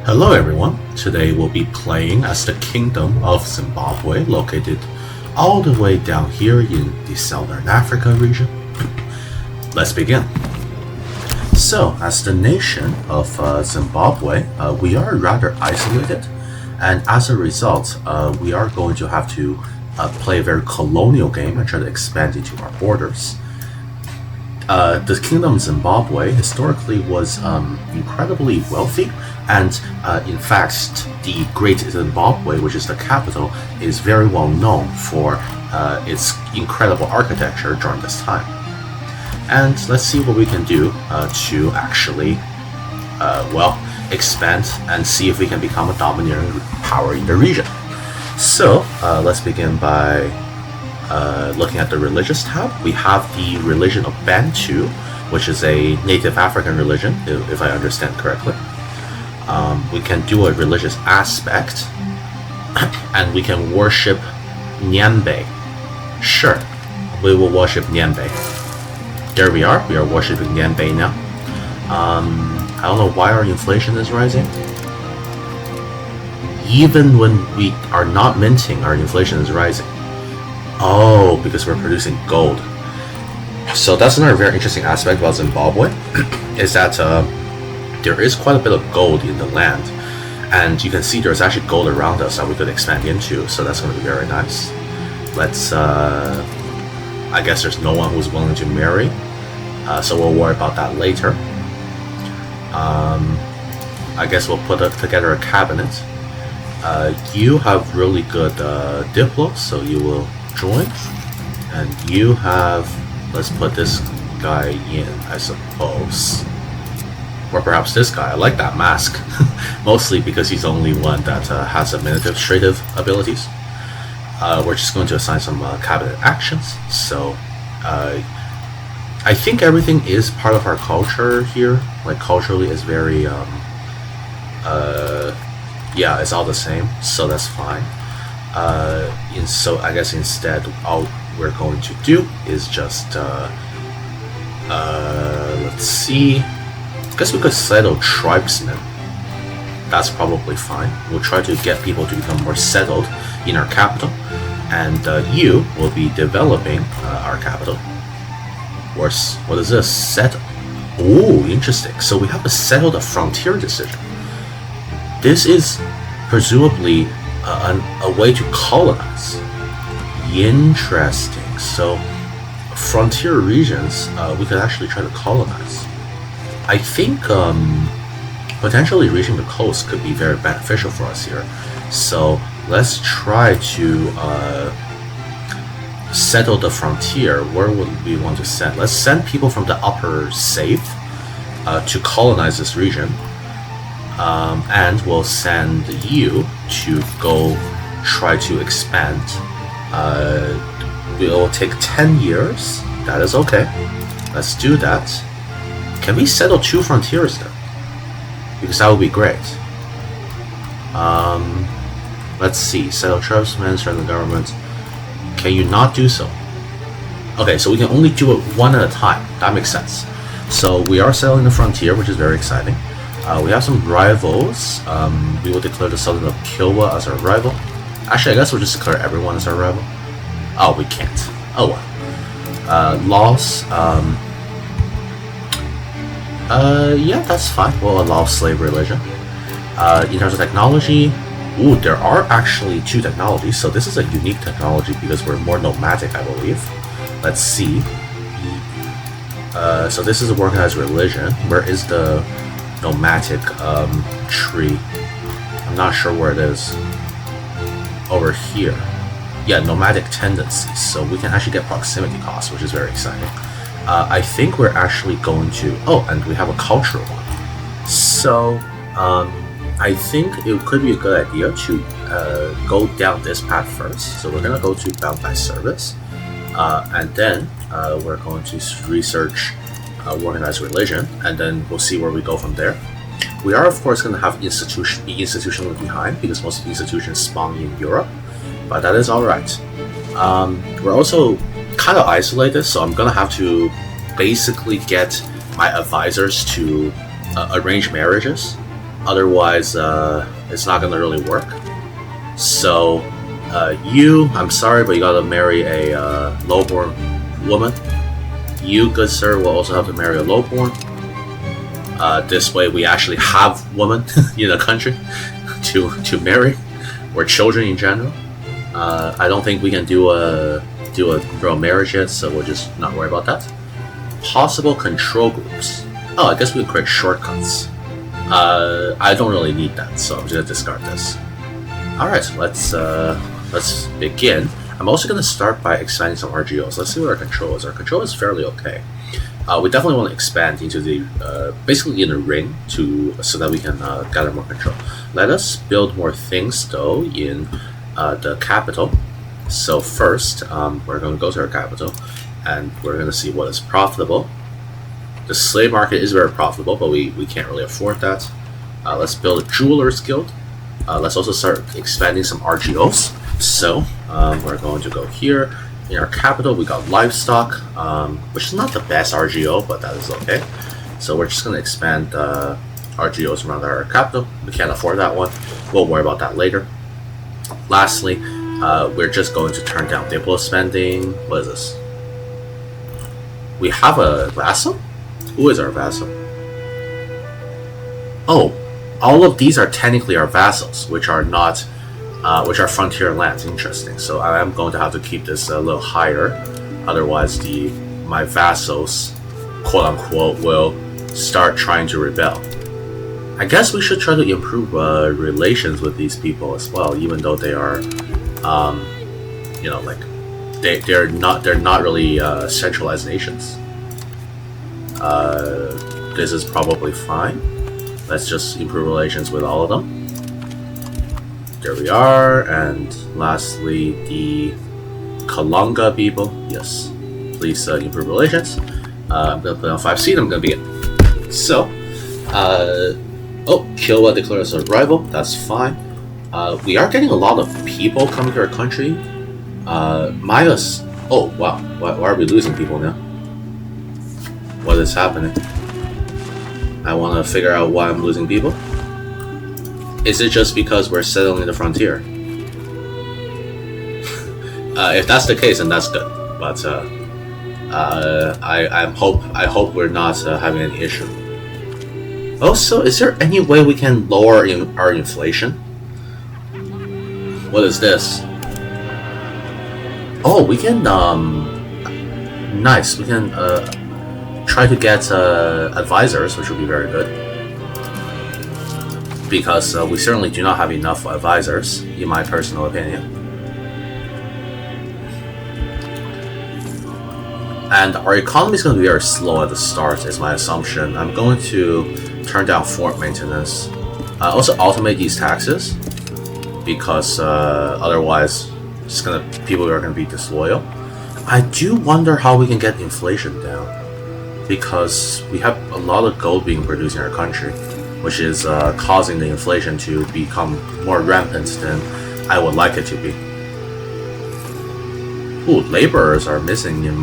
Hello everyone, today we'll be playing as the Kingdom of Zimbabwe, located all the way down here in the Southern Africa region. Let's begin. So, as the nation of Zimbabwe, we are rather isolated, and as a result, we are going to have to play a very colonial game and try to expand into our borders. The Kingdom of Zimbabwe historically was incredibly wealthy, and in fact, the Great Zimbabwe, which is the capital, is very well known for its incredible architecture during this time. And let's see what we can do to actually, expand and see if we can become a domineering power in the region. So let's begin by looking at the religious tab. We have the religion of Bantu, which is a native African religion, if I understand correctly. We can do a religious aspect, and we can worship Nyambe. Sure, we will worship Nyambe. There we are worshiping Nyambe now. I don't know why our inflation is rising. Even when we are not minting, our inflation is rising. Oh, because we're producing gold. So that's another very interesting aspect about Zimbabwe, is that there is quite a bit of gold in the land, and you can see there's actually gold around us that we could expand into, so that's going to be very nice. Let's, I guess there's no one who's willing to marry, so we'll worry about that later. I guess we'll put together a cabinet. You have really good diplo, so you will join, and you have, let's put this guy in, I suppose, or perhaps this guy. I like that mask mostly because he's the only one that has administrative abilities. We're just going to assign some cabinet actions, so I think everything is part of our culture here. Like, culturally is very yeah, it's all the same, so that's fine. So I guess instead all we're going to do is just let's see, I guess we could settle tribesmen. That's probably fine. We'll try to get people to become more settled in our capital, and you will be developing our capital. Worse, what is this? Settle. Oh, interesting. So we have to settle the frontier decision. This is presumably a way to colonize. Interesting. So frontier regions, we could actually try to colonize. I think potentially reaching the coast could be very beneficial for us here. So let's try to settle the frontier. Where would we want to send? Let's send people from the upper Save to colonize this region. And we'll send you to go try to expand. It will take 10 years. That is okay. Let's do that. Can we settle 2 frontiers then? Because that would be great. Let's see. Settle tribesmen, strengthen the government. Can you not do so? Okay, so we can only do it one at a time. That makes sense. So we are settling the frontier, which is very exciting. We have some rivals. We will declare the Southern of Kilwa as our rival. Actually, I guess we'll just declare everyone as our rival. Oh, we can't. Oh well. Laws. Yeah, that's fine. We'll allow slave religion. In terms of technology, ooh, there are actually 2 technologies. So this is a unique technology because we're more nomadic, I believe. Let's see. So this is a organized religion. Where is the nomadic tree? I'm not sure where it is. Over here. Yeah, nomadic tendencies. So we can actually get proximity costs, which is very exciting. I think we're actually going to, oh, and we have a cultural one. So I think it could be a good idea to go down this path first. So we're going to go to bound by service, and then we're going to research organized religion, and then we'll see where we go from there. We are, of course, going to have be institutionally behind because most of the institutions spawn in Europe, but that is all right. We're also kind of isolated, so I'm going to have to basically get my advisors to arrange marriages. Otherwise, it's not gonna really work. So, I'm sorry, but you gotta marry a lowborn woman. You, good sir, will also have to marry a lowborn. This way, we actually have women in the country to marry, or children in general. I don't think we can do a real marriage yet, so we'll just not worry about that. Possible control groups. Oh, I guess we can create shortcuts. I don't really need that, so I'm just gonna discard this. All right, so let's begin. I'm also gonna start by expanding some RGOs. Let's see what our control is. Our control is fairly okay. We definitely want to expand into the basically in the ring so that we can gather more control. Let us build more things though in the capital. So first, we're going to go to our capital, and we're going to see what is profitable. The slave market is very profitable, but we can't really afford that. Let's build a jeweler's guild. Let's also start expanding some RGOs. So we're going to go here. In our capital, we got livestock, which is not the best RGO, but that is okay. So we're just going to expand RGOs around our capital. We can't afford that one. We'll worry about that later. Lastly, we're just going to turn down diplo spending. What is this? We have a vassal? Who is our vassal? Oh, all of these are technically our vassals, which are not, which are frontier lands. Interesting. So I am going to have to keep this a little higher, otherwise my vassals, quote unquote, will start trying to rebel. I guess we should try to improve relations with these people as well, even though they are, you know, like they're not really centralized nations. This is probably fine. Let's just improve relations with all of them. There we are. And lastly, the Kalanga people. Yes, please improve relations. I'm gonna put on 5 seed. I'm gonna begin. So, oh, Kilwa declares a rival. That's fine. We are getting a lot of people coming to our country. Minus. Oh wow, why are we losing people now? What is happening? I want to figure out why I'm losing people. Is it just because we're settling the frontier? If that's the case, then that's good. But I hope we're not having any issue. Also, is there any way we can lower our inflation? What is this? Oh, we can nice. We can try to get advisors, which would be very good, because we certainly do not have enough advisors, in my personal opinion. And our economy is going to be very slow at the start, is my assumption. I'm going to turn down fort maintenance. Also automate these taxes, because otherwise people are going to be disloyal. I do wonder how we can get inflation down, because we have a lot of gold being produced in our country, which is causing the inflation to become more rampant than I would like it to be. Ooh, laborers are missing in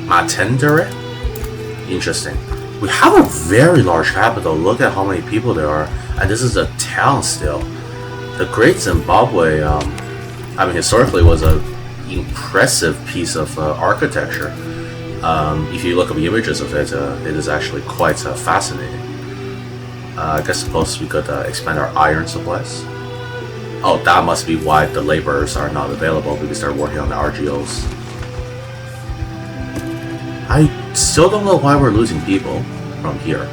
Matendere? Interesting. We have a very large capital. Look at how many people there are, and this is a town still. The Great Zimbabwe, I mean, historically was an impressive piece of architecture. If you look up the images of it, it is actually quite fascinating. I suppose we could expand our iron supplies. Oh, that must be why the laborers are not available. We can start working on the RGOs. I still don't know why we're losing people from here.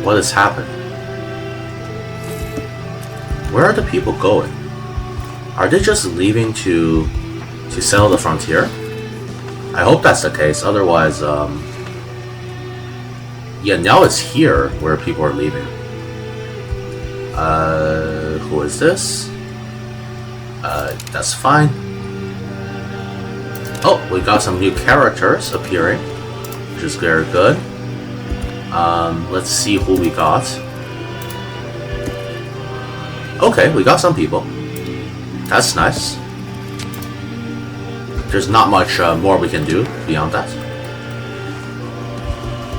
What is happening? Where are the people going? Are they just leaving to settle the frontier? I hope that's the case. Otherwise, yeah, now it's here where people are leaving. Who is this? That's fine. Oh, we got some new characters appearing, which is very good. Let's see who we got. Okay, we got some people. That's nice. There's not much more we can do beyond that.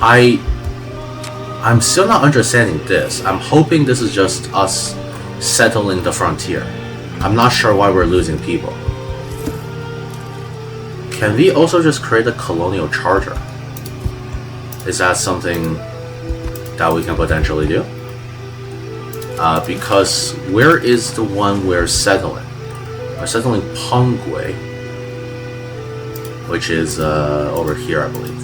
I'm still not understanding this. I'm hoping this is just us settling the frontier. I'm not sure why we're losing people. Can we also just create a colonial charter? Is that something that we can potentially do? Because where is the one we're settling? We're settling Pongwe, which is over here, I believe.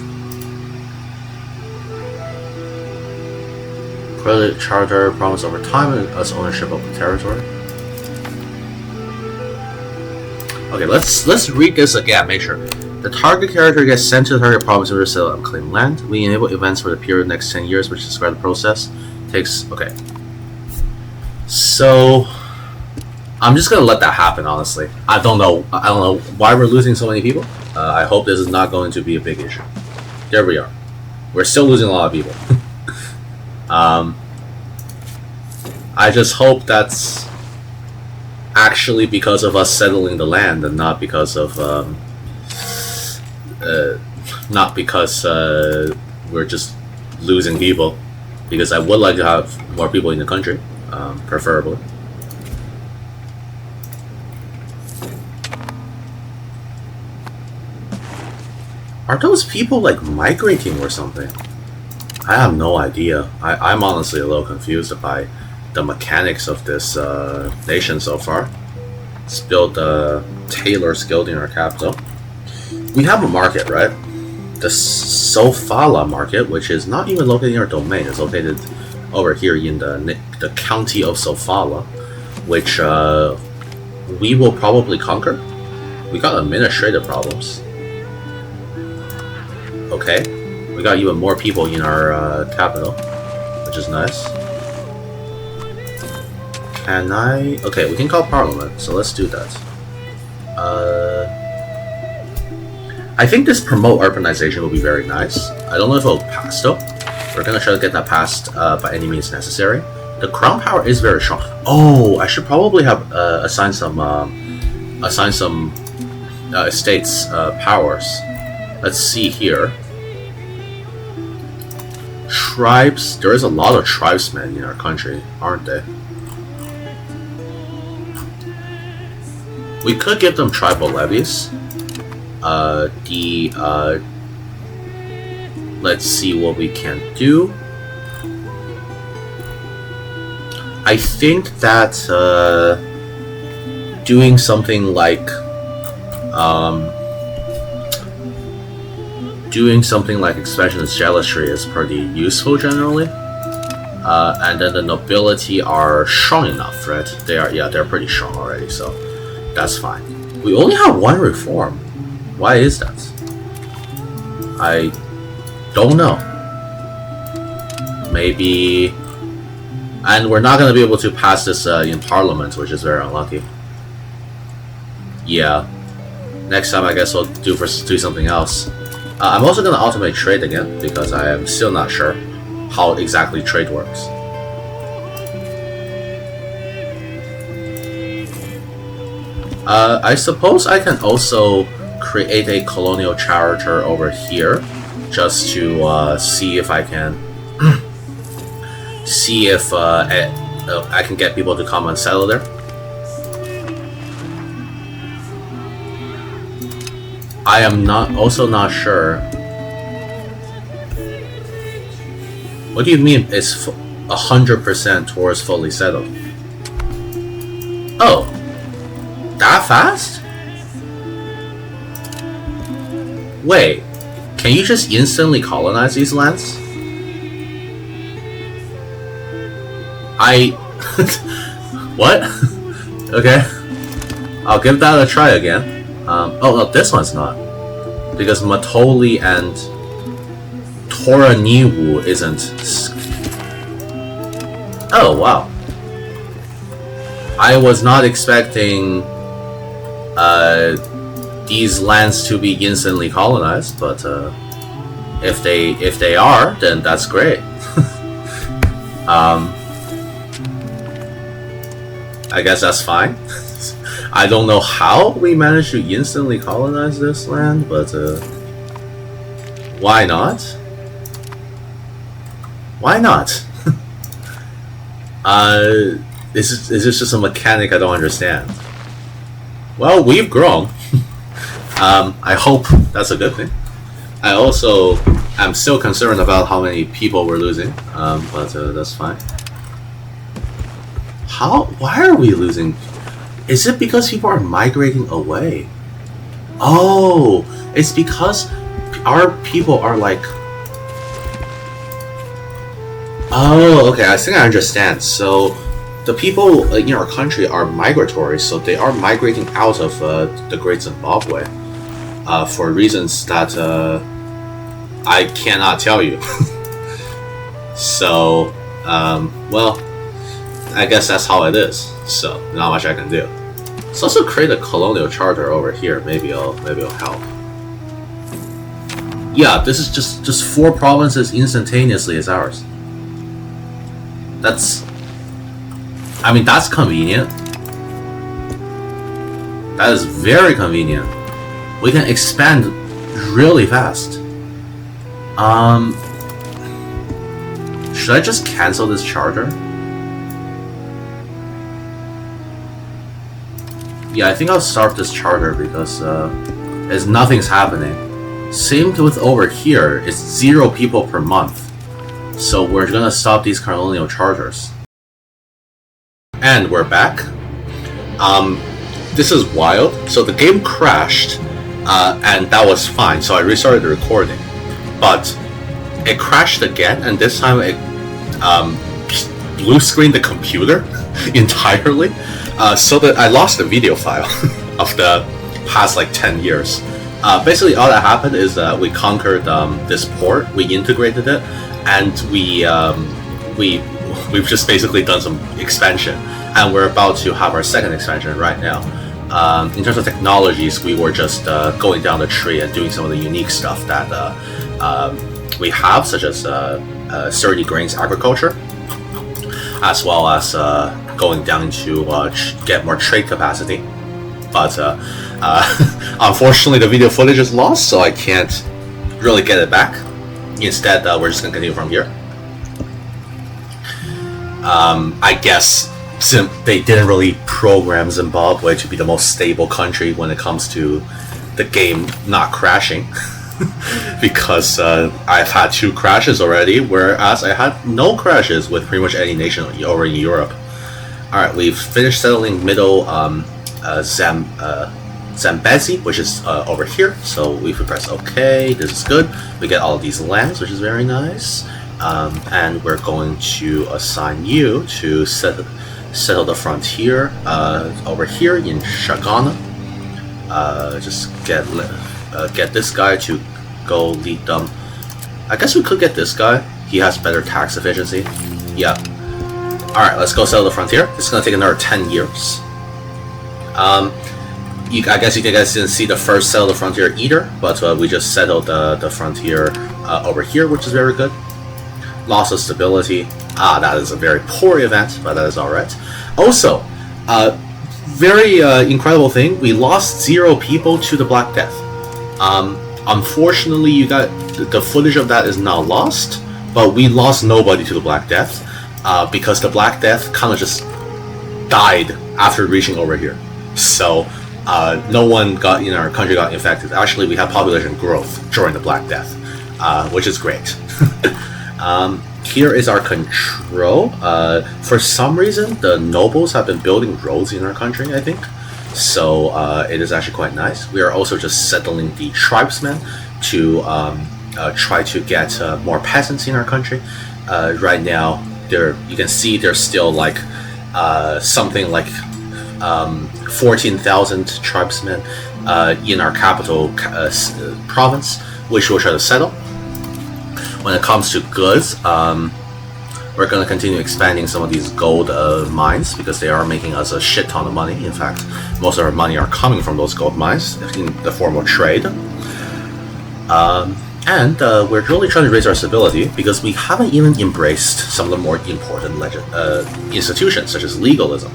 Credit charter promise over time and us ownership of the territory. Okay, let's read this again. Make sure the target character gets sent to the target province to settle unclaimed land. We enable events for the period next 10 years, which describe the process. Takes okay. So I'm just gonna let that happen. Honestly, I don't know why we're losing so many people. I hope this is not going to be a big issue. There we are. We're still losing a lot of people. I just hope that's actually because of us settling the land and not because of we're just losing people, because I would like to have more people in the country, preferably. Are those people like migrating or something? I have no idea. I'm honestly a little confused by the mechanics of this nation so far. Let's build the Taylor Guild in our capital. We have a market, right? The Sofala market, which is not even located in our domain. It's located over here in the county of Sofala, which we will probably conquer. We got administrative problems. Okay. We got even more people in our capital, which is nice. Can I... Okay, we can call Parliament, so let's do that. I think this promote urbanization will be very nice. I don't know if it will pass though. We're gonna try to get that passed by any means necessary. The crown power is very strong. Oh, I should probably have assign some estates powers. Let's see here. Tribes. There is a lot of tribesmen in our country, aren't there? We could give them tribal levies. Let's see what we can do. I think that doing something like Expansionist jealousy is pretty useful generally. And then the nobility are strong enough, right? They're pretty strong already, so that's fine. We only have one reform. Why is that? I don't know. Maybe... And we're not going to be able to pass this in Parliament, which is very unlucky. Yeah. Next time I guess we'll do something else. I'm also going to automate trade again, because I am still not sure how exactly trade works. I suppose I can also create a colonial charter over here, just to see if I can see if I can get people to come and settle there. I am also not sure. What do you mean it's 100% towards fully settled? Oh, that fast? Wait, can you just instantly colonize these lands? What? Okay, I'll give that a try again. Oh no, this one's not, because Matoli and Toraniwu isn't. Oh wow, I was not expecting these lands to be instantly colonized, but if they are, then that's great. I guess that's fine. I don't know how we managed to instantly colonize this land, but why not? Why not? Is this just a mechanic I don't understand? Well, we've grown. I hope that's a good thing. I also am still concerned about how many people we're losing, but that's fine. Why are we losing? Is it because people are migrating away? Oh, it's because our people are like... Oh, okay, I think I understand. So, the people in our country are migratory, so they are migrating out of the Great Zimbabwe for reasons that I cannot tell you. So, well, I guess that's how it is. So, not much I can do. Let's also create a colonial charter over here. Maybe it'll help. Yeah, this is just 4 provinces instantaneously as ours. That's convenient. That is very convenient. We can expand really fast. Should I just cancel this charter? Yeah, I think I'll start this charter because nothing's happening. Same with over here. It's 0 people per month. So we're gonna stop these colonial charters. And we're back. This is wild. So the game crashed, and that was fine. So I restarted the recording, but it crashed again, and this time it blue screened the computer entirely, so that I lost the video file of the past like 10 years. Basically, all that happened is that we conquered this port, we integrated it, and we've just basically done some expansion, and we're about to have our second expansion right now. In terms of technologies, we were just going down the tree and doing some of the unique stuff that we have, such as sturdy grains agriculture, as well as going down to get more trade capacity. But unfortunately, the video footage is lost, so I can't really get it back. Instead, we're just going to continue from here. I guess they didn't really program Zimbabwe to be the most stable country when it comes to the game not crashing. Because I've had 2 crashes already, whereas I had no crashes with pretty much any nation over in Europe. Alright, we've finished settling middle Zambezi, which is over here, so we press OK. This is good. We get all of these lands, which is very nice. And we're going to assign you to settle the frontier over here in Shagana. Just get this guy to go lead them. I guess we could get this guy. He has better tax efficiency. Yeah. Alright, let's go settle the frontier. This is going to take another 10 years. I guess you guys didn't see the first settle the frontier either, but we just settled the frontier over here, which is very good. Loss of stability. That is a very poor event, but that is alright. Also, very incredible thing, we lost 0 people to the Black Death. Unfortunately, you got the footage of that is now lost, but we lost nobody to the Black Death because the Black Death kind of just died after reaching over here. So no one in our country got infected. Actually, we had population growth during the Black Death, which is great. Here is our control. For some reason, the nobles have been building roads in our country, I think. So it is actually quite nice. We are also just settling the tribesmen to try to get more peasants in our country. Right now, you can see there's still like something like 14,000 tribesmen in our capital province, which we'll try to settle. When it comes to goods, we're going to continue expanding some of these gold mines because they are making us a shit ton of money. In fact, most of our money are coming from those gold mines in the form of trade. And we're really trying to raise our stability because we haven't even embraced some of the more important institutions, such as legalism.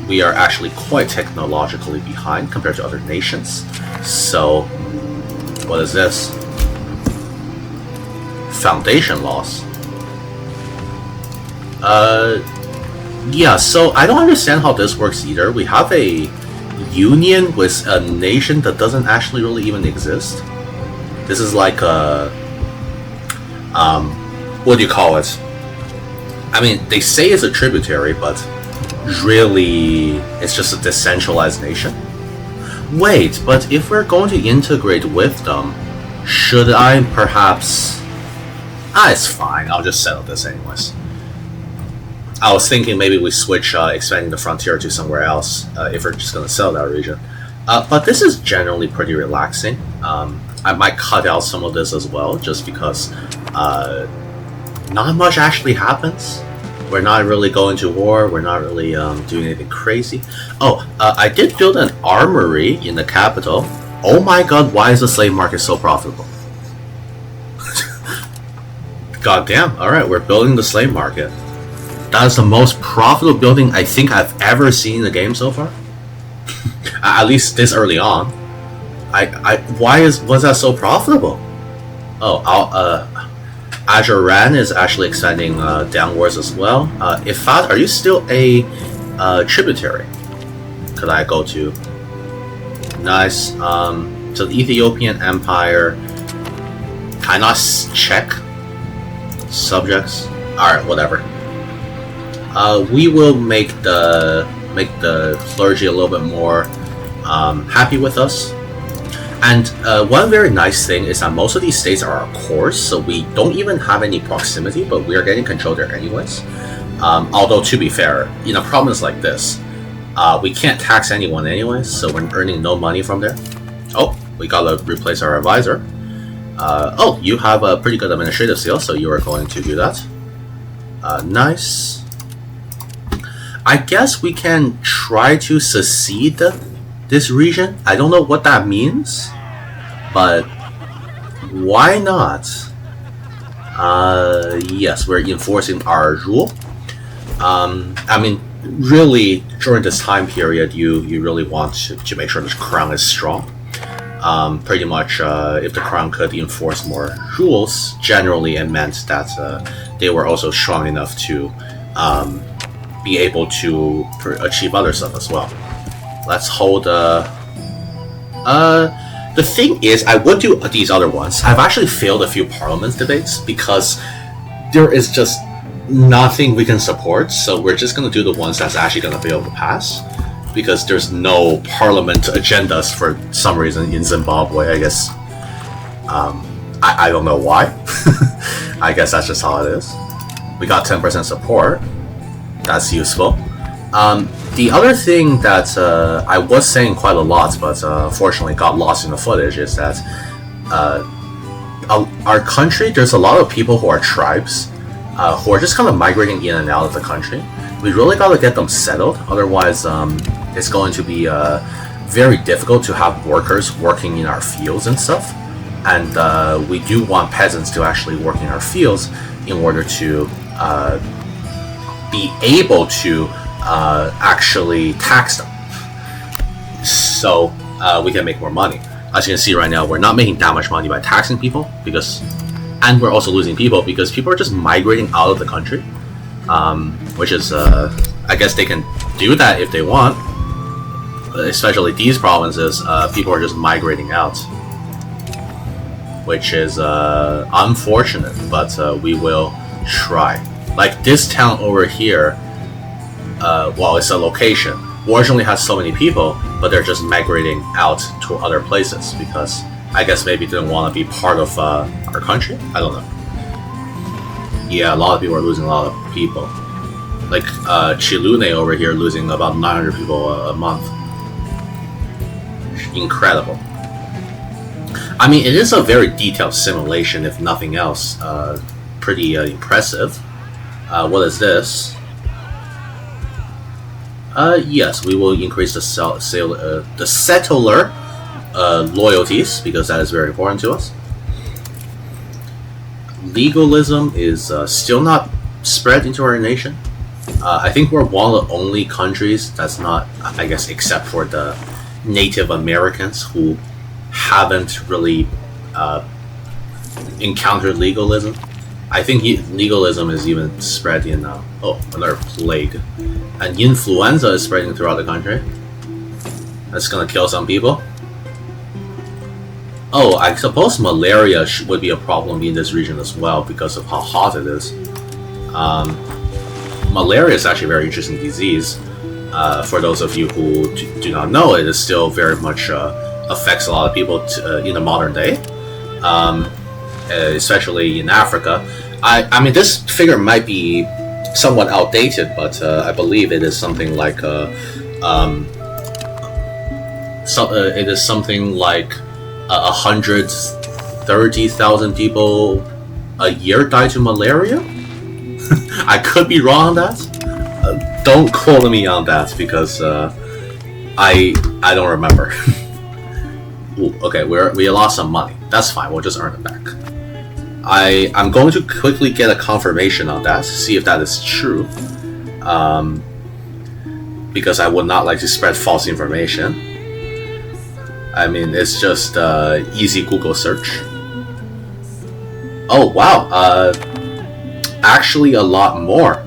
We are actually quite technologically behind compared to other nations. So, what is this? Foundation loss. Yeah, so I don't understand how this works either. We have a union with a nation that doesn't actually really even exist. This is like a, what do you call it? I mean, they say it's a tributary, but really, it's just a decentralized nation. Wait, but if we're going to integrate with them, should I perhaps... it's fine, I'll just settle this anyways. I was thinking maybe we switch expanding the frontier to somewhere else if we're just going to sell that region. But this is generally pretty relaxing. I might cut out some of this as well, just because not much actually happens. We're not really going to war, we're not really doing anything crazy. Oh, I did build an armory in the capital. Oh my god, why is the slave market so profitable? God damn, alright, we're building the slave market. That is the most profitable building I think I've ever seen in the game so far. At least this early on. Was that so profitable? Oh, Ajuran is actually extending downwards as well. Ifat, are you still a tributary? Could I go to? Nice. So the Ethiopian Empire. Can I check subjects? All right, whatever. We will make the clergy a little bit more happy with us. And one very nice thing is that most of these states are our cores, so we don't even have any proximity, but we are getting control there anyways. Although, to be fair, in a province like this, we can't tax anyone anyways, so we're earning no money from there. Oh, we gotta replace our advisor. Oh, you have a pretty good administrative skill, so you are going to do that. Nice. I guess we can try to secede this region. I don't know what that means, but why not? Yes, we're enforcing our rule. I mean, really, during this time period, you really want to make sure the crown is strong. Pretty much, if the crown could enforce more rules, generally it meant that they were also strong enough to be able to achieve other stuff as well. Let's hold the thing is, I would do these other ones. I've actually failed a few parliament debates because there is just nothing we can support, so we're just gonna do the ones that's actually gonna be able to pass, because there's no parliament agendas for some reason in Zimbabwe, I guess. I don't know why. I guess that's just how it is. We got 10% support. That's useful. The other thing that I was saying quite a lot, but unfortunately got lost in the footage, is that our country, there's a lot of people who are tribes who are just kind of migrating in and out of the country. We really got to get them settled, otherwise it's going to be very difficult to have workers working in our fields and stuff. And we do want peasants to actually work in our fields in order to be able to actually tax them, so we can make more money. As you can see right now, we're not making that much money by taxing people, and we're also losing people because people are just migrating out of the country, which is, I guess they can do that if they want, especially these provinces. People are just migrating out, which is unfortunate, but we will try. Like this town over here, well, it's a location, fortunately has so many people, but they're just migrating out to other places because I guess maybe they didn't want to be part of our country. I don't know. Yeah, a lot of people are losing a lot of people. Like Chilune over here losing about 900 people a month. Incredible. I mean, it is a very detailed simulation, if nothing else. Pretty impressive. What is this? Yes, we will increase the settler loyalties, because that is very important to us. Legalism is still not spread into our nation. I think we're one of the only countries that's not, I guess, except for the Native Americans who haven't really encountered legalism. I think legalism is even spreading now. Oh, another plague. And influenza is spreading throughout the country. That's gonna kill some people. Oh, I suppose malaria would be a problem in this region as well because of how hot it is. Malaria is actually a very interesting disease. For those of you who do not know, it is still very much affects a lot of people in the modern day, especially in Africa. I mean, this figure might be somewhat outdated, but I believe it is something like it is something like 130,000 people a year die to malaria. I could be wrong on that. Don't quote me on that because I don't remember. Ooh, okay, we lost some money. That's fine. We'll just earn it back. I'm going to quickly get a confirmation on that, see if that is true. Because I would not like to spread false information. I mean, it's just easy Google search. Oh wow! Actually, a lot more.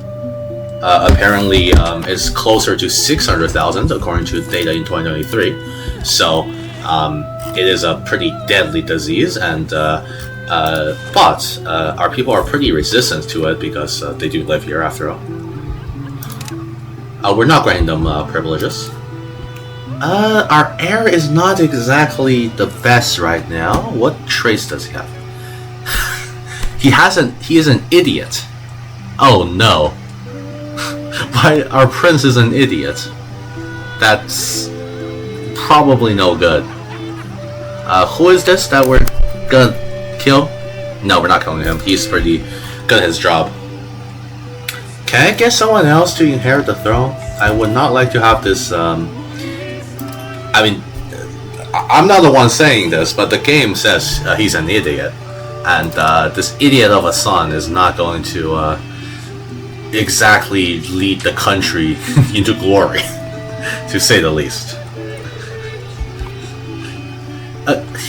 Apparently, it's closer to 600,000 according to data in 2023. So, it is a pretty deadly disease, and but our people are pretty resistant to it because they do live here after all. We're not granting them privileges. Our heir is not exactly the best right now. What traits does he have? He is an idiot. Oh no. Why, our prince is an idiot. That's probably no good. Who is this that we're gonna kill? No, we're not killing him. He's pretty good at his job. Can I get someone else to inherit the throne? I would not like to have this, I mean, I'm not the one saying this, but the game says he's an idiot. And this idiot of a son is not going to exactly lead the country into glory, to say the least.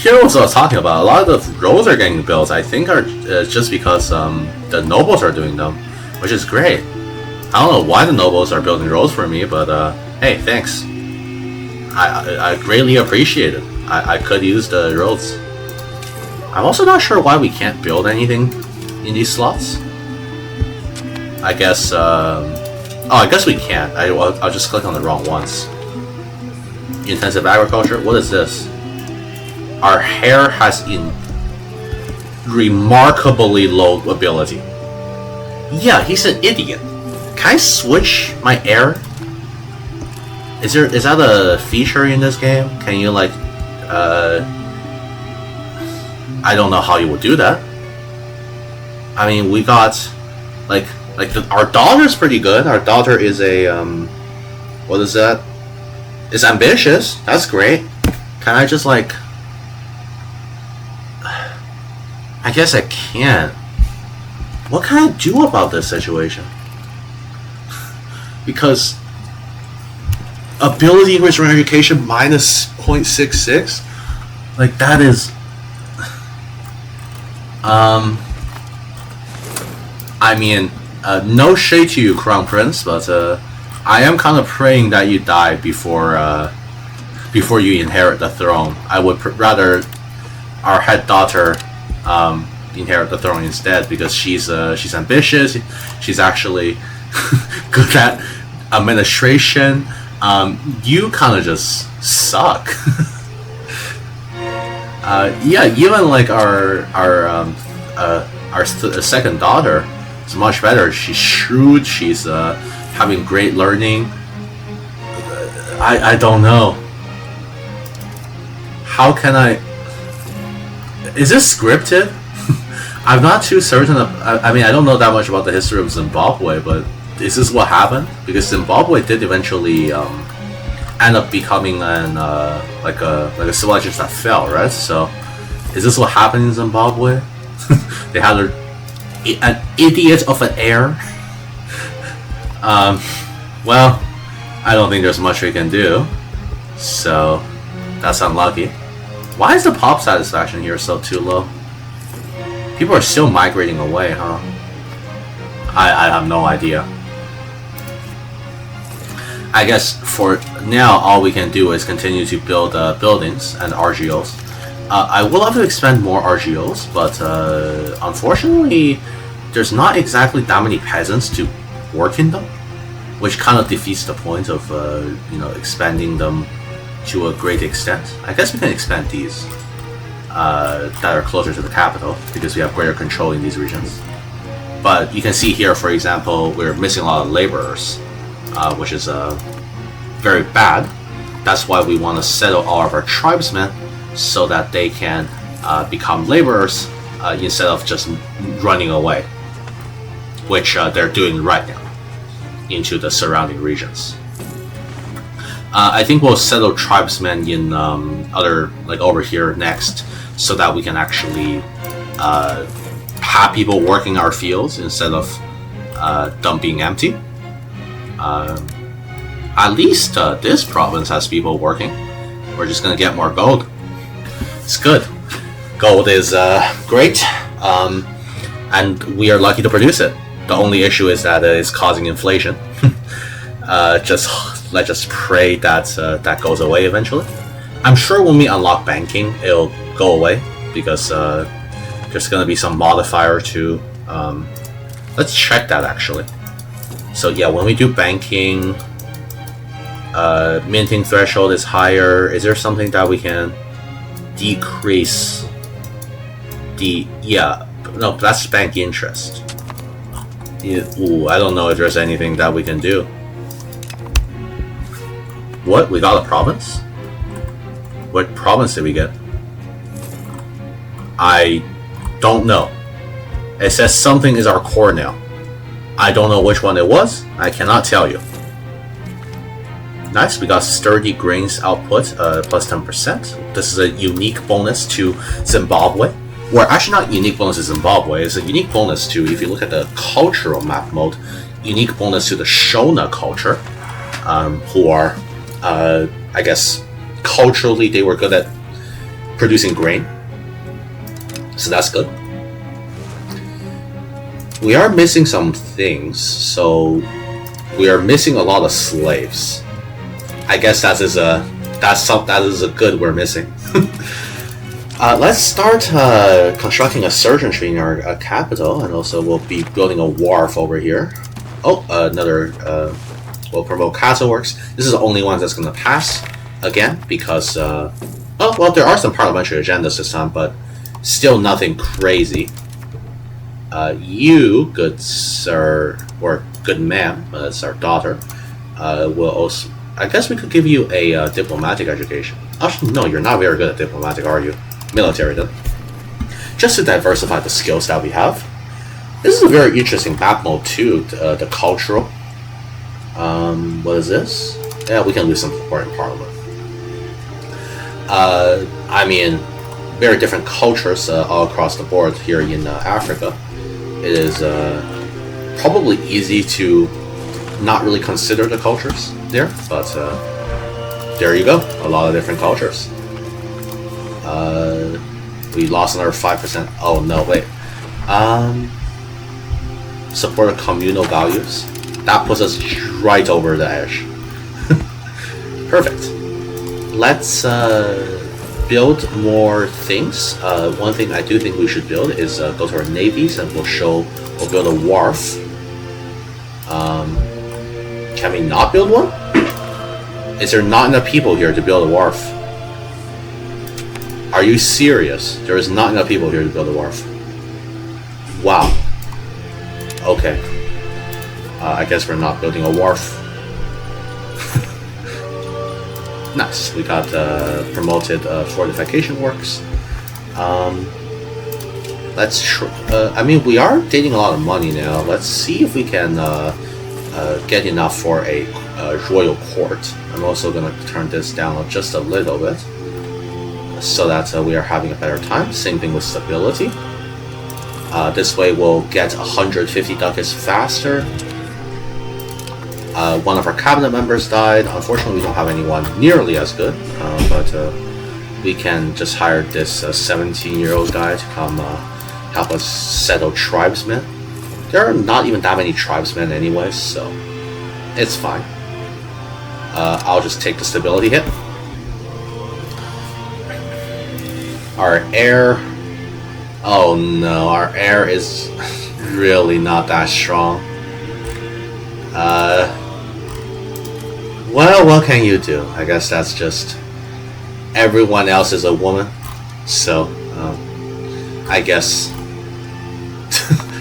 Here was what I was talking about. A lot of the roads are getting built, I think, are just because the nobles are doing them, which is great. I don't know why the nobles are building roads for me, but hey, thanks. I greatly appreciate it. I could use the roads. I'm also not sure why we can't build anything in these slots. I guess, oh, I guess we can't. I'll just click on the wrong ones. Intensive agriculture? What is this? Our heir has remarkably low ability. Yeah, he's an idiot. Can I switch my heir? Is that a feature in this game? Can you like, I don't know how you would do that. I mean, we got, our daughter's pretty good. Our daughter is a, what is that? Is ambitious. That's great. Can I just like, I guess I can't. What can I do about this situation? Because ability increase for education minus 0.66? Like, that is... I mean, no shade to you, Crown Prince, but I am kind of praying that you die before you inherit the throne. I would rather our head daughter inherit the throne instead, because she's ambitious. She's actually good at administration. You kind of just suck. Yeah, even like our second daughter is much better. She's shrewd. She's having great learning. I don't know. How can I? Is this scripted? I'm not too certain of. I mean, I don't know that much about the history of Zimbabwe, but is this what happened? Because Zimbabwe did eventually end up becoming an like a civilization that fell, right? So, is this what happened in Zimbabwe? They had an idiot of an heir. Well, I don't think there's much we can do. So, that's unlucky. Why is the pop satisfaction here so too low? People are still migrating away, huh? I have no idea. I guess for now, all we can do is continue to build buildings and RGOs. I will have to expand more RGOs, but unfortunately, there's not exactly that many peasants to work in them, which kind of defeats the point of expanding them to a great extent. I guess we can expand these that are closer to the capital because we have greater control in these regions. But you can see here, for example, we're missing a lot of laborers, which is very bad. That's why we want to settle all of our tribesmen so that they can become laborers instead of just running away, which they're doing right now into the surrounding regions. I think we'll settle tribesmen in other, like over here next, so that we can actually have people working our fields instead of them being empty. At least this province has people working. We're just gonna get more gold. It's good. Gold is great, and we are lucky to produce it. The only issue is that it is causing inflation. Let's just pray that that goes away eventually. I'm sure when we unlock banking, it'll go away because there's going to be some modifier to. Let's check that actually. So yeah, when we do banking, minting threshold is higher. Is there something that we can decrease? No, that's bank interest. Yeah, ooh, I don't know if there's anything that we can do. What? We got a province? What province did we get? I don't know. It says something is our core now. I don't know which one it was. I cannot tell you. Nice, we got sturdy grains output, plus 10%. This is a unique bonus to Zimbabwe. Well, actually not unique bonus to Zimbabwe. It's a unique bonus to, if you look at the cultural map mode, unique bonus to the Shona culture, who are, I guess, culturally they were good at producing grain. So that's good. We are missing some things, so we are missing a lot of slaves. I guess that is a good we're missing. Let's start constructing a surgeonry in our capital, and also we'll be building a wharf over here. Oh, another. We'll promote castle works. This is the only one that's going to pass again because. Oh well, there are some parliamentary agendas this time, but still nothing crazy. You, good sir, or good ma'am, that's our daughter, will also. I guess we could give you a diplomatic education. Actually, no, you're not very good at diplomatic, are you? Military, then. Just to diversify the skills that we have. This is a very interesting map mode too, the cultural. What is this? Yeah, we can lose some support in Parliament. I mean, very different cultures all across the board here in Africa. It is probably easy to not really consider the cultures there, but there you go, a lot of different cultures. We lost another 5%. Oh no, wait. Support communal values. That puts us right over the edge. Perfect. Let's build more things. One thing I do think we should build is go to our navies, and we'll build a wharf. Can we not build one? Is there not enough people here to build a wharf? Are you serious? There is not enough people here to build a wharf. Wow. Okay. I guess we're not building a wharf. Nice. We got promoted fortification works. Let's. I mean, we are getting a lot of money now. Let's see if we can get enough for a royal court. I'm also going to turn this down just a little bit, so that we are having a better time. Same thing with stability. This way we'll get 150 ducats faster. One of our cabinet members died. Unfortunately, we don't have anyone nearly as good, but we can just hire this 17-year-old guy to come help us settle tribesmen. There are not even that many tribesmen anyways, so it's fine. I'll just take the stability hit. Our air... Oh no, our air is really not that strong. Well, what can you do? I guess that's just... Everyone else is a woman, so I guess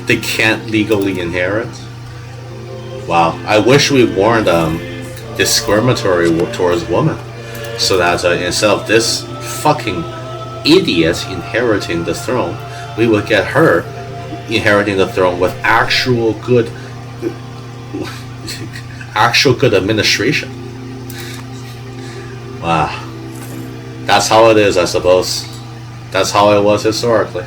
they can't legally inherit. Wow, I wish we weren't discriminatory towards women, so that instead of this fucking idiot inheriting the throne, we would get her inheriting the throne with actual good administration. Wow. That's how it is, I suppose. That's how it was historically.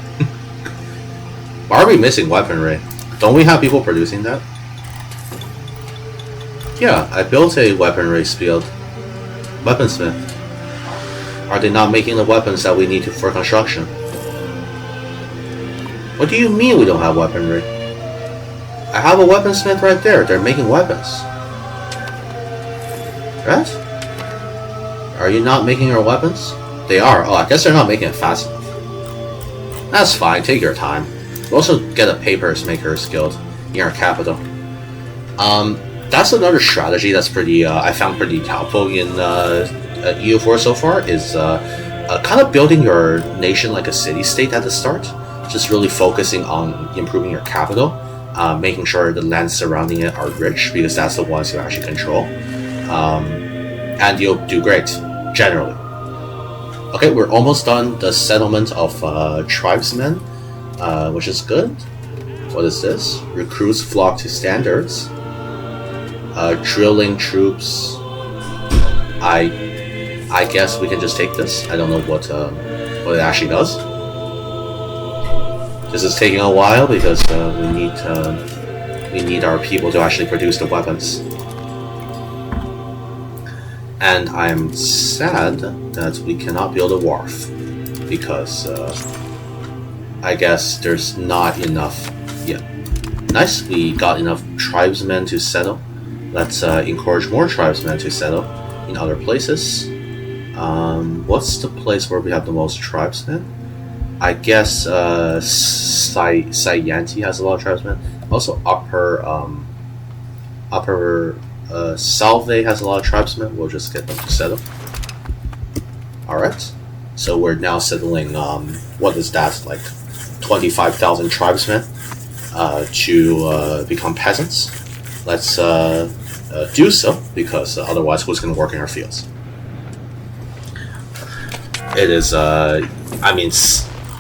Why are we missing weaponry? Don't we have people producing that? Yeah, I built a weaponry field. Weaponsmith. Are they not making the weapons that we need for construction? What do you mean we don't have weaponry? I have a weaponsmith right there. They're making weapons. Right? Are you not making our weapons? They are. Oh, I guess they're not making it fast enough. That's fine. Take your time. We'll also get a papers makers guild in our capital. That's another strategy that's pretty. I found pretty helpful in EU4 so far is kind of building your nation like a city-state at the start. Just really focusing on improving your capital, making sure the lands surrounding it are rich because that's the ones you actually control. And you'll do great, generally. Okay, we're almost done the settlement of tribesmen, which is good. What is this? Recruits flock to standards. Drilling troops. I guess we can just take this. I don't know what it actually does. This is taking a while because we need our people to actually produce the weapons. And I'm sad that we cannot build a wharf because I guess there's not enough. Yeah, nice. We got enough tribesmen to settle. Let's encourage more tribesmen to settle in other places. What's the place where we have the most tribesmen? I guess Sayanti has a lot of tribesmen. Also, Upper Salve has a lot of tribesmen. We'll just get them to settle. Alright. So we're now settling, what is that, like 25,000 tribesmen to become peasants. Let's do so, because otherwise who's going to work in our fields? It is, I mean,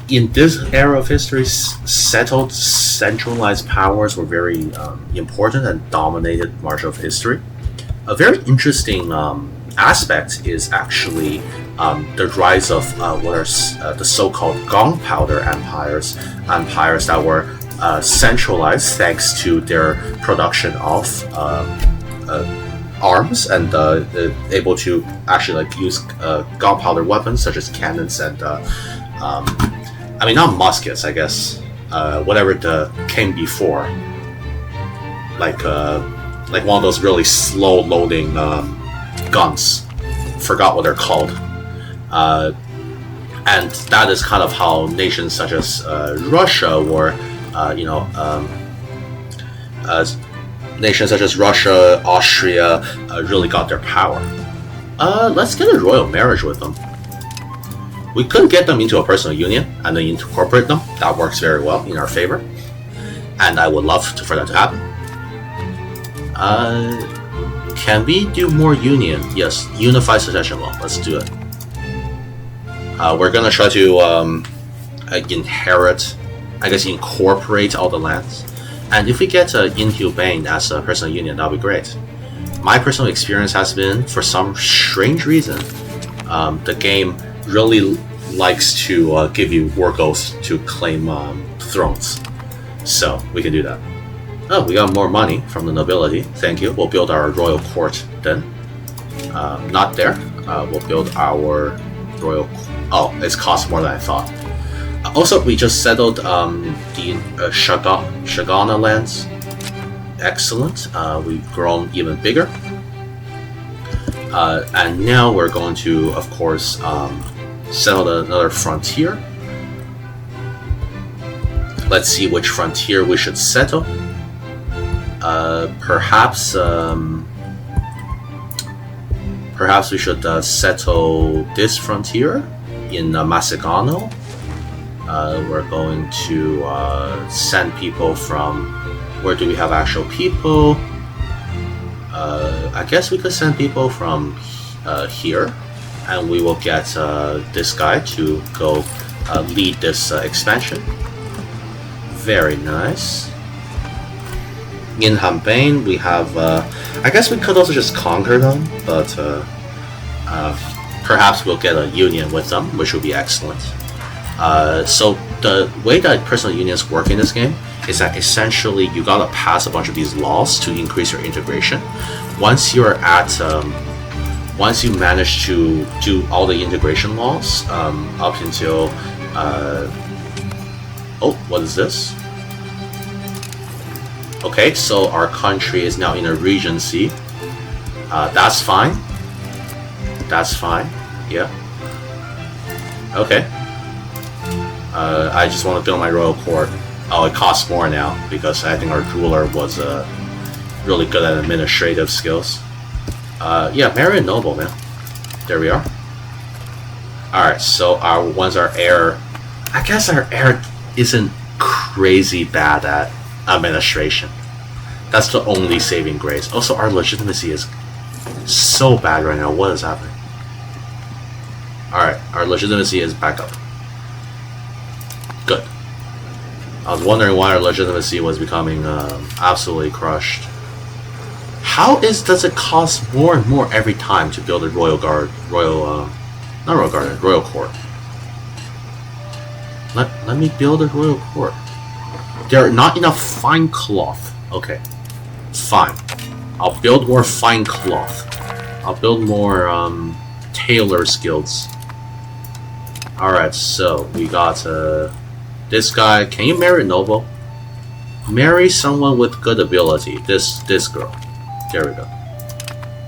in this era of history, settled centralized powers were very important and dominated much of history. A very interesting aspect is actually the rise of what are the so-called gunpowder empires that were centralized thanks to their production of arms and able to actually like use gunpowder weapons such as cannons and I mean, not muskets, I guess. Whatever came before, like one of those really slow loading guns. Forgot what they're called. And that is kind of how nations such as Russia or nations such as Russia, Austria really got their power. Let's get a royal marriage with them. We could get them into a personal union and then incorporate them. That works very well in our favor. And I would love for that to happen. Can we do more union? Yes, unify succession law. Let's do it. We're gonna try to incorporate all the lands. And if we get Inhumane as a personal union, that'll be great. My personal experience has been, for some strange reason, the game really likes to give you work oaths to claim thrones. So we can do that. Oh, we got more money from the nobility. Thank you. We'll build our royal court then. Not there. We'll build our royal... Oh, it's cost more than I thought. Also, we just settled the Shagana lands. Excellent. We've grown even bigger. And now we're going to, of course, settle another frontier. Let's see which frontier we should settle. Perhaps we should settle this frontier in Masagano. We're going to send people from... Where do we have actual people? I guess we could send people from here, and we will get this guy to go lead this expansion. Very nice. In Hanbane, we have... I guess we could also just conquer them, but perhaps we'll get a union with them, which would be excellent. So the way that personal unions work in this game is that essentially you gotta pass a bunch of these laws to increase your integration. Once you're at, once you manage to do all the integration laws, up until, oh, what is this? Okay, so our country is now in a regency. That's fine. That's fine. Yeah. Okay. I just want to build my royal court. Oh, it costs more now because I think our ruler was really good at administrative skills. Yeah, marry a noble, man. There we are. Alright, so once our heir... I guess our heir isn't crazy bad at administration. That's the only saving grace. Also, our legitimacy is so bad right now. What is happening? Alright, our legitimacy is back up. Good. I was wondering why our legitimacy was becoming absolutely crushed. How does it cost more and more every time to build a royal court? Let me build a royal court. There are not enough fine cloth. Okay, fine. I'll build more fine cloth. I'll build more tailor skills. Alright, so we got this guy. Can you marry a noble? Marry someone with good ability. This girl. There we go.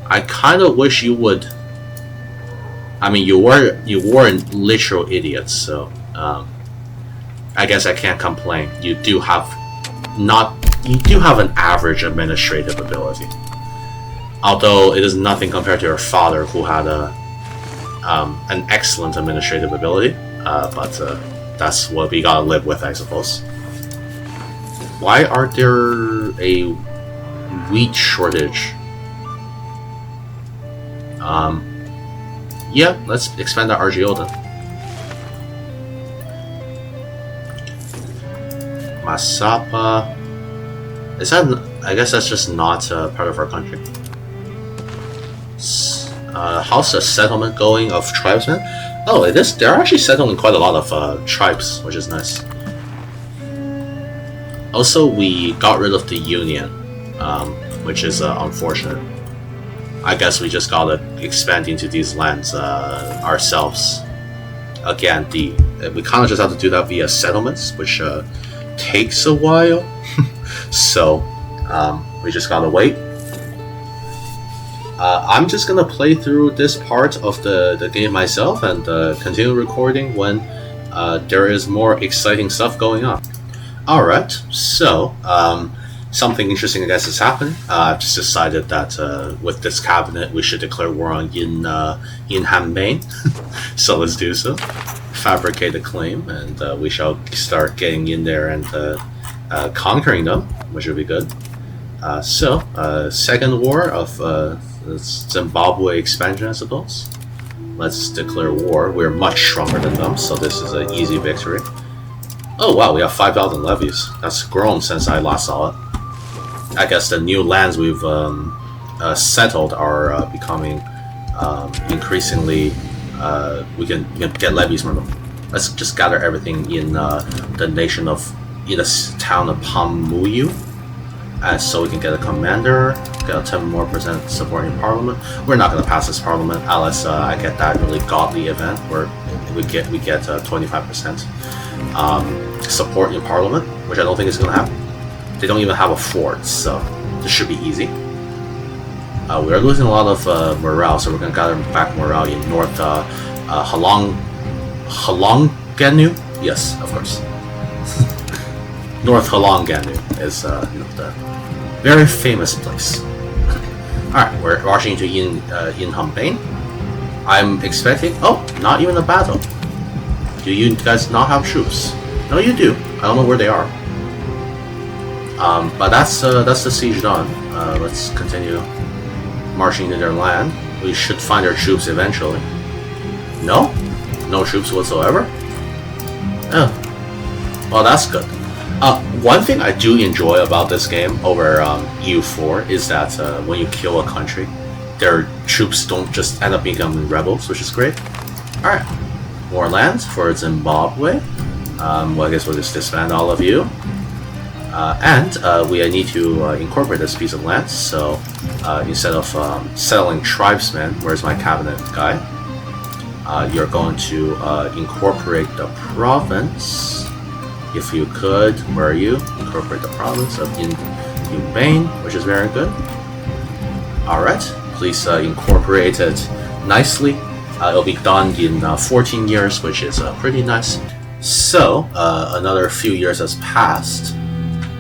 I kind of wish you would. I mean, you weren't literal idiots, so I guess I can't complain. You do have an average administrative ability, although it is nothing compared to your father, who had an excellent administrative ability. But that's what we gotta live with, I suppose. Why are there a wheat shortage? Yeah, let's expand our RGO then. Masapa. Is that? I guess that's just not part of our country. How's the settlement going of tribesmen? Oh, it is. They're actually settling quite a lot of tribes, which is nice. Also, we got rid of the union, which is unfortunate. I guess we just gotta expand into these lands ourselves. Again, we kind of just have to do that via settlements, which takes a while. So we just gotta wait. I'm just gonna play through this part of the game myself and continue recording when there is more exciting stuff going on. Alright, so something interesting I guess has happened. I've just decided that with this cabinet we should declare war on Yin Hanbane. So let's do so. Fabricate a claim, and we shall start getting in there and conquering them, which would be good. So, second war of Zimbabwe expansion, I suppose. Let's declare war. We're much stronger than them, so this is an easy victory. Oh wow, we have 5,000 levies. That's grown since I last saw it. I guess the new lands we've settled are becoming increasingly... we can get levies from them. Let's just gather everything in the nation of... in the town of Pamuyu. So we can get a commander, get a 10% more support in parliament. We're not going to pass this parliament unless I get that really godly event where we get 25% support in parliament, which I don't think is going to happen. They don't even have a fort, so this should be easy. We're losing a lot of morale, so we're going to gather back morale in North Halonganu. Yes, of course. North Halonganu is the very famous place. Alright, we're rushing to Unifying. I'm expecting... Oh, not even a battle. Do you guys not have troops? No, you do. I don't know where they are. But that's the siege done. Let's continue marching into their land. We should find their troops eventually. No? No troops whatsoever? Oh. Well, that's good. One thing I do enjoy about this game over EU4 is that when you kill a country, their troops don't just end up becoming rebels, which is great. Alright. More land for Zimbabwe. Well, I guess we'll just disband all of you. And we need to incorporate this piece of land, so instead of settling tribesmen, where's my cabinet guy? You're going to incorporate the province. If you could, where are you? Incorporate the province of Unifying, which is very good. Alright, please incorporate it nicely. It'll be done in 14 years, which is pretty nice. So, another few years has passed.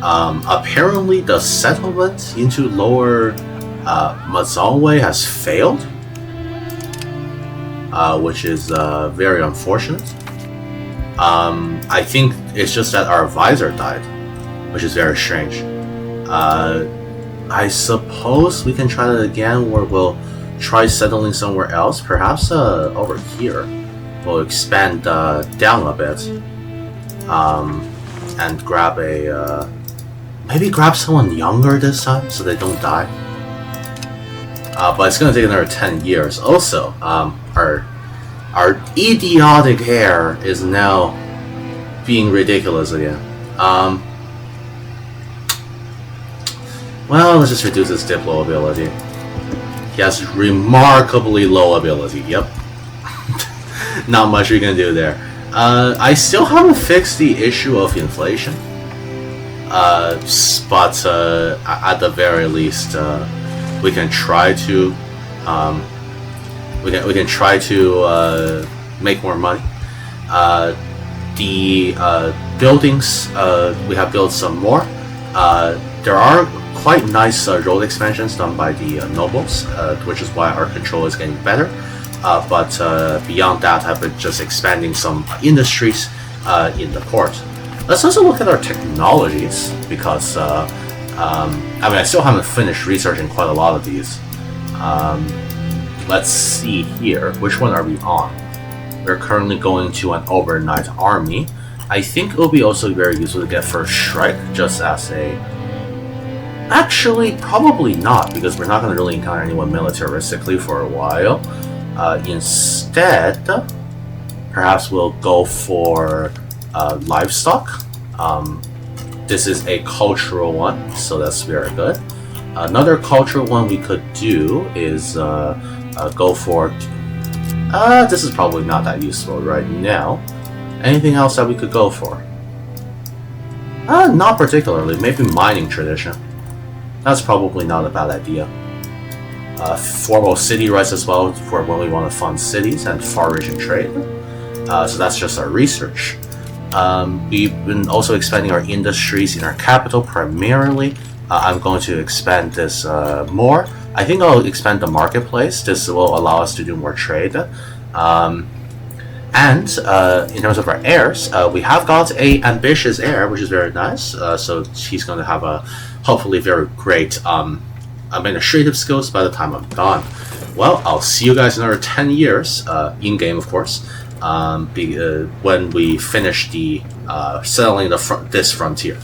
Apparently the settlement into Lower Zimbabwe has failed, which is very unfortunate. I think it's just that our advisor died, which is very strange. I suppose we can try that again, or we'll try settling somewhere else, perhaps over here. We'll expand down a bit, and grab a maybe grab someone younger this time so they don't die. But it's gonna take another 10 years. Also, our idiotic heir is now being ridiculous again. Well, let's just reduce his Diplo ability. He has remarkably low ability. Yep. Not much we can do there. I still haven't fixed the issue of inflation. But at the very least, we can try to we can try to make more money. The buildings, we have built some more. There are quite nice road expansions done by the nobles, which is why our control is getting better. But beyond that, I've been just expanding some industries in the port. Let's also look at our technologies, because I mean, I still haven't finished researching quite a lot of these. Let's see here, which one are we on? We're currently going to an overnight army. I think it will be also very useful to get first strike, just as a... Actually, probably not, because we're not going to really encounter anyone militaristically for a while. Instead, perhaps we'll go for livestock. This is a cultural one, so that's very good. Another cultural one we could do is go for... this is probably not that useful right now. Anything else that we could go for? Not particularly. Maybe mining tradition. That's probably not a bad idea. Formal city rights as well for when we want to fund cities and far-reaching trade. So that's just our research. We've been also expanding our industries in our capital primarily. I'm going to expand this more. I think I'll expand the marketplace. This will allow us to do more trade. And in terms of our heirs, we have got a ambitious heir, which is very nice. So he's going to have a hopefully very great administrative skills by the time I'm done. Well, I'll see you guys in another 10 years, in-game of course, when we finish the settling this frontier.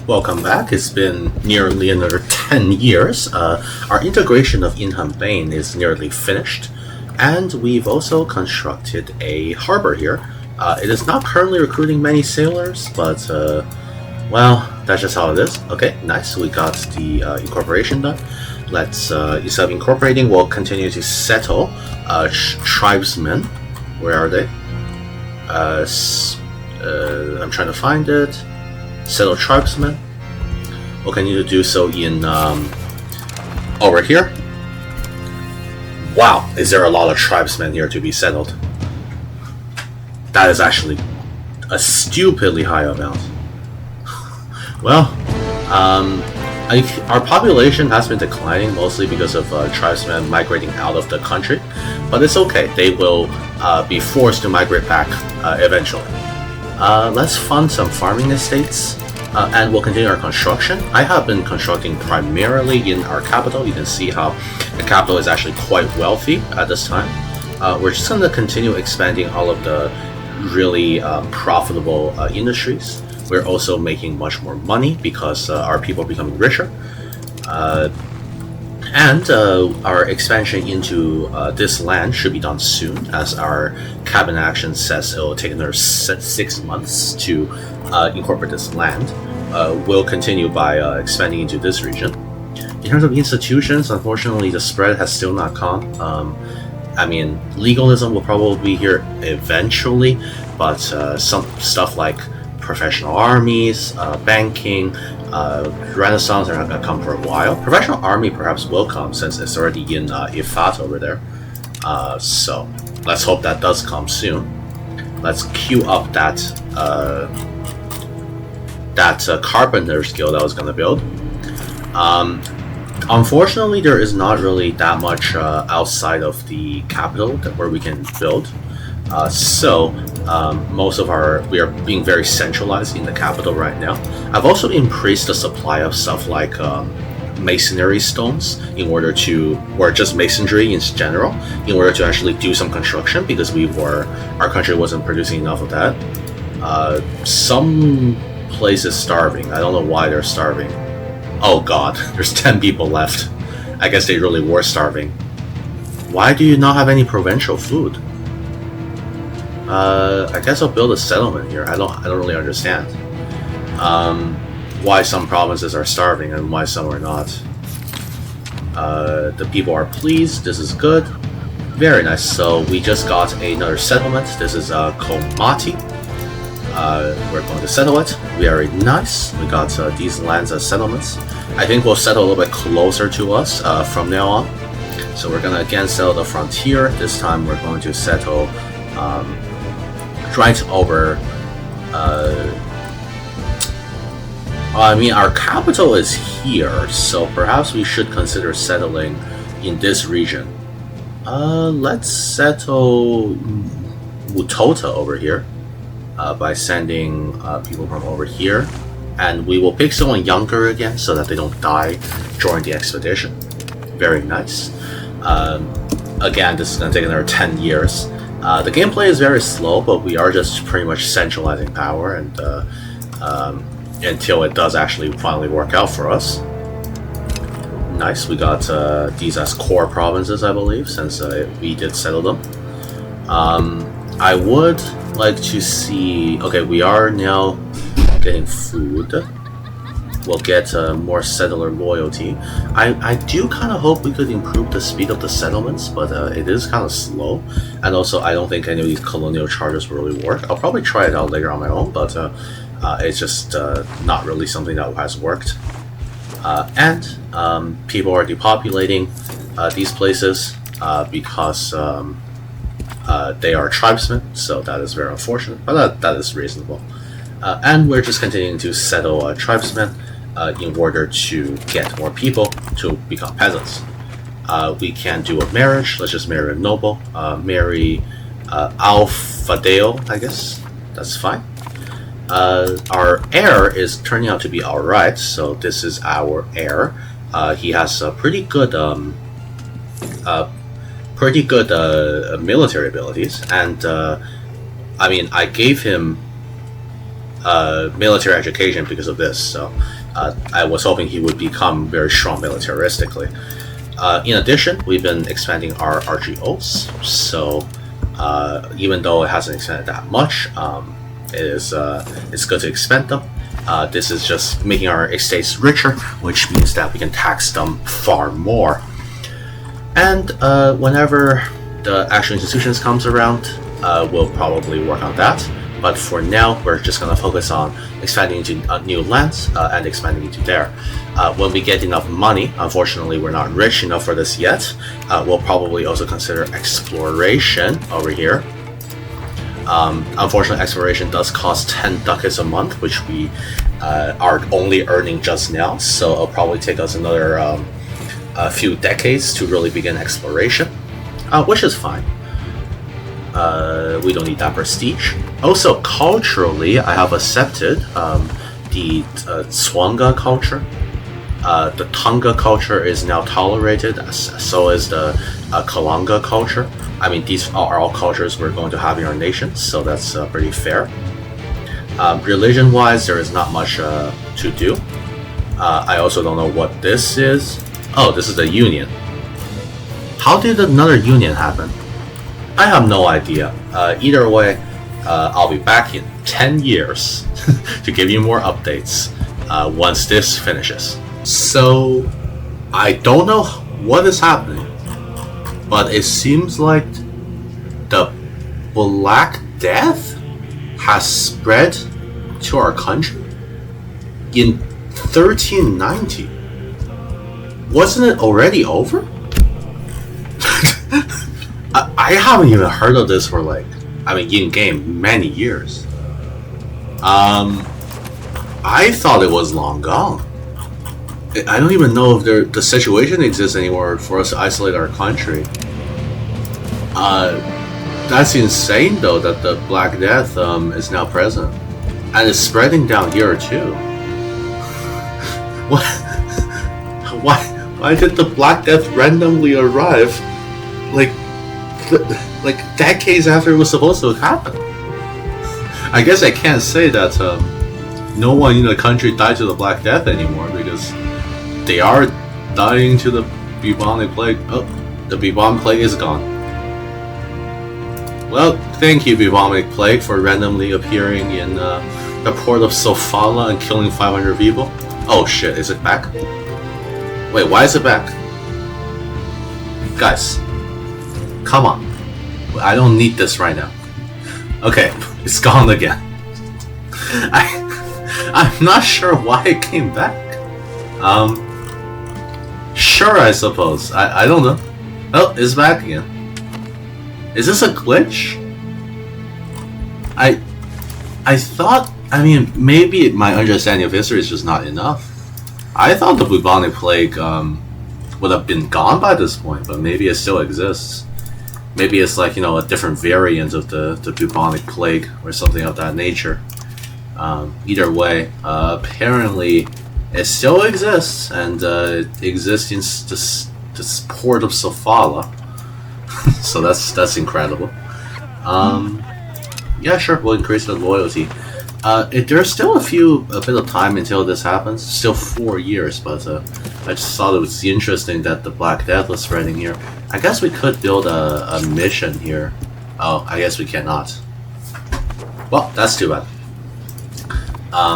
Welcome back. It's been nearly another 10 years. Our integration of Unifying is nearly finished. And we've also constructed a harbor here. It is not currently recruiting many sailors, but, well, that's just how it is. Okay, nice. We got the incorporation done. Let's, instead of incorporating, we'll continue to settle tribesmen. Where are they? I'm trying to find it. Settle tribesmen. We'll continue to do so in over here. Wow, is there a lot of tribesmen here to be settled? That is actually a stupidly high amount. Well, our population has been declining mostly because of tribesmen migrating out of the country, but it's okay. They will be forced to migrate back eventually. Let's fund some farming estates, and we'll continue our construction. I have been constructing primarily in our capital. You can see how the capital is actually quite wealthy at this time. We're just going to continue expanding all of the really profitable industries. We're also making much more money because our people are becoming richer. And our expansion into this land should be done soon, as our cabinet action says it will take another 6 months to incorporate this land. We'll continue by expanding into this region. In terms of institutions, unfortunately, the spread has still not come. I mean, legalism will probably be here eventually, but some stuff like professional armies, banking, Renaissance are not going to come for a while. Professional army perhaps will come since it's already in EU5 over there. So let's hope that does come soon. Let's queue up that carpenter skill that I was going to build. Unfortunately, there is not really that much outside of the capital where we can build. So we are being very centralized in the capital right now. I've also increased the supply of stuff like masonry stones or just masonry in general, in order to actually do some construction, because our country wasn't producing enough of that. Some places starving. I don't know why they're starving. Oh god, there's 10 people left. I guess they really were starving. Why do you not have any provincial food? I guess I'll build a settlement here. I don't really understand why some provinces are starving and why some are not. The people are pleased. This is good. Very nice. So we just got another settlement. This is Komati. We're going to settle it. Very nice. We got these lands as settlements. I think we'll settle a little bit closer to us from now on. So we're going to again settle the frontier. This time we're going to settle right over. I mean, our capital is here, so perhaps we should consider settling in this region. Let's settle Mutota over here by sending people from over here, and we will pick someone younger again so that they don't die during the expedition. Very nice. Again, this is going to take another 10 years. The gameplay is very slow, but we are just pretty much centralizing power, and until it does actually finally work out for us. Nice, we got these as core provinces, I believe, since we did settle them. I would like to see... Okay, we are now getting food. We'll get more settler loyalty. I do kind of hope we could improve the speed of the settlements, but it is kind of slow. And also, I don't think any of these colonial charters will really work. I'll probably try it out later on my own, but it's just not really something that has worked. And people are depopulating these places because they are tribesmen, so that is very unfortunate, but that is reasonable. And we're just continuing to settle tribesmen in order to get more people to become peasants. We can do a marriage. Let's just marry a noble. Marry Alfadeo, I guess. That's fine. Our heir is turning out to be alright, so this is our heir. He has pretty good military abilities, and I mean, I gave him military education because of this, so I was hoping he would become very strong militaristically. In addition, we've been expanding our RGOs, so even though it hasn't expanded that much, it's good to expand them. This is just making our estates richer, which means that we can tax them far more. And whenever the actual institutions comes around, we'll probably work on that. But for now, we're just going to focus on expanding into new lands and expanding into there. When we get enough money, unfortunately, we're not rich enough for this yet. We'll probably also consider exploration over here. Unfortunately, exploration does cost 10 ducats a month, which we are only earning just now. So it'll probably take us another a few decades to really begin exploration, which is fine. We don't need that prestige. Also, culturally, I have accepted the Tswanga culture. The Tonga culture is now tolerated, so is the Kalanga culture. I mean, these are all cultures we're going to have in our nation, so that's pretty fair. Religion-wise, there is not much to do. I also don't know what this is. Oh, this is a union. How did another union happen? I have no idea. Either way, I'll be back in 10 years to give you more updates once this finishes. So, I don't know what is happening, but it seems like the Black Death has spread to our country in 1390. Wasn't it already over? I haven't even heard of this for in-game many years. I thought it was long gone. I don't even know if the situation exists anymore for us to isolate our country. That's insane though that the Black Death is now present. And it's spreading down here too. What? Why did the Black Death randomly arrive like decades after it was supposed to happen? I guess I can't say that no one in the country died to the Black Death anymore, because they are dying to the bubonic plague. Oh, the bubonic plague is gone. Well, thank you, bubonic plague, for randomly appearing in the port of Sofala and killing 500 people. Oh shit, is it back? Wait, why is it back? Guys, come on. I don't need this right now. Okay, it's gone again. I'm not sure why it came back. Sure, I suppose. I don't know. Oh, it's back again. Is this a glitch? I thought, maybe my understanding of history is just not enough. I thought the bubonic plague would have been gone by this point, but maybe it still exists. Maybe it's like, a different variant of the bubonic plague or something of that nature. Either way, apparently it still exists, and it exists in this port of Sofala. So that's incredible. Yeah, sure, we'll increase the loyalty. There's still a bit of time until this happens. Still 4 years, but I just thought it was interesting that the Black Death was spreading here. I guess we could build a mission here. Oh, I guess we cannot. Well, that's too bad.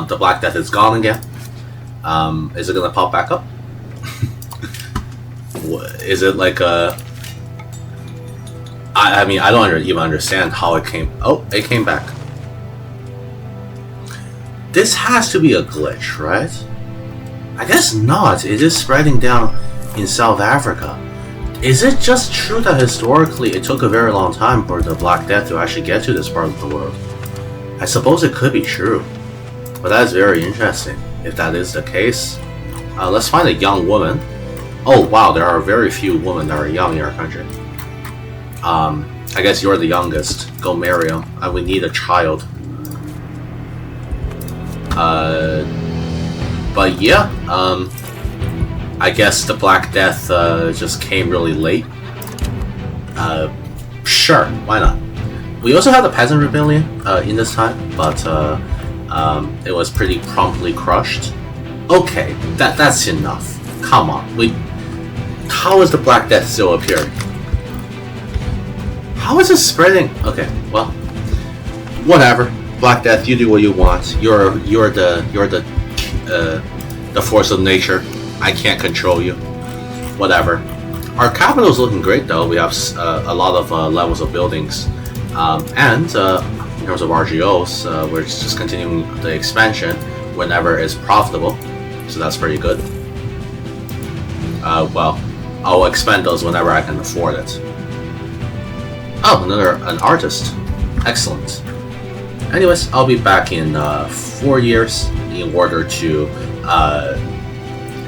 The Black Death is gone again. Is it gonna pop back up? Is it like a... I don't even understand how it came... Oh, it came back. This has to be a glitch, right? I guess not. It is spreading down in South Africa. Is it just true that historically it took a very long time for the Black Death to actually get to this part of the world? I suppose it could be true. But that is very interesting, if that is the case. Let's find a young woman. Oh wow, there are very few women that are young in our country. I guess you're the youngest. Go marry him. And we need a child. But yeah, I guess the Black Death just came really late. Sure, why not? We also had the Peasant Rebellion in this time, but it was pretty promptly crushed. Okay, that's enough. Come on, how is the Black Death still appearing? How is it spreading? Okay, well, whatever. Black Death, you do what you want. You're the force of nature. I can't control you. Whatever. Our capital is looking great though. We have a lot of levels of buildings. And in terms of RGOs, we're just continuing the expansion whenever it's profitable, so that's pretty good. Well, I'll expand those whenever I can afford it. Oh, an artist. Excellent. Anyways, I'll be back in 4 years in order to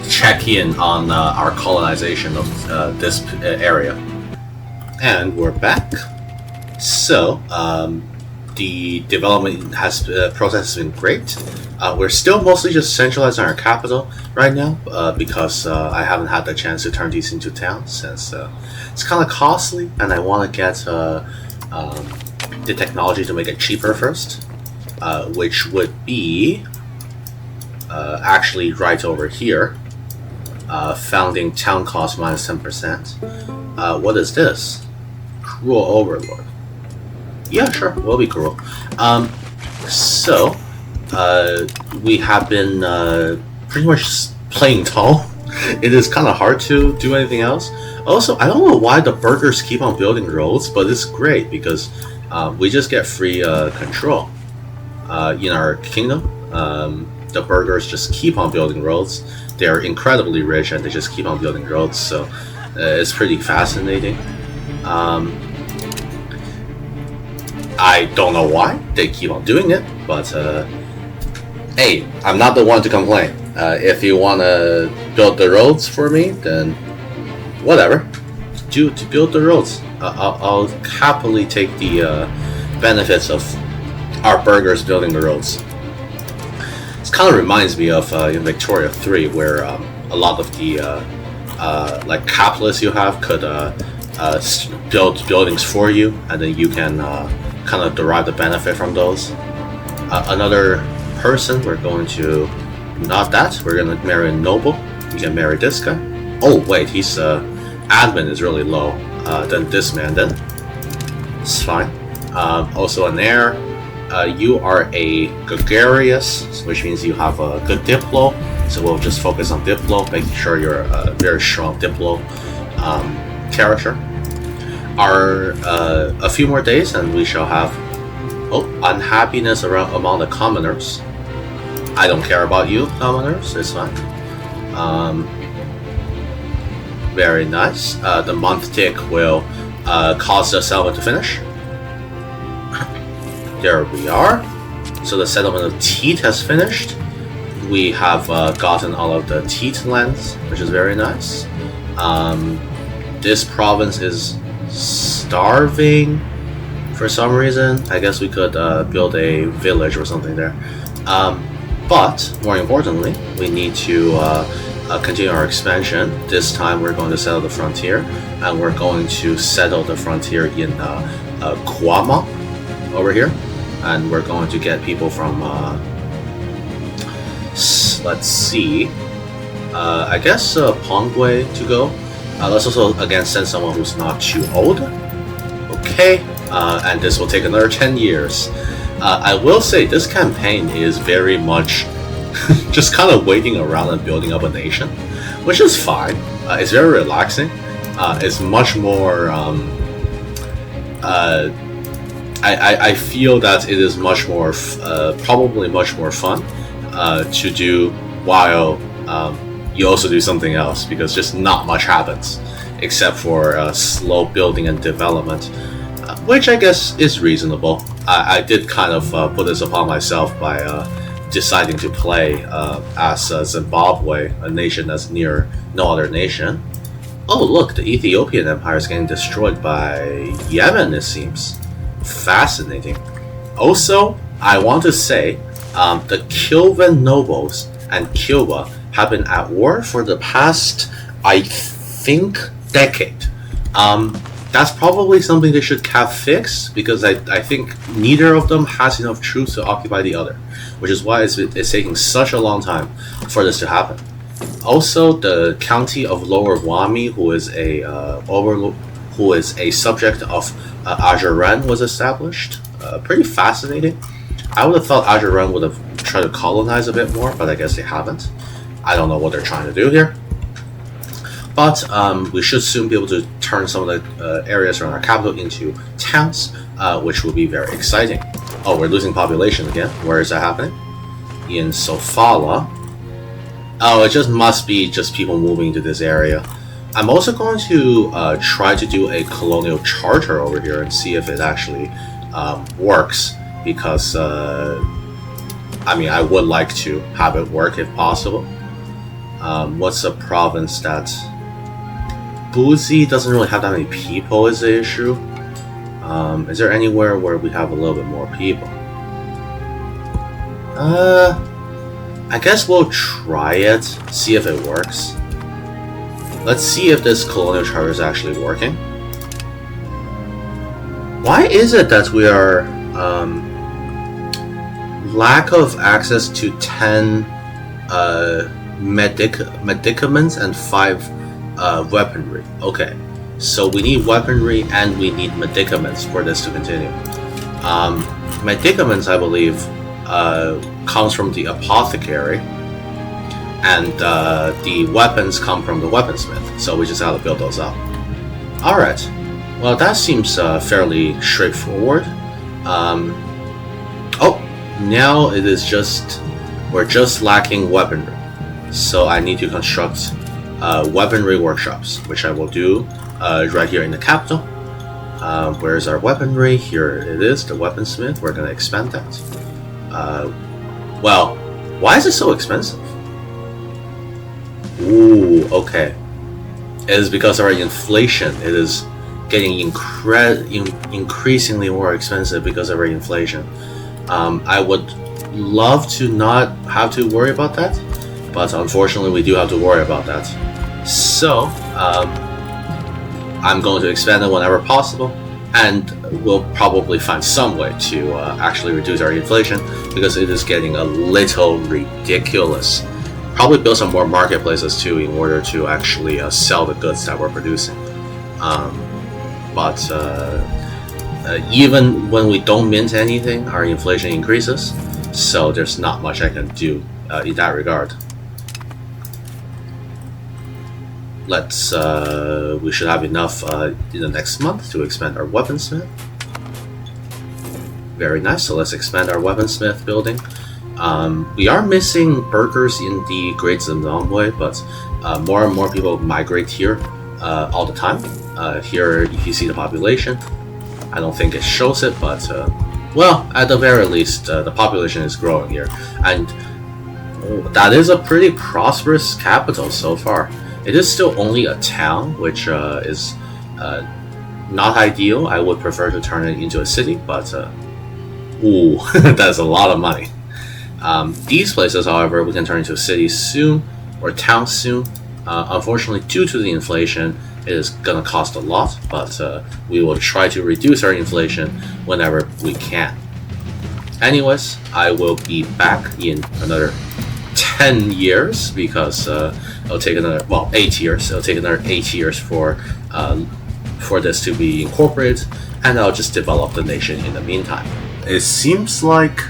check in on our colonization of this area. And we're back. So, the development process has been great. We're still mostly just centralizing our capital right now because I haven't had the chance to turn these into towns since it's kind of costly, and I want to get the technology to make it cheaper first, which would be actually right over here. Founding town cost minus 10%. What is this? Cruel overlord. Yeah, sure, we'll be cruel. So we have been pretty much playing tall. It is kind of hard to do anything else. Also, I don't know why the burgers keep on building roads, but it's great because we just get free control. In our kingdom, the burgers just keep on building roads. They're incredibly rich and they just keep on building roads, so it's pretty fascinating. I don't know why they keep on doing it, but hey, I'm not the one to complain. If you want to build the roads for me, then whatever. To build the roads. I'll happily take the benefits of our burgers building the roads. This kind of reminds me of in Victoria 3, where a lot of the like capitalists you have could build buildings for you, and then you can kind of derive the benefit from those. Another person, we're going to, not that, we're going to marry a noble. We can marry this guy. Oh wait, he's admin is really low than this man then. It's fine. Also an heir. You are a gregarious, which means you have a good diplo, so we'll just focus on diplo, making sure you're a very strong diplo character. A few more days and we shall have unhappiness among the commoners. I don't care about you, commoners, it's fine. Very nice. The month tick will cause the settlement to finish. There we are. So the settlement of Teat has finished. We have gotten all of the Teat lands, which is very nice. This province is starving for some reason. I guess we could build a village or something there. But more importantly, we need to continue our expansion. This time we're going to settle the frontier, and we're going to settle the frontier in Kwama over here, and we're going to get people from let's see, I guess Pongwe to go. Let's also again send someone who's not too old. Okay, and this will take another 10 years. I will say this campaign is very much just kind of waiting around and building up a nation, which is fine. It's very relaxing. It's much more I feel that it is much more probably much more fun to do while you also do something else, because just not much happens except for slow building and development, which I guess is reasonable. I did kind of put this upon myself by deciding to play as Zimbabwe, a nation that's near no other nation. Oh look, the Ethiopian Empire is getting destroyed by Yemen, it seems. Fascinating. Also, I want to say the Kilvan nobles and Cuba have been at war for the past, I think, decade. That's probably something they should have fixed, because I think neither of them has enough troops to occupy the other, which is why it's taking such a long time for this to happen. Also, the county of Lower Wami, who is a subject of Ajuran, was established. Pretty fascinating. I would have thought Ajuran would have tried to colonize a bit more, but I guess they haven't. I don't know what they're trying to do here. But we should soon be able to turn some of the areas around our capital into towns. towns, which will be very exciting. Oh, we're losing population again. Where is that happening? In Sofala. Oh, it just must be just people moving to this area. I'm also going to try to do a colonial charter over here and see if it actually works, because I mean, I would like to have it work if possible. What's a province that... Buzi doesn't really have that many people is the issue. Is there anywhere where we have a little bit more people? I guess we'll try it, see if it works. Let's see if this colonial charter is actually working. Why is it that we are lack of access to 10 medicaments and 5 weaponry? Okay, so we need weaponry and we need medicaments for this to continue. Medicaments, I believe, comes from the apothecary, and the weapons come from the weaponsmith, so we just have to build those up. Alright, well, that seems fairly straightforward. Oh, now it is just... we're just lacking weaponry, so I need to construct weaponry workshops, which I will do right here in the capital. Where's our weaponry? Here it is, the weaponsmith. We're going to expand that. Well, why is it so expensive? Ooh, okay. It is because of our inflation. It is getting increasingly more expensive because of our inflation. I would love to not have to worry about that, but unfortunately we do have to worry about that. So, I'm going to expand it whenever possible, and we'll probably find some way to actually reduce our inflation, because it is getting a little ridiculous. Probably build some more marketplaces too in order to actually sell the goods that we're producing. But even when we don't mint anything, our inflation increases, so there's not much I can do in that regard. Let's we should have enough in the next month to expand our weaponsmith. Very nice, so let's expand our weaponsmith building. We are missing burgers in the Great Zimbabwe, but more and more people migrate here all the time. Here you see the population. I don't think it shows it, but well, at the very least, the population is growing here, and that is a pretty prosperous capital so far. It is still only a town, which is not ideal. I would prefer to turn it into a city, but ooh, that's a lot of money. These places, however, we can turn into cities soon, or towns soon. Unfortunately, due to the inflation, it is gonna cost a lot, but we will try to reduce our inflation whenever we can. Anyways, I will be back in another 10 years, because it'll take another, well, 8 years. It'll take another 8 years for this to be incorporated, and I'll just develop the nation in the meantime. It seems like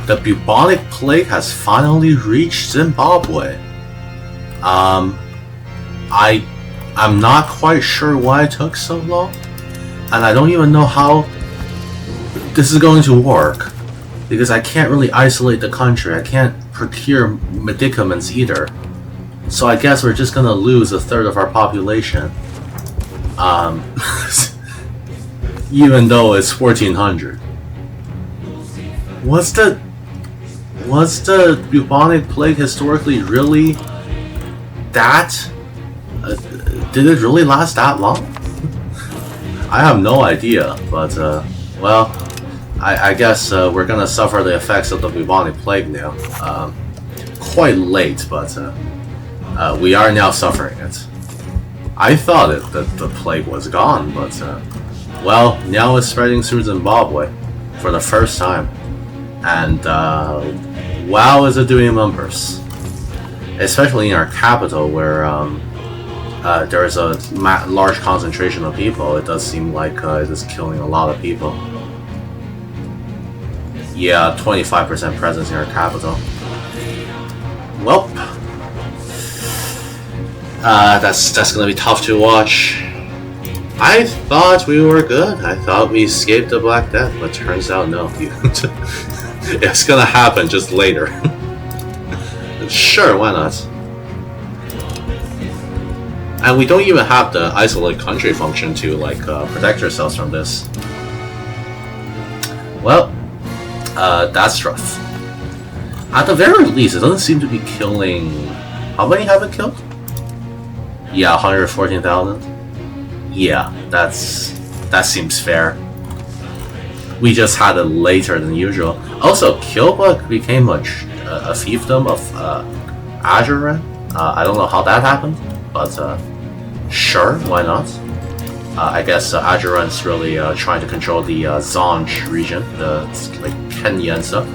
the bubonic plague has finally reached Zimbabwe. I'm not quite sure why it took so long, and I don't even know how this is going to work, because I can't really isolate the country. I can't procure medicaments either. So I guess we're just gonna lose a third of our population. Even though it's 1400. Was the bubonic plague historically really that? Did it really last that long? I have no idea, but well, I guess we're gonna suffer the effects of the bubonic plague now. Quite late, but we are now suffering it. I thought that the plague was gone, but well, now it's spreading through Zimbabwe for the first time, and wow, is it doing numbers, especially in our capital, where there is a large concentration of people. It does seem like it is killing a lot of people. Yeah, 25% presence in our capital. Well, that's gonna be tough to watch. I thought we were good. I thought we escaped the Black Death, but turns out no. It's gonna happen just later. Sure, why not? And we don't even have the isolate country function to like protect ourselves from this. Well, that's rough. At the very least, it doesn't seem to be killing. How many have it killed? Yeah, 114,000. Yeah, that seems fair. We just had it later than usual. Also, Kilbuck became a fiefdom of Ajuran. I don't know how that happened, but sure, why not? I guess Ajuran's really trying to control the Zanj region, the like Kenya and stuff,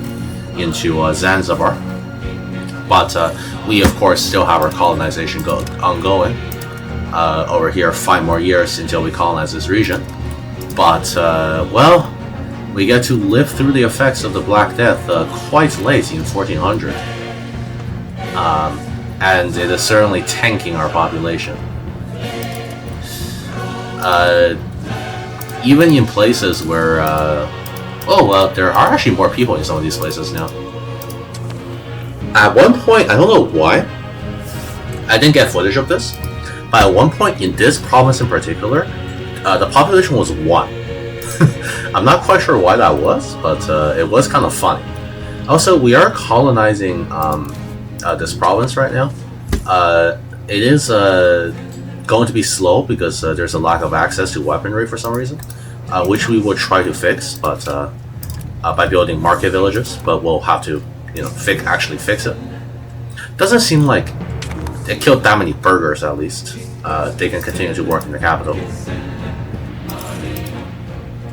into Zanzibar. But we, of course, still have our colonization ongoing. Over here, 5 more years until we colonize this region. But, well, we get to live through the effects of the Black Death quite late in 1400. And it is certainly tanking our population. Even in places where, oh well, there are actually more people in some of these places now. At one point, I don't know why, I didn't get footage of this, but at one point in this province in particular, the population was 1. I'm not quite sure why that was, but it was kind of funny. Also, we are colonizing this province right now. It is going to be slow because there's a lack of access to weaponry for some reason, which we will try to fix, but by building market villages. But we'll have to, you know, actually fix it. Doesn't seem like it killed that many burghers. At least they can continue to work in the capital,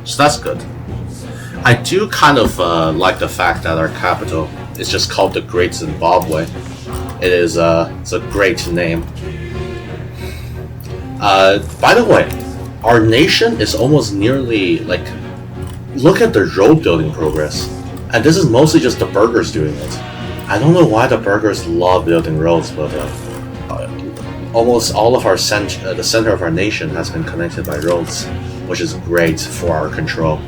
so that's good. I do kind of like the fact that our capital is just called the Great Zimbabwe. It is it's a great name. By the way, our nation is almost nearly like, look at the road building progress, and this is mostly just the burghers doing it. I don't know why the burghers love building roads, but almost all of our the center of our nation has been connected by roads, which is great for our control.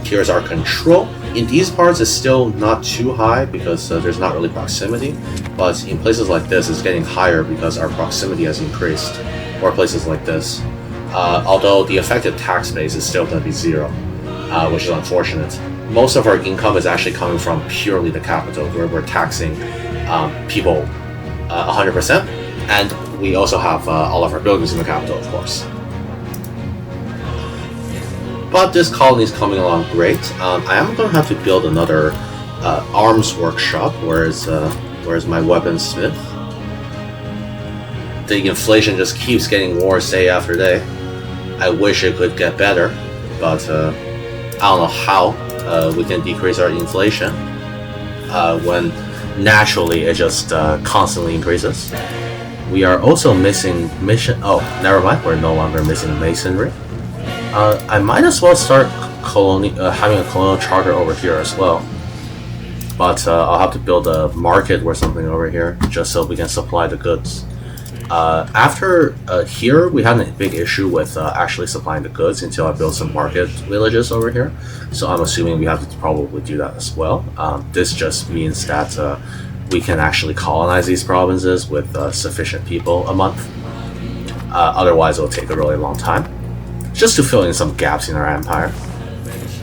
Here's our control. In these parts, it's still not too high because there's not really proximity, but in places like this, it's getting higher because our proximity has increased, or places like this. Although the effective tax base is still going to be 0, which is unfortunate. Most of our income is actually coming from purely the capital, where we're taxing people 100%, and we also have all of our buildings in the capital, of course. But this colony is coming along great. I am going to have to build another arms workshop. Where's my weaponsmith? The inflation just keeps getting worse day after day. I wish it could get better, but I don't know how we can decrease our inflation when naturally it just constantly increases. We are also missing mission. Oh, never mind. We're no longer missing masonry. I might as well start having a colonial charter over here as well. But I'll have to build a market or something over here just so we can supply the goods. After here, we had a big issue with actually supplying the goods until I built some market villages over here. So I'm assuming we have to probably do that as well. This just means that we can actually colonize these provinces with sufficient people a month. Otherwise, it'll take a really long time. Just to fill in some gaps in our empire.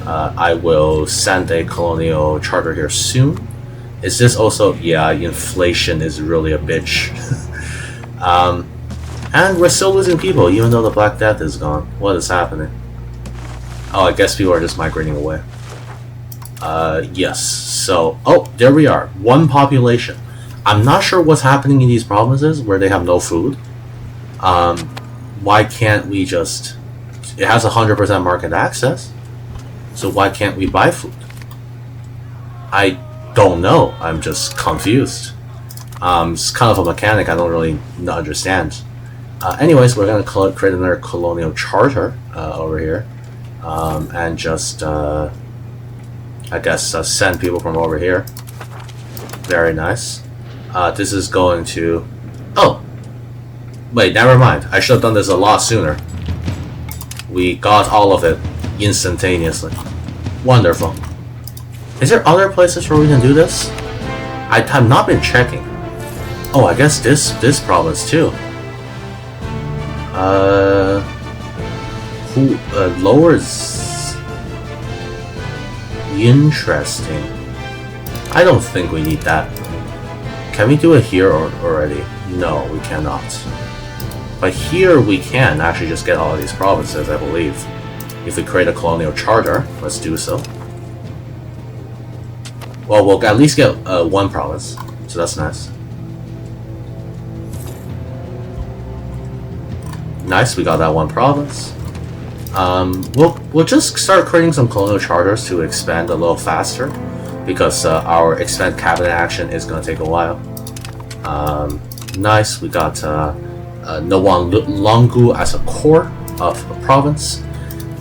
I will send a colonial charter here soon. Is this also... yeah, inflation is really a bitch. And we're still losing people, even though the Black Death is gone. What is happening? Oh, I guess people are just migrating away. Yes, so... oh, there we are. 1 population. I'm not sure what's happening in these provinces where they have no food. Why can't we just... it has 100% market access, so why can't we buy food? I don't know. I'm just confused. It's kind of a mechanic I don't really understand. Anyways, we're going to create another colonial charter over here, and just, I guess, send people from over here. Very nice. This is going to... oh! Wait, never mind. I should have done this a lot sooner. We got all of it instantaneously. Wonderful. Is there other places where we can do this? I have not been checking. Oh, I guess this province too. Who lowers? Interesting. I don't think we need that. Can we do it here already? No, we cannot. But here we can actually just get all of these provinces, I believe. If we create a colonial charter, let's do so. Well, we'll at least get one province, so that's nice. Nice, we got that one province. We'll just start creating some colonial charters to expand a little faster, because our expand cabinet action is going to take a while. Nice, we got Nwanlungu as a core of a province.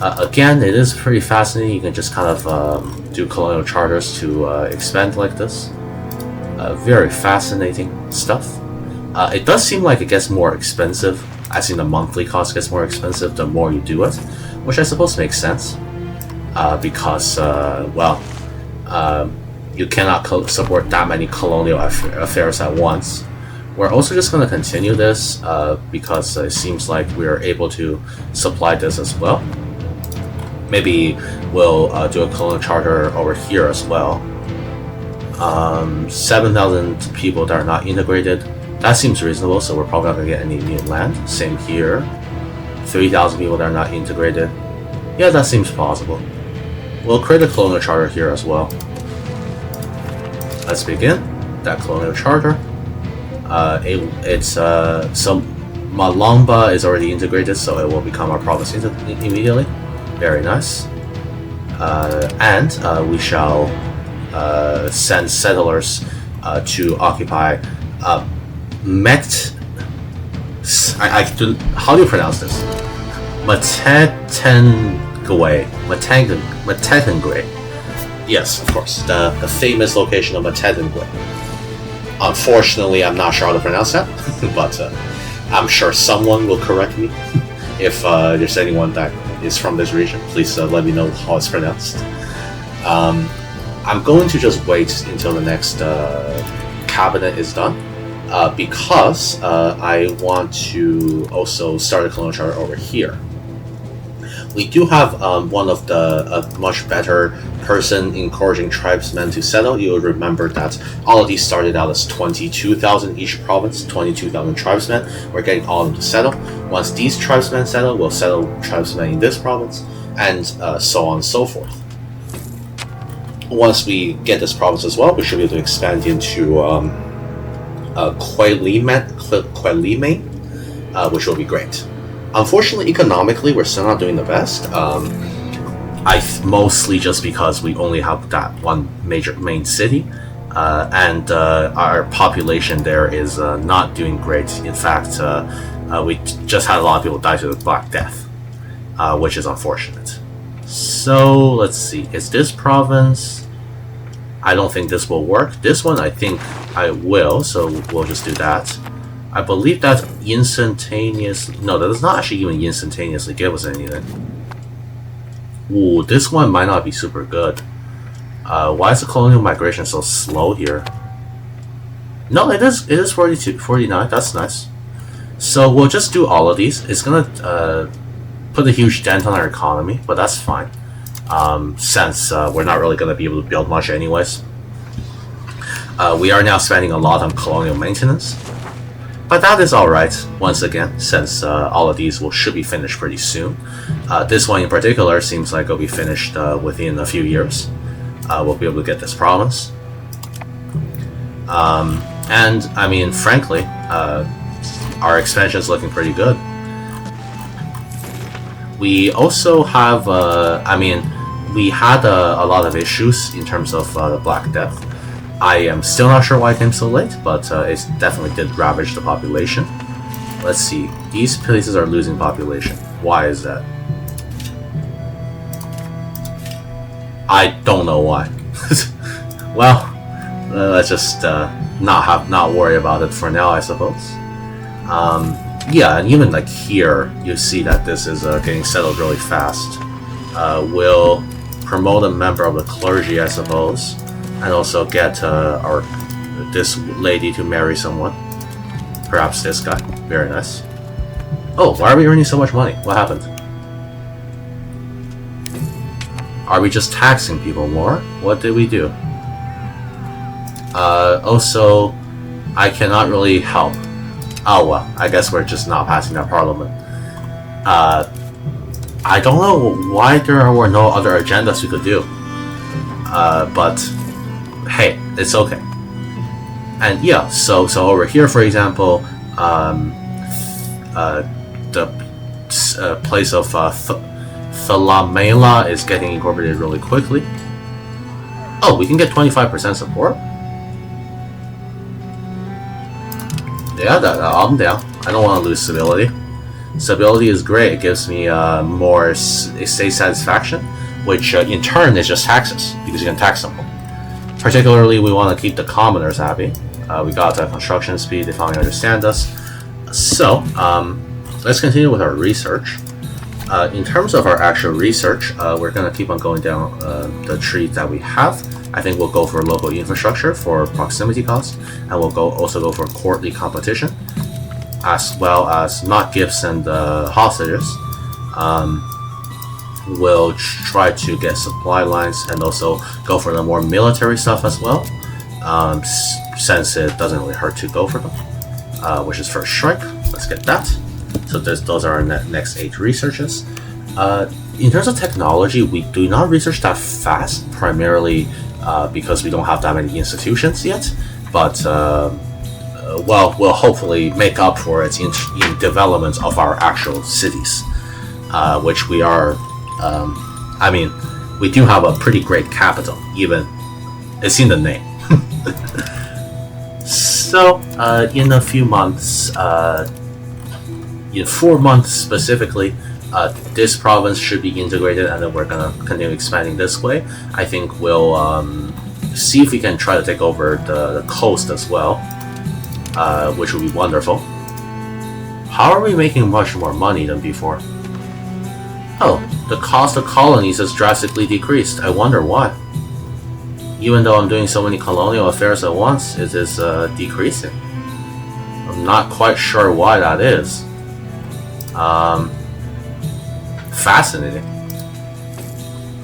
Again, it is pretty fascinating. You can just kind of do colonial charters to expand like this. Very fascinating stuff. It does seem like it gets more expensive, as in the monthly cost gets more expensive the more you do it, which I suppose makes sense. Because, well, you cannot support that many colonial affairs at once. We're also just going to continue this because it seems like we're able to supply this as well. Maybe we'll do a colonial charter over here as well. 7,000 people that are not integrated. That seems reasonable, so we're probably not going to get any new land. Same here. 3,000 people that are not integrated. Yeah, that seems possible. We'll create a colonial charter here as well. Let's begin that colonial charter. So Malamba is already integrated, so it will become our province immediately. Very nice. And we shall send settlers to occupy how do you pronounce this? Matetengwe. Yes, of course, the famous location of Matetengwe. Unfortunately, I'm not sure how to pronounce that, but I'm sure someone will correct me. If there's anyone that is from this region, please let me know how it's pronounced. I'm going to just wait until the next cabinet is done, because I want to also start a colonial charter over here. We do have one of the much better person encouraging tribesmen to settle. You'll remember that all of these started out as 22,000 each province, 22,000 tribesmen. We're getting all of them to settle. Once these tribesmen settle, we'll settle tribesmen in this province, and so on and so forth. Once we get this province as well, we should be able to expand into Quelime, which will be great. Unfortunately, economically, we're still not doing the best. Mostly just because we only have that one major main city, and our population there is not doing great. In fact, we just had a lot of people die to the Black Death, which is unfortunate. So let's see, is this province? I don't think this will work. This one I think I will, so we'll just do that. I believe that instantaneous. No, that does not actually even instantaneously give us anything. Ooh, this one might not be super good. Why is the colonial migration so slow here? No, it is 42, 49. That's nice. So we'll just do all of these. It's gonna put a huge dent on our economy, but that's fine. Since we're not really gonna be able to build much anyways. We are now spending a lot on colonial maintenance. But that is alright, once again, since all of these should be finished pretty soon. This one in particular seems like it'll be finished within a few years. We'll be able to get this province. And, I mean, frankly, our expansion is looking pretty good. We also have, we had a lot of issues in terms of the Black Death. I am still not sure why it came so late, but it definitely did ravage the population. Let's see. These places are losing population. Why is that? I don't know why. Well, let's just not worry about it for now, I suppose. Yeah, and even like here, you see that this is getting settled really fast. We'll promote a member of the clergy, I suppose, and also get this lady to marry someone. Perhaps this guy. Very nice. Oh, why are we earning so much money? What happened? Are we just taxing people more? What did we do? Also, I cannot really help. Oh well, I guess we're just not passing that parliament. I don't know why there were no other agendas we could do. But hey, it's okay. And yeah, so over here, for example, the place of Thalamela is getting incorporated really quickly. Oh, we can get 25% support? Yeah, I'm down. I don't want to lose stability. Stability is great. It gives me more state satisfaction, which in turn is just taxes, because you can tax them. Particularly, we want to keep the commoners happy. We got construction speed, they finally understand us. So, let's continue with our research. In terms of our actual research, we're going to keep on going down the tree that we have. I think we'll go for local infrastructure for proximity costs, and we'll also go for courtly competition, as well as not gifts and hostages. We'll try to get supply lines and also go for the more military stuff as well, since it doesn't really hurt to go for them, which is first strike. Let's get that. So those are our next 8 researches. In terms of technology, we do not research that fast, primarily because we don't have that many institutions yet, but well, we'll hopefully make up for it in development of our actual cities, which we are, I mean, we do have a pretty great capital, even, it's in the name. So, in a few months, in 4 months specifically, this province should be integrated, and then we're gonna continue expanding this way. I think we'll see if we can try to take over the coast as well, which would be wonderful. How are we making much more money than before? Oh, the cost of colonies has drastically decreased. I wonder why. Even though I'm doing so many colonial affairs at once, it is decreasing. I'm not quite sure why that is. Fascinating.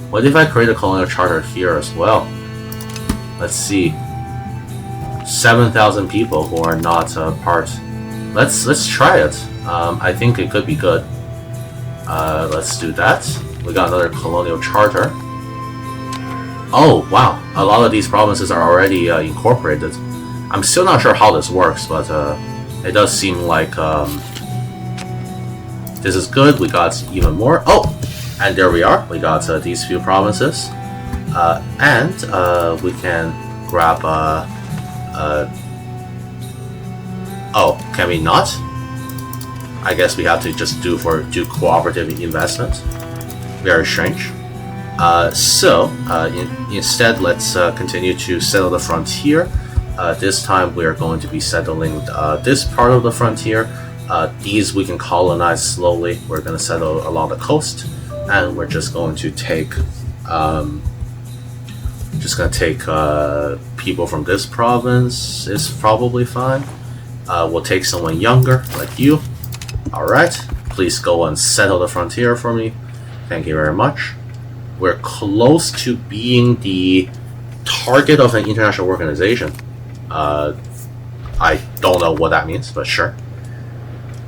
What if I create a colonial charter here as well? Let's see. 7,000 people who are not part. Let's try it. I think it could be good. Let's do that. We got another colonial charter. Oh wow, a lot of these provinces are already incorporated. I'm still not sure how this works, but it does seem like this is good. We got even more. Oh, and there we are. We got these few provinces, and we can grab. Oh, can we not? I guess we have to just do cooperative investment. Very strange. Instead, let's continue to settle the frontier. This time we are going to be settling this part of the frontier. These we can colonize slowly. We're going to settle along the coast, and we're just going to take people from this province. Is probably fine. We'll take someone younger like you. All right, please go and settle the frontier for me. Thank you very much. We're close to being the target of an international organization. I don't know what that means, but sure.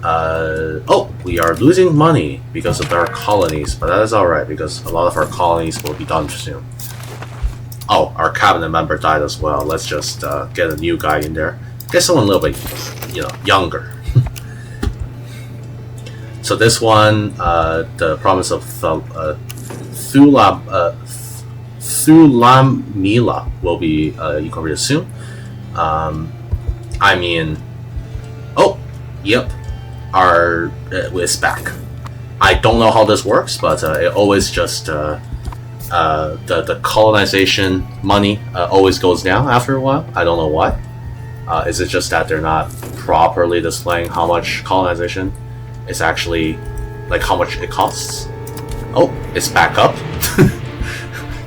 Oh, we are losing money because of our colonies, but that is alright because a lot of our colonies will be done soon. Oh, our cabinet member died as well. Let's just get a new guy in there. Get someone a little bit, younger. So this one, the province of Thulamila will be incorporated soon. I mean, oh, yep, it's back. I don't know how this works, but it always just the colonization money always goes down after a while. I don't know why. Is it just that they're not properly displaying how much colonization is actually, like how much it costs? Oh, it's back up.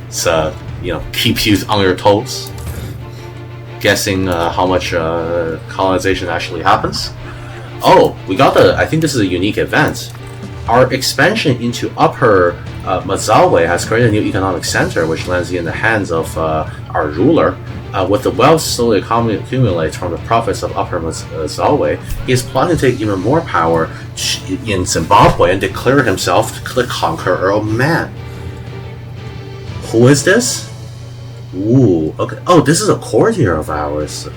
It's keep you on your toes. Guessing how much colonization actually happens. Oh, we got I think this is a unique event. Our expansion into Upper Zimbabwe has created a new economic center, which lands in the hands of our ruler. With the wealth slowly accumulates from the profits of Upper Zimbabwe, he is planning to take even more power in Zimbabwe and declare himself the conqueror of man. Who is this? Ooh, okay. Oh, this is a courtier of ours.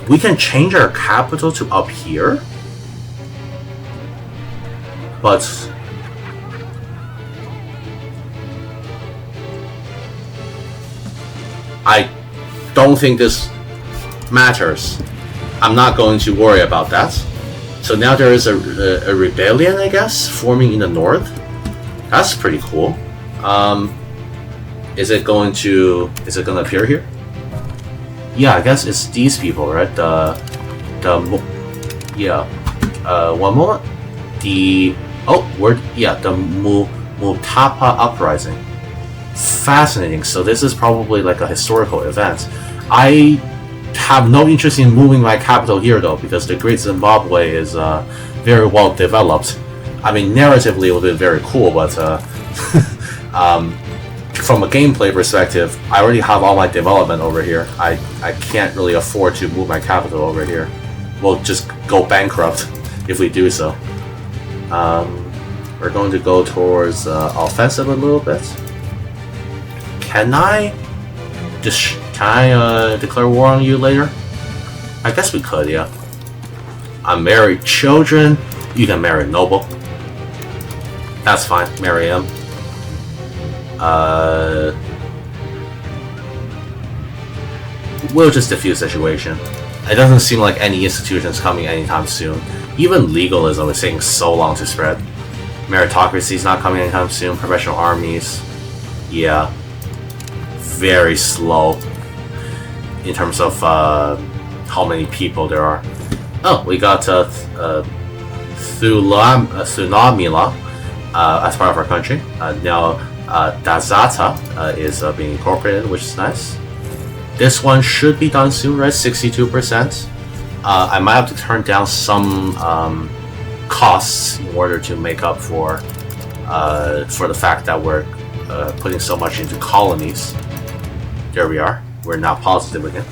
We can change our capital to up here? But I don't think this matters. I'm not going to worry about that. So now there is a rebellion, I guess, forming in the north. That's pretty cool. Is it going to appear here? Yeah, I guess it's these people, right? One moment. The Mutapa uprising. Fascinating. So this is probably like a historical event. I have no interest in moving my capital here though, because the Great Zimbabwe is very well developed. I mean, narratively it would be very cool, but from a gameplay perspective, I already have all my development over here. I can't really afford to move my capital over here. We'll just go bankrupt if we do so. We're going to go towards offensive a little bit. Can I declare war on you later? I guess we could, yeah. I married children. You can marry noble. That's fine. Marry him. We'll just diffuse the situation. It doesn't seem like any institution's coming anytime soon. Even legalism is taking so long to spread. Meritocracy's not coming anytime soon. Professional armies, yeah, very slow in terms of how many people there are. Oh, we got Thunamila as part of our country. Now Dazata is being incorporated, which is nice. This one should be done soon, right? 62%. I might have to turn down some costs in order to make up for the fact that we're putting so much into colonies. There we are. We're now positive again.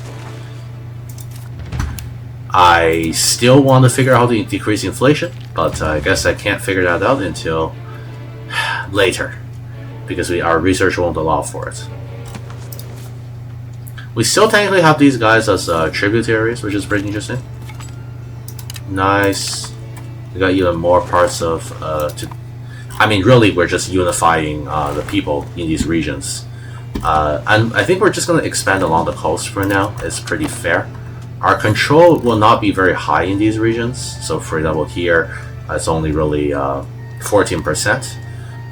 I still want to figure out how to decrease inflation, but I guess I can't figure that out until later, because our research won't allow for it. We still technically have these guys as tributaries, which is pretty interesting. Nice. We got even more parts of... I mean, really, we're just unifying the people in these regions. And I think we're just going to expand along the coast for now. It's pretty fair. Our control will not be very high in these regions. So, for example, here, it's only really 14%.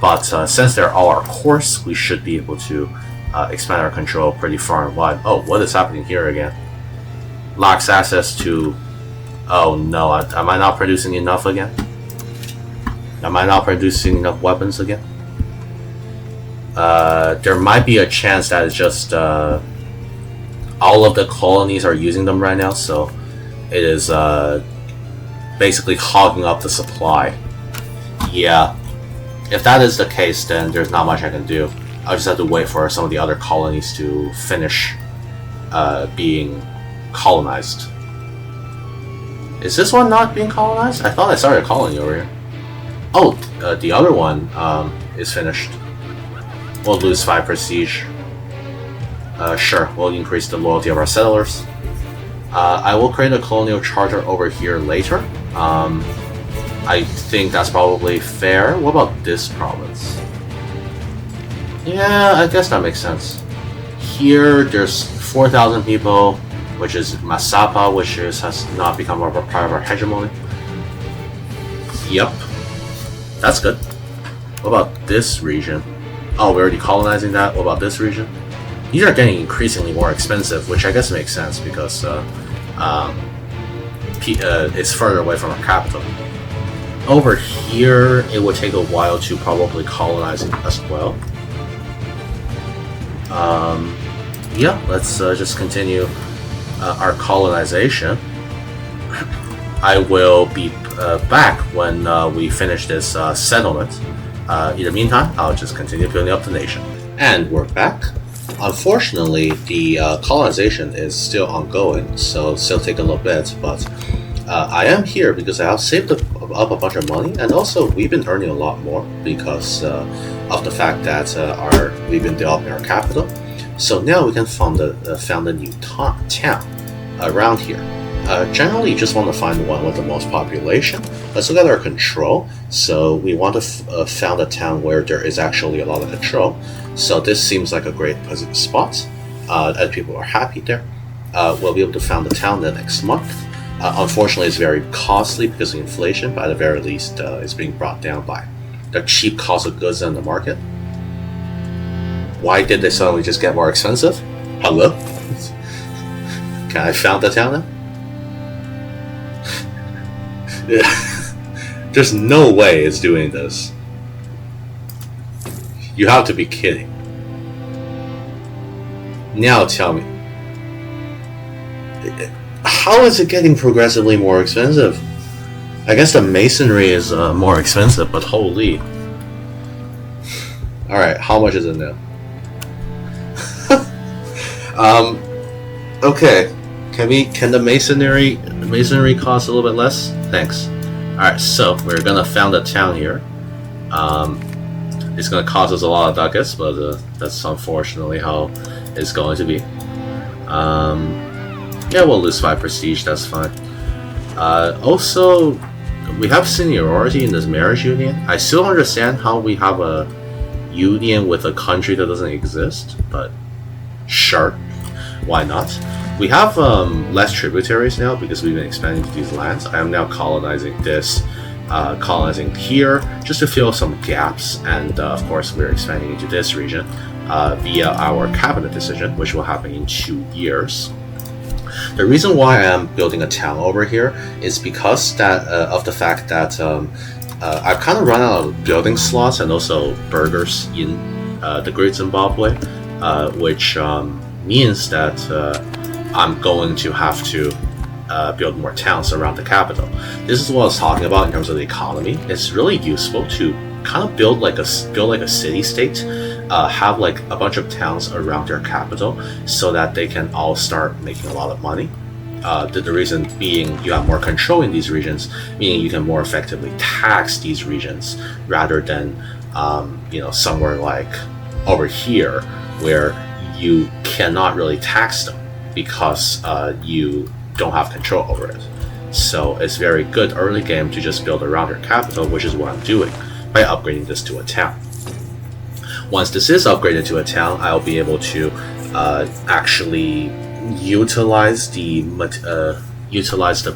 But since they're all our cores, we should be able to expand our control pretty far and wide. Oh, what is happening here again? Lacks access to... Oh no, am I not producing enough again? Am I not producing enough weapons again? There might be a chance that it's just all of the colonies are using them right now, so it is basically hogging up the supply. Yeah, if that is the case, then there's not much I can do. I'll just have to wait for some of the other colonies to finish being colonized. Is this one not being colonized? I thought I started a colony over here. Oh, the other one is finished. We'll lose 5 prestige. Sure, we'll increase the loyalty of our settlers. I will create a colonial charter over here later. I think that's probably fair. What about this province? Yeah, I guess that makes sense. Here, there's 4,000 people, which is Masapa, which has not become a part of our hegemony. Yep. That's good. What about this region? Oh, we're already colonizing that. What about this region? these are getting increasingly more expensive, which I guess makes sense because it's further away from our capital. Over here, it would take a while to probably colonize it as well. Yeah, let's just continue our colonization. I will be back when we finish this settlement. In the meantime, I'll just continue building up the nation. And we're back. Unfortunately, the colonization is still ongoing, so it'll still take a little bit, but I am here because I have saved up a bunch of money, and also we've been earning a lot more because of the fact that we've been developing our capital. So now we can found a new town around here. Generally, you just want to find the one with the most population. Let's look at our control. So we want to found a town where there is actually a lot of control. So this seems like a great spot, and people are happy there. We'll be able to found the town the next month. Unfortunately, it's very costly because of inflation, but at the very least, it's being brought down by the cheap cost of goods in the market. Why did they suddenly just get more expensive? Hello? Can I found the town now? There's no way it's doing this. You have to be kidding. Now tell me, how is it getting progressively more expensive? I guess the masonry is more expensive, but holy. Alright, how much is it now? Okay. Can the masonry cost a little bit less? Thanks. Alright, so we're gonna found a town here. It's gonna cost us a lot of ducats, but that's unfortunately how it's going to be. Yeah, we'll lose 5 prestige, that's fine. Also, we have seniority in this marriage union. I still don't understand how we have a union with a country that doesn't exist, but sure, why not? We have less tributaries now because we've been expanding to these lands. I am now colonizing this, colonizing here, just to fill some gaps, and of course we're expanding into this region via our cabinet decision, which will happen in 2 years. The reason why I am building a town over here is because of the fact that I've kind of run out of building slots and also burgers in the Great Zimbabwe, which means that I'm going to have to build more towns around the capital. This is what I was talking about in terms of the economy. It's really useful to kind of build like a city-state, have like a bunch of towns around their capital so that they can all start making a lot of money. The reason being you have more control in these regions, meaning you can more effectively tax these regions rather than somewhere like over here where you cannot really tax them because you don't have control over it. So it's very good early game to just build around your capital, which is what I'm doing by upgrading this to a town. Once this is upgraded to a town, I'll be able to actually utilize the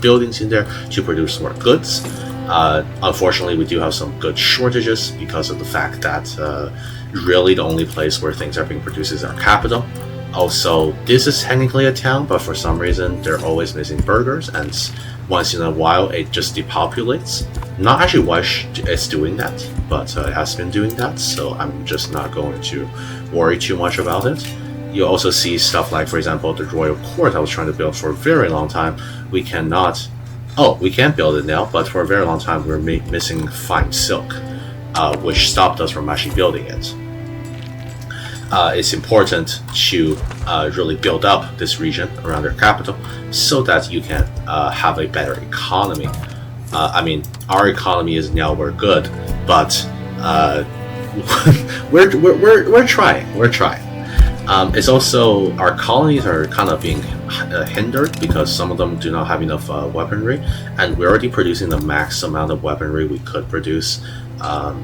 buildings in there to produce more goods. Unfortunately, we do have some good shortages because of the fact that really the only place where things are being produced is our capital. Also, this is technically a town, but for some reason they're always missing burgers, and once in a while it just depopulates. Not actually why it's doing that, but it has been doing that, so I'm just not going to worry too much about it. You also see stuff like, for example, the royal court I was trying to build for a very long time. We cannot. Oh, we can build it now, but for a very long time we were missing fine silk, which stopped us from actually building it. It's important to really build up this region around your capital so that you can have a better economy. I mean, our economy is nowhere good, but we're trying. We're trying. It's also our colonies are kind of being hindered because some of them do not have enough weaponry, and we're already producing the max amount of weaponry we could produce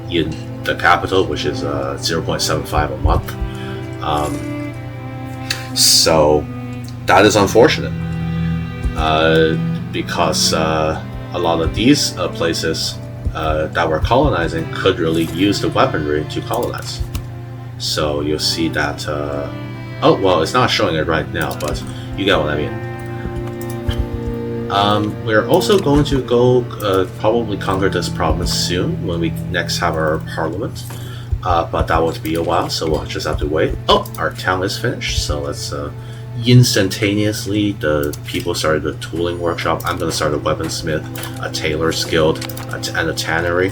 in the capital, which is 0.75 a month. So that is unfortunate because a lot of these places that we're colonizing could really use the weaponry to colonize. So you'll see that Oh, well, it's not showing it right now, but you get what I mean. We're also going to go probably conquer this province soon when we next have our parliament. But that would be a while, so we'll just have to wait. Oh, our town is finished, so let's instantaneously the people started the tooling workshop. I'm going to start a weaponsmith, a tailor's guild, and a tannery.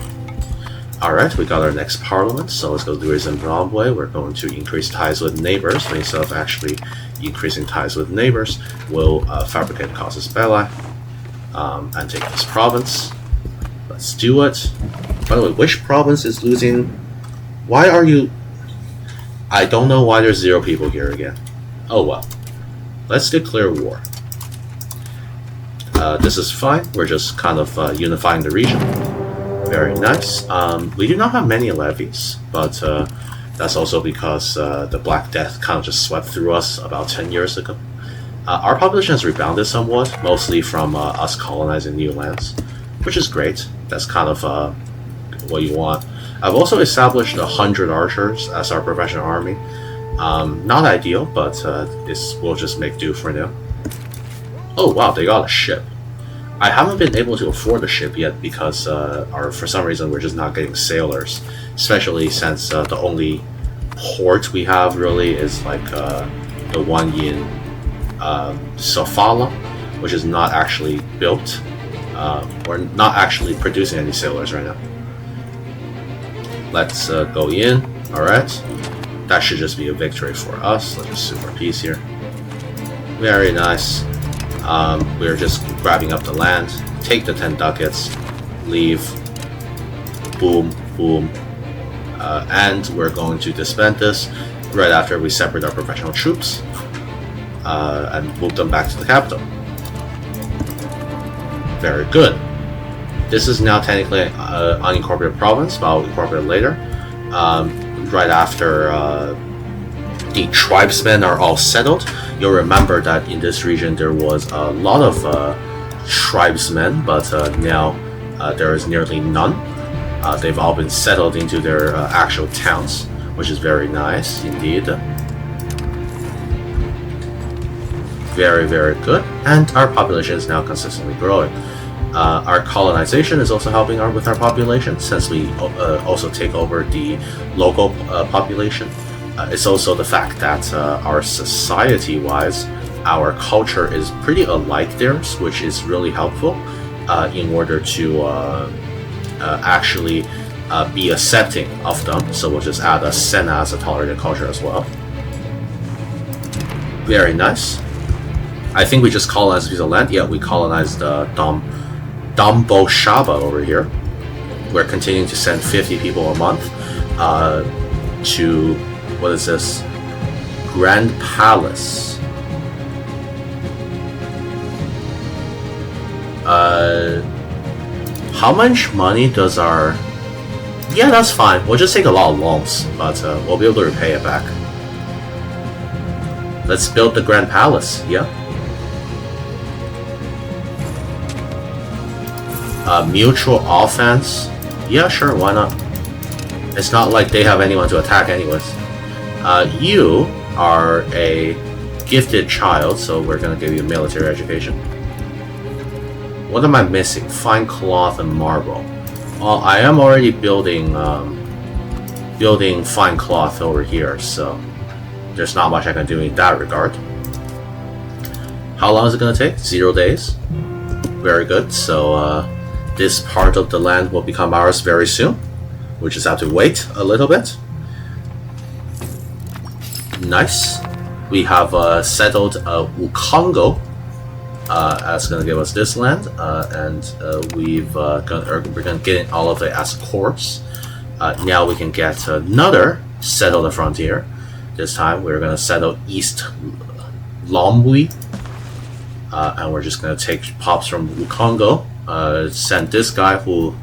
Alright, we got our next parliament, so let's go do Zimbabwe. We're going to increase ties with neighbors. So instead of actually increasing ties with neighbors, we'll fabricate casus belli and take this province. Let's do it. By the way, which province is losing? Why are you... I don't know why there's 0 people here again. Oh well. Let's declare war. This is fine. We're just kind of unifying the region. Very nice. We do not have many levies, but that's also because the Black Death kind of just swept through us about 10 years ago. Our population has rebounded somewhat, mostly from us colonizing new lands, which is great. That's kind of what you want. I've also established 100 archers as our professional army. Not ideal, but we'll just make do for now. Oh wow, they got a ship. I haven't been able to afford a ship yet because for some reason we're just not getting sailors, especially since the only port we have really is like the one in Sofala, which is not actually built. We're not actually producing any sailors right now. Let's go in. Alright. That should just be a victory for us. Let's just super peace here. Very nice. We're just grabbing up the land. Take the 10 ducats. Leave. Boom. Boom. And we're going to disband this right after we separate our professional troops. And move them back to the capital. Very good. This is now technically an unincorporated province, but I'll incorporate it later. Right after the tribesmen are all settled. You'll remember that in this region there was a lot of tribesmen, but now there is nearly none. They've all been settled into their actual towns, which is very nice indeed. Very, very good. And our population is now consistently growing. Our colonization is also helping with our population, since we also take over the local population. It's also the fact that our society-wise, our culture is pretty alike theirs, which is really helpful in order to actually be accepting of them. So we'll just add a Sena as a tolerated culture as well. Very nice. I think we just colonized a piece of land. Yeah, we colonized Dombo Shaba over here. We're continuing to send 50 people a month to, what is this? Grand Palace. How much money does our... Yeah, that's fine. We'll just take a lot of loans, but we'll be able to repay it back. Let's build the Grand Palace, yeah. Mutual offense? Yeah, sure, why not? It's not like they have anyone to attack anyways. You are a gifted child, so we're gonna give you a military education. What am I missing? Fine cloth and marble. Well, I am already building fine cloth over here, so there's not much I can do in that regard. How long is it gonna take? 0 days. Very good. So this part of the land will become ours very soon. We just have to wait a little bit. Nice. We have settled Ukongo. That's going to give us this land, and we're going to get all of it as cores. Now we can get another settle the frontier. This time we're going to settle East Lomwi, and we're just going to take pops from Ukongo. Send this guy who...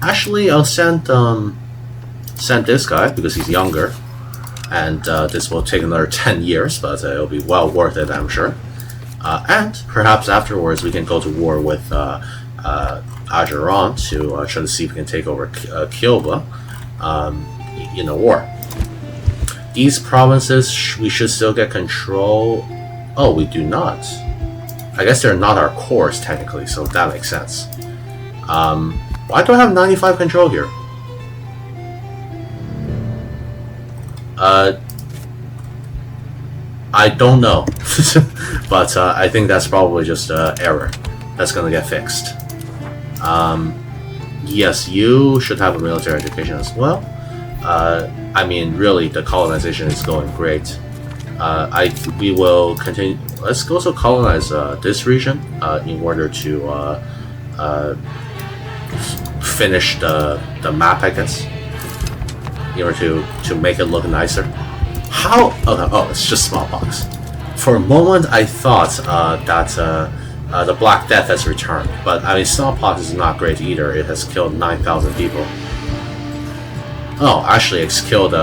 Actually, I'll send this guy because he's younger, and this will take another 10 years, but it'll be well worth it, I'm sure. And perhaps afterwards we can go to war with Ajaron to try to see if we can take over Kilba in a war. These provinces, we should still get control. Oh, we do not. I guess they're not our cores technically, so that makes sense. Why do I have 95 control here? I don't know, but I think that's probably just an error that's gonna get fixed. Yes, you should have a military education as well. I mean, really, the colonization is going great. We will continue. Let's also colonize this region in order to finish the map, I guess, in order to make it look nicer. How? Okay, oh, it's just smallpox. For a moment, I thought that the Black Death has returned, but I mean, smallpox is not great either. It has killed 9,000 people. Oh, actually, it's killed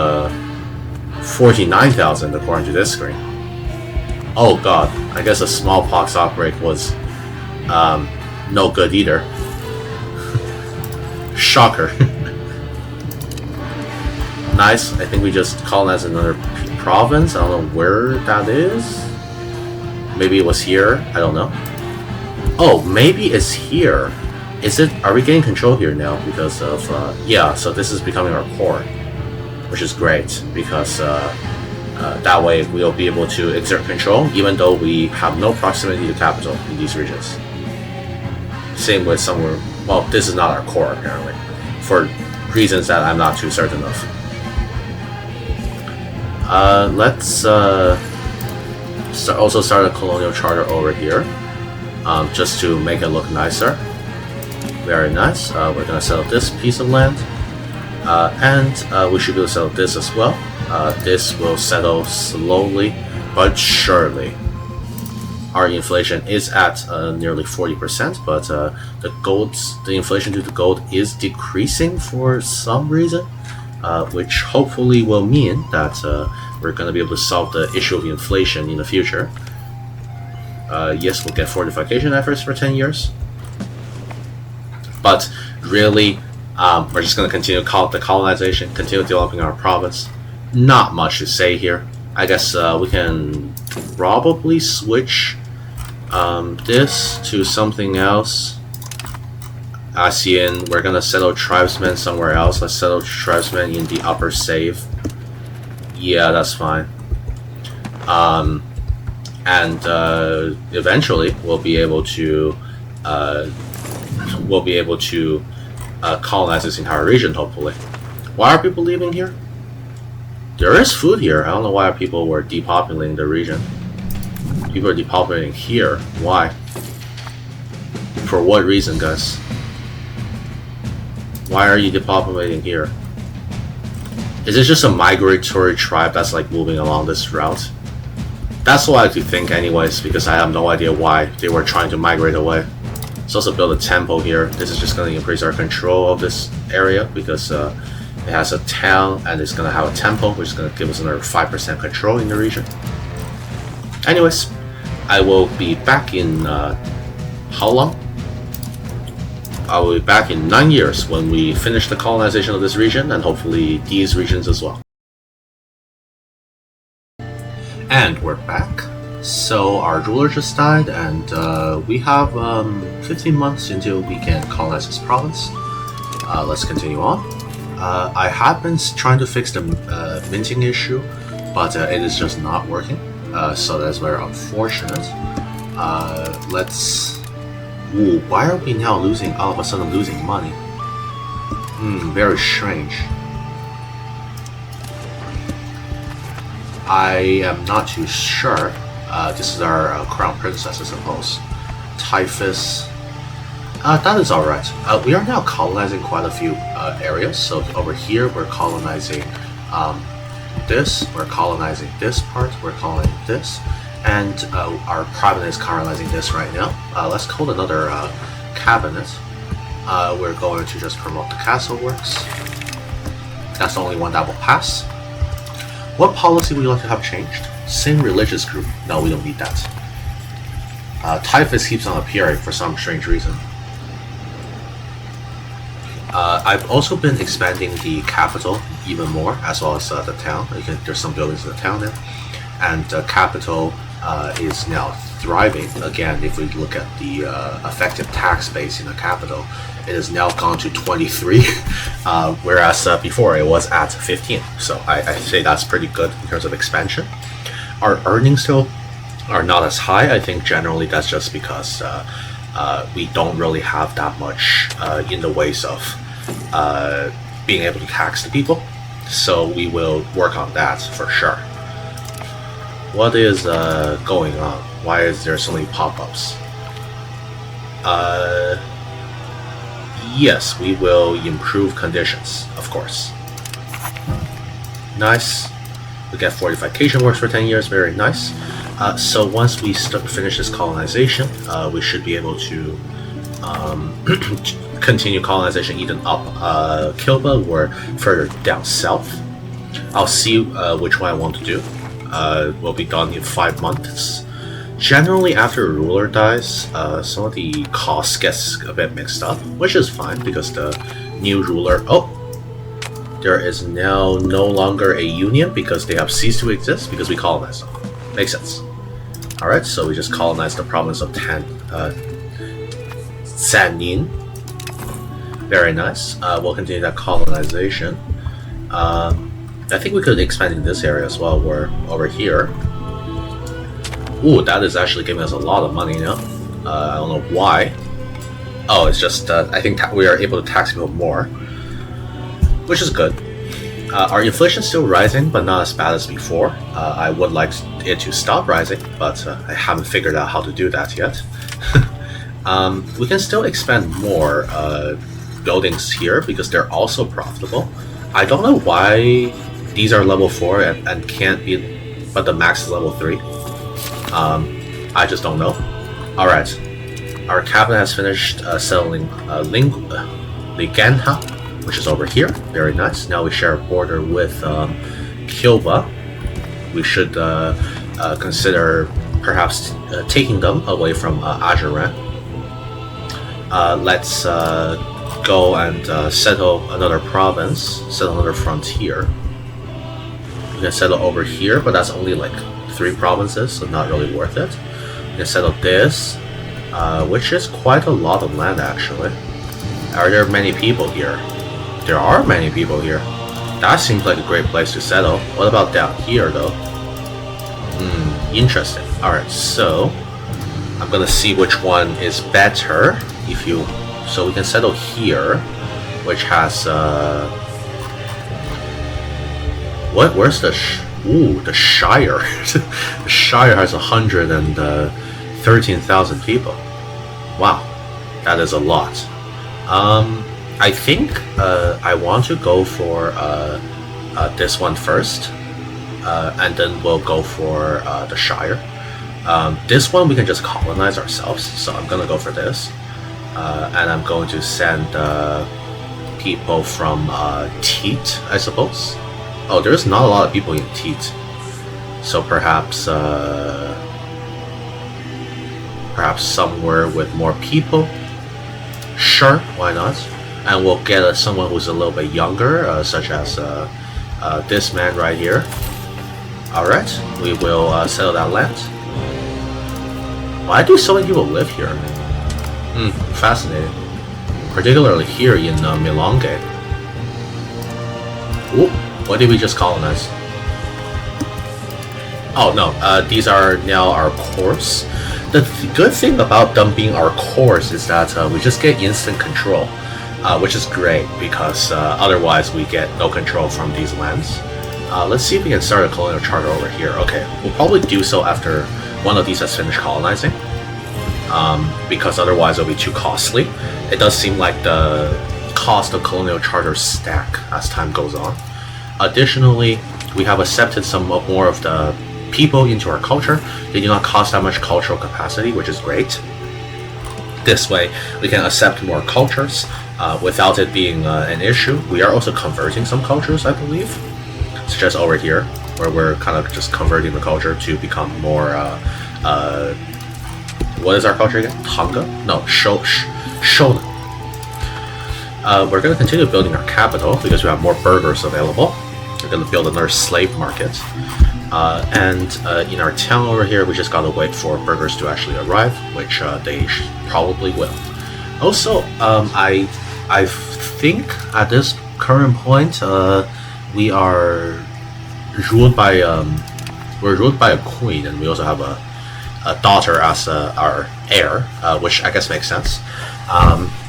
49,000 according to this screen. Oh god, I guess a smallpox outbreak was no good either. Shocker. Nice. I think we just colonized another province. I don't know where that is. Maybe it was here. I don't know. Oh, maybe it's here. Is it? Are we getting control here now because of? Yeah. So this is becoming our core, which is great because that way we'll be able to exert control even though we have no proximity to capital in these regions. Same with somewhere. Well, this is not our core apparently, for reasons that I'm not too certain of. Let's also start a colonial charter over here, just to make it look nicer. Very nice. We're gonna settle this piece of land, and we should be able to settle this as well. This will settle slowly but surely. Our inflation is at nearly 40%, but the inflation due to gold is decreasing for some reason. Which hopefully will mean that we're going to be able to solve the issue of inflation in the future. Yes, we'll get fortification efforts for 10 years. But really, we're just going to continue the colonization, continue developing our province. Not much to say here. I guess we can probably switch this to something else. ASEAN, we're gonna settle tribesmen somewhere else. Let's settle tribesmen in the upper save. Yeah, that's fine. And eventually we'll be able to colonize this entire region. Hopefully. Why are people leaving here? There is food here. I don't know why people were depopulating the region. People are depopulating here. Why? For what reason, guys? Why are you depopulating here? Is it just a migratory tribe that's like moving along this route? That's what I like to think anyways, because I have no idea why they were trying to migrate away. Let's also build a temple here. This is just going to increase our control of this area because it has a town and it's going to have a temple, which is going to give us another 5% control in the region. Anyways, I will be back in how long? I will be back in 9 years when we finish the colonization of this region and hopefully these regions as well. And we're back. So our ruler just died and we have 15 months until we can colonize this province. Let's continue on. I have been trying to fix the minting issue, but it is just not working. So that's very unfortunate. Ooh, why are we now all of a sudden losing money? Very strange. I am not too sure. This is our crown princess, I suppose. Typhus. That is alright. We are now colonizing quite a few areas. So over here we're colonizing this, we're colonizing this part, we're colonizing this. And our cabinet is colonizing this right now. Let's call another cabinet. We're going to just promote the castle works. That's the only one that will pass. What policy would you like to have changed? Same religious group. No, we don't need that. Typhus keeps on appearing for some strange reason. I've also been expanding the capital even more, as well as the town. There's some buildings in the town there, and the capital is now thriving. Again, if we look at the effective tax base in the capital, it has now gone to 23, whereas before it was at 15. So I say that's pretty good in terms of expansion. Our earnings still are not as high. I think generally that's just because we don't really have that much in the ways of being able to tax the people. So we will work on that for sure. What is going on? Why is there so many pop-ups? Yes, we will improve conditions, of course. Nice. We get fortification works for 10 years, very nice. So once we finish this colonization, we should be able to continue colonization either up Kilba or further down south. I'll see which one I want to do. Will be done in 5 months. Generally, after a ruler dies, some of the costs gets a bit mixed up, which is fine because the new ruler... Oh! There is now no longer a union because they have ceased to exist because we colonized them. Makes sense. Alright, so we just colonized the province of Sanin. Very nice. We'll continue that colonization. I think we could expand in this area as well. We're over here. Ooh, that is actually giving us a lot of money now. I don't know why. Oh, it's just I think we are able to tax people more, which is good. Our inflation is still rising, but not as bad as before. I would like it to stop rising, but I haven't figured out how to do that yet. We can still expand more buildings here because they're also profitable. I don't know why these are level 4 and can't be, but the max is level 3. I just don't know. Alright, our cabinet has finished settling Liganta, which is over here. Very nice. Now we share a border with Kilba. We should consider perhaps taking them away from Ajaran. Let's go and settle another province, settle another frontier. We can settle over here, but that's only like 3 provinces, so not really worth it. We can settle this, which is quite a lot of land actually. Are there many people here? There are many people here. That seems like a great place to settle. What about down here though? Interesting. Alright, so I'm gonna see which one is better. So we can settle here, which has where's the the Shire. The Shire has 113,000 people. Wow, that is a lot. I think I want to go for this one first, and then we'll go for the Shire. This one we can just colonize ourselves, so I'm gonna go for this. And I'm going to send people from Teat, I suppose. Oh, there's not a lot of people in Teat, so perhaps perhaps somewhere with more people. Sure, why not? And we'll get someone who's a little bit younger, such as this man right here. Alright, we will settle that land. Why do so many people live here? Fascinating. Particularly here in Milonge. Ooh, what did we just colonize? Oh no, these are now our cores. The good thing about them being our cores is that we just get instant control, which is great because otherwise we get no control from these lands. Let's see if we can start a colonial charter over here. Okay, we'll probably do so after one of these has finished colonizing. Because otherwise it'll be too costly. It does seem like the cost of colonial charters stack as time goes on. Additionally, we have accepted some more of the people into our culture. They do not cost that much cultural capacity, which is great. This way, we can accept more cultures without it being an issue. We are also converting some cultures, I believe. It's just over here, where we're kind of just converting the culture to become more what is our culture again? Tonga? No, Shonan. We're going to continue building our capital because we have more burghers available. We're going to build another slave market. And in our town over here, we just got to wait for burghers to actually arrive, which they probably will. Also, I think at this current point, we are ruled by we're ruled by a queen, and we also have a daughter as our heir, which I guess makes sense.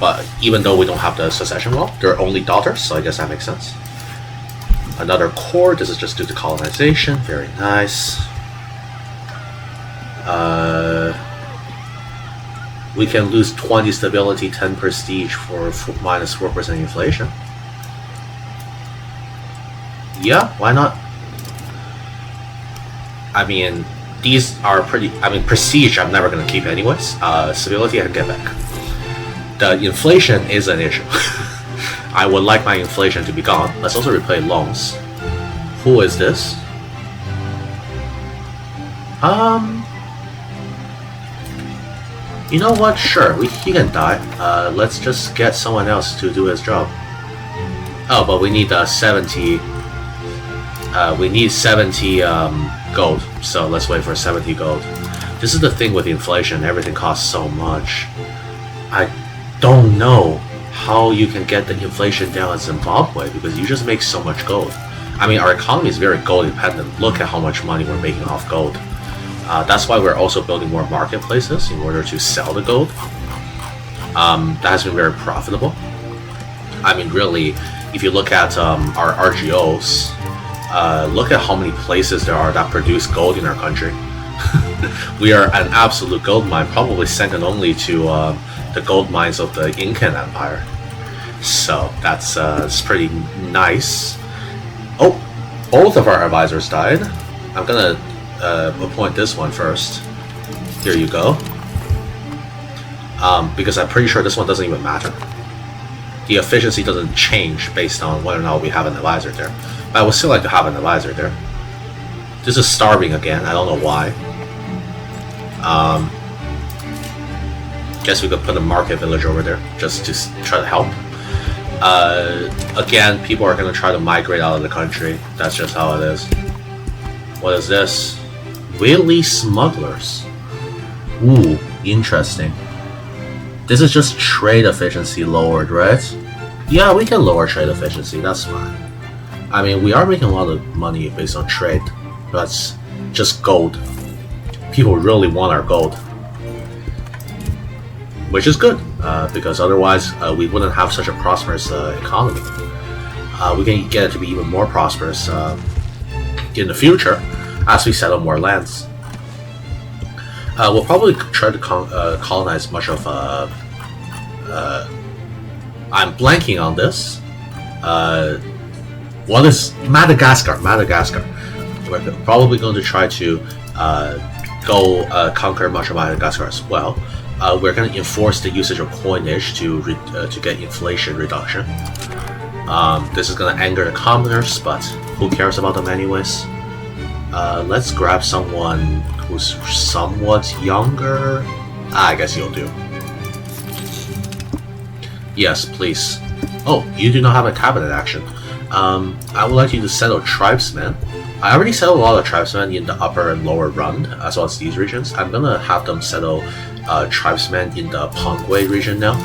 But even though we don't have the succession law, they're only daughters, so I guess that makes sense. Another core, this is just due to colonization, very nice. We can lose 20 stability, 10 prestige for minus 4% inflation. Yeah, why not? I mean, these are pretty... I mean, prestige I'm never going to keep anyways. Stability I can get back. The inflation is an issue. I would like my inflation to be gone. Let's also replay loans. Who is this? You know what? Sure, he can die. Let's just get someone else to do his job. Oh, but we need 70. We need 70 gold. So let's wait for 70 gold. This is the thing with inflation. Everything costs so much. I don't know how you can get the inflation down in Zimbabwe because you just make so much gold. I mean, our economy is very gold dependent. Look at how much money we're making off gold. That's why we're also building more marketplaces in order to sell the gold. That has been very profitable. I mean, really, if you look at our RGOs, look at how many places there are that produce gold in our country. We are an absolute gold mine, probably second only to the gold mines of the Incan Empire. So that's it's pretty nice. Oh, both of our advisors died. I'm gonna appoint this one first. Here you go. Because I'm pretty sure this one doesn't even matter. The efficiency doesn't change based on whether or not we have an advisor there. But I would still like to have an advisor there. This is starving again. I don't know why. Guess we could put a market village over there just to try to help. Again, people are going to try to migrate out of the country. That's just how it is. What is this? Whaley smugglers. Ooh, interesting. This is just trade efficiency lowered, right? Yeah, we can lower trade efficiency. That's fine. I mean, we are making a lot of money based on trade. That's just gold. People really want our gold. Which is good, because otherwise we wouldn't have such a prosperous economy. We can get it to be even more prosperous in the future as we settle more lands. We'll probably try to colonize much of... I'm blanking on this. What is Madagascar? Madagascar. We're probably going to try to go conquer much of Madagascar as well. We're going to enforce the usage of coinage to get inflation reduction. This is going to anger the commoners, but who cares about them anyways? Let's grab someone who's somewhat younger. I guess you'll do. Yes, please. Oh, you do not have a cabinet action. I would like you to settle tribesmen. I already settled a lot of tribesmen in the upper and lower Rund, as well as these regions. I'm gonna have them settle tribesmen in the Pongwei region now.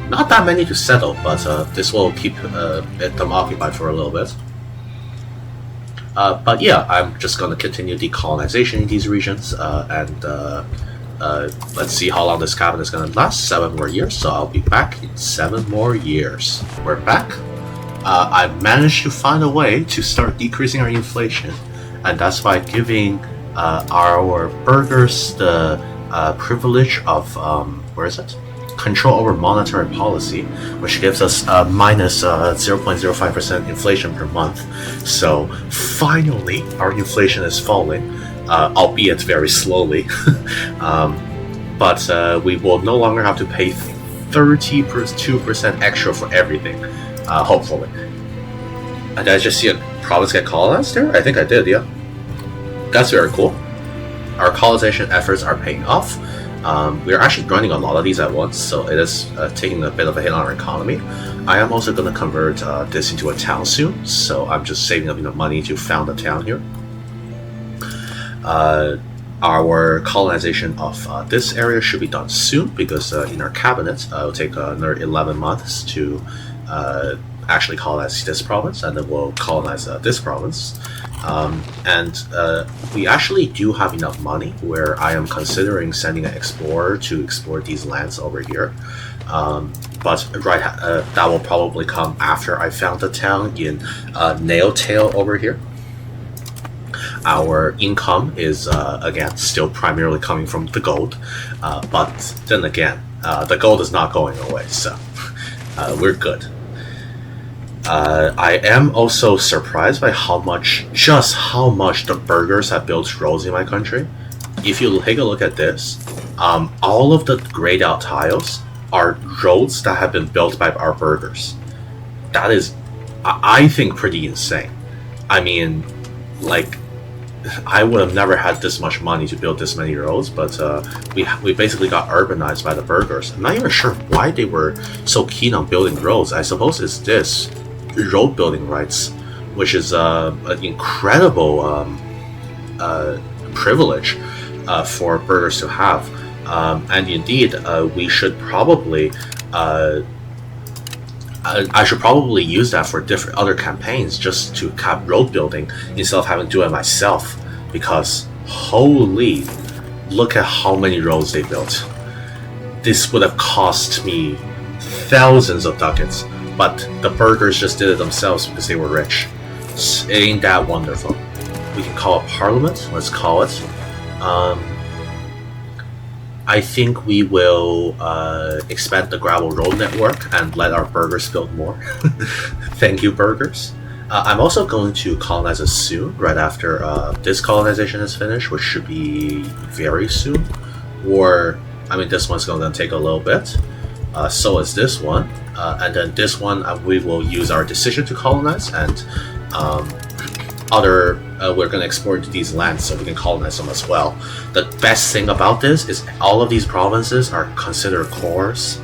Not that many to settle, but this will keep them occupied for a little bit. But yeah, I'm just gonna continue decolonization in these regions, and let's see how long this cabinet is gonna last. 7 more years, so I'll be back in 7 more years. We're back. I managed to find a way to start decreasing our inflation, and that's by giving our burghers the privilege of where is it? Control over monetary policy, which gives us minus 0.05% inflation per month. So finally, our inflation is falling, albeit very slowly. But we will no longer have to pay 32% extra for everything. Hopefully. And did I just see a province get colonized there? I think I did, yeah. That's very cool. Our colonization efforts are paying off. We're actually running a lot of these at once, so it is taking a bit of a hit on our economy. I am also going to convert this into a town soon, so I'm just saving up enough money to found a town here. Our colonization of this area should be done soon, because in our cabinet it will take another 11 months to actually colonize this province, and then we'll colonize this province. We actually do have enough money where I am considering sending an explorer to explore these lands over here. But that will probably come after I found a town in Nailtail over here. Our income is, again, still primarily coming from the gold, but then again, the gold is not going away, so we're good. I am also surprised by just how much the burghers have built roads in my country. If you take a look at this, all of the grayed out tiles are roads that have been built by our burghers. That is, I think, pretty insane. I mean, like, I would have never had this much money to build this many roads, but we basically got urbanized by the burghers. I'm not even sure why they were so keen on building roads. I suppose it's this road building rights, which is an incredible privilege for burghers to have. And indeed, we should probably I should probably use that for different other campaigns, just to cap road building instead of having to do it myself, because holy, look at how many roads they built. This would have cost me thousands of ducats, but the burghers just did it themselves because they were rich. Ain't that wonderful? We can call it Parliament. Let's call it. I think we will expand the gravel road network and let our burghers build more. Thank you, burghers. I'm also going to colonize us soon, right after this colonization is finished, which should be very soon. Or, I mean, this one's going to take a little bit. So is this one. And then this one, we will use our decision to colonize, and we're going to explore these lands so we can colonize them as well. The best thing about this is all of these provinces are considered cores,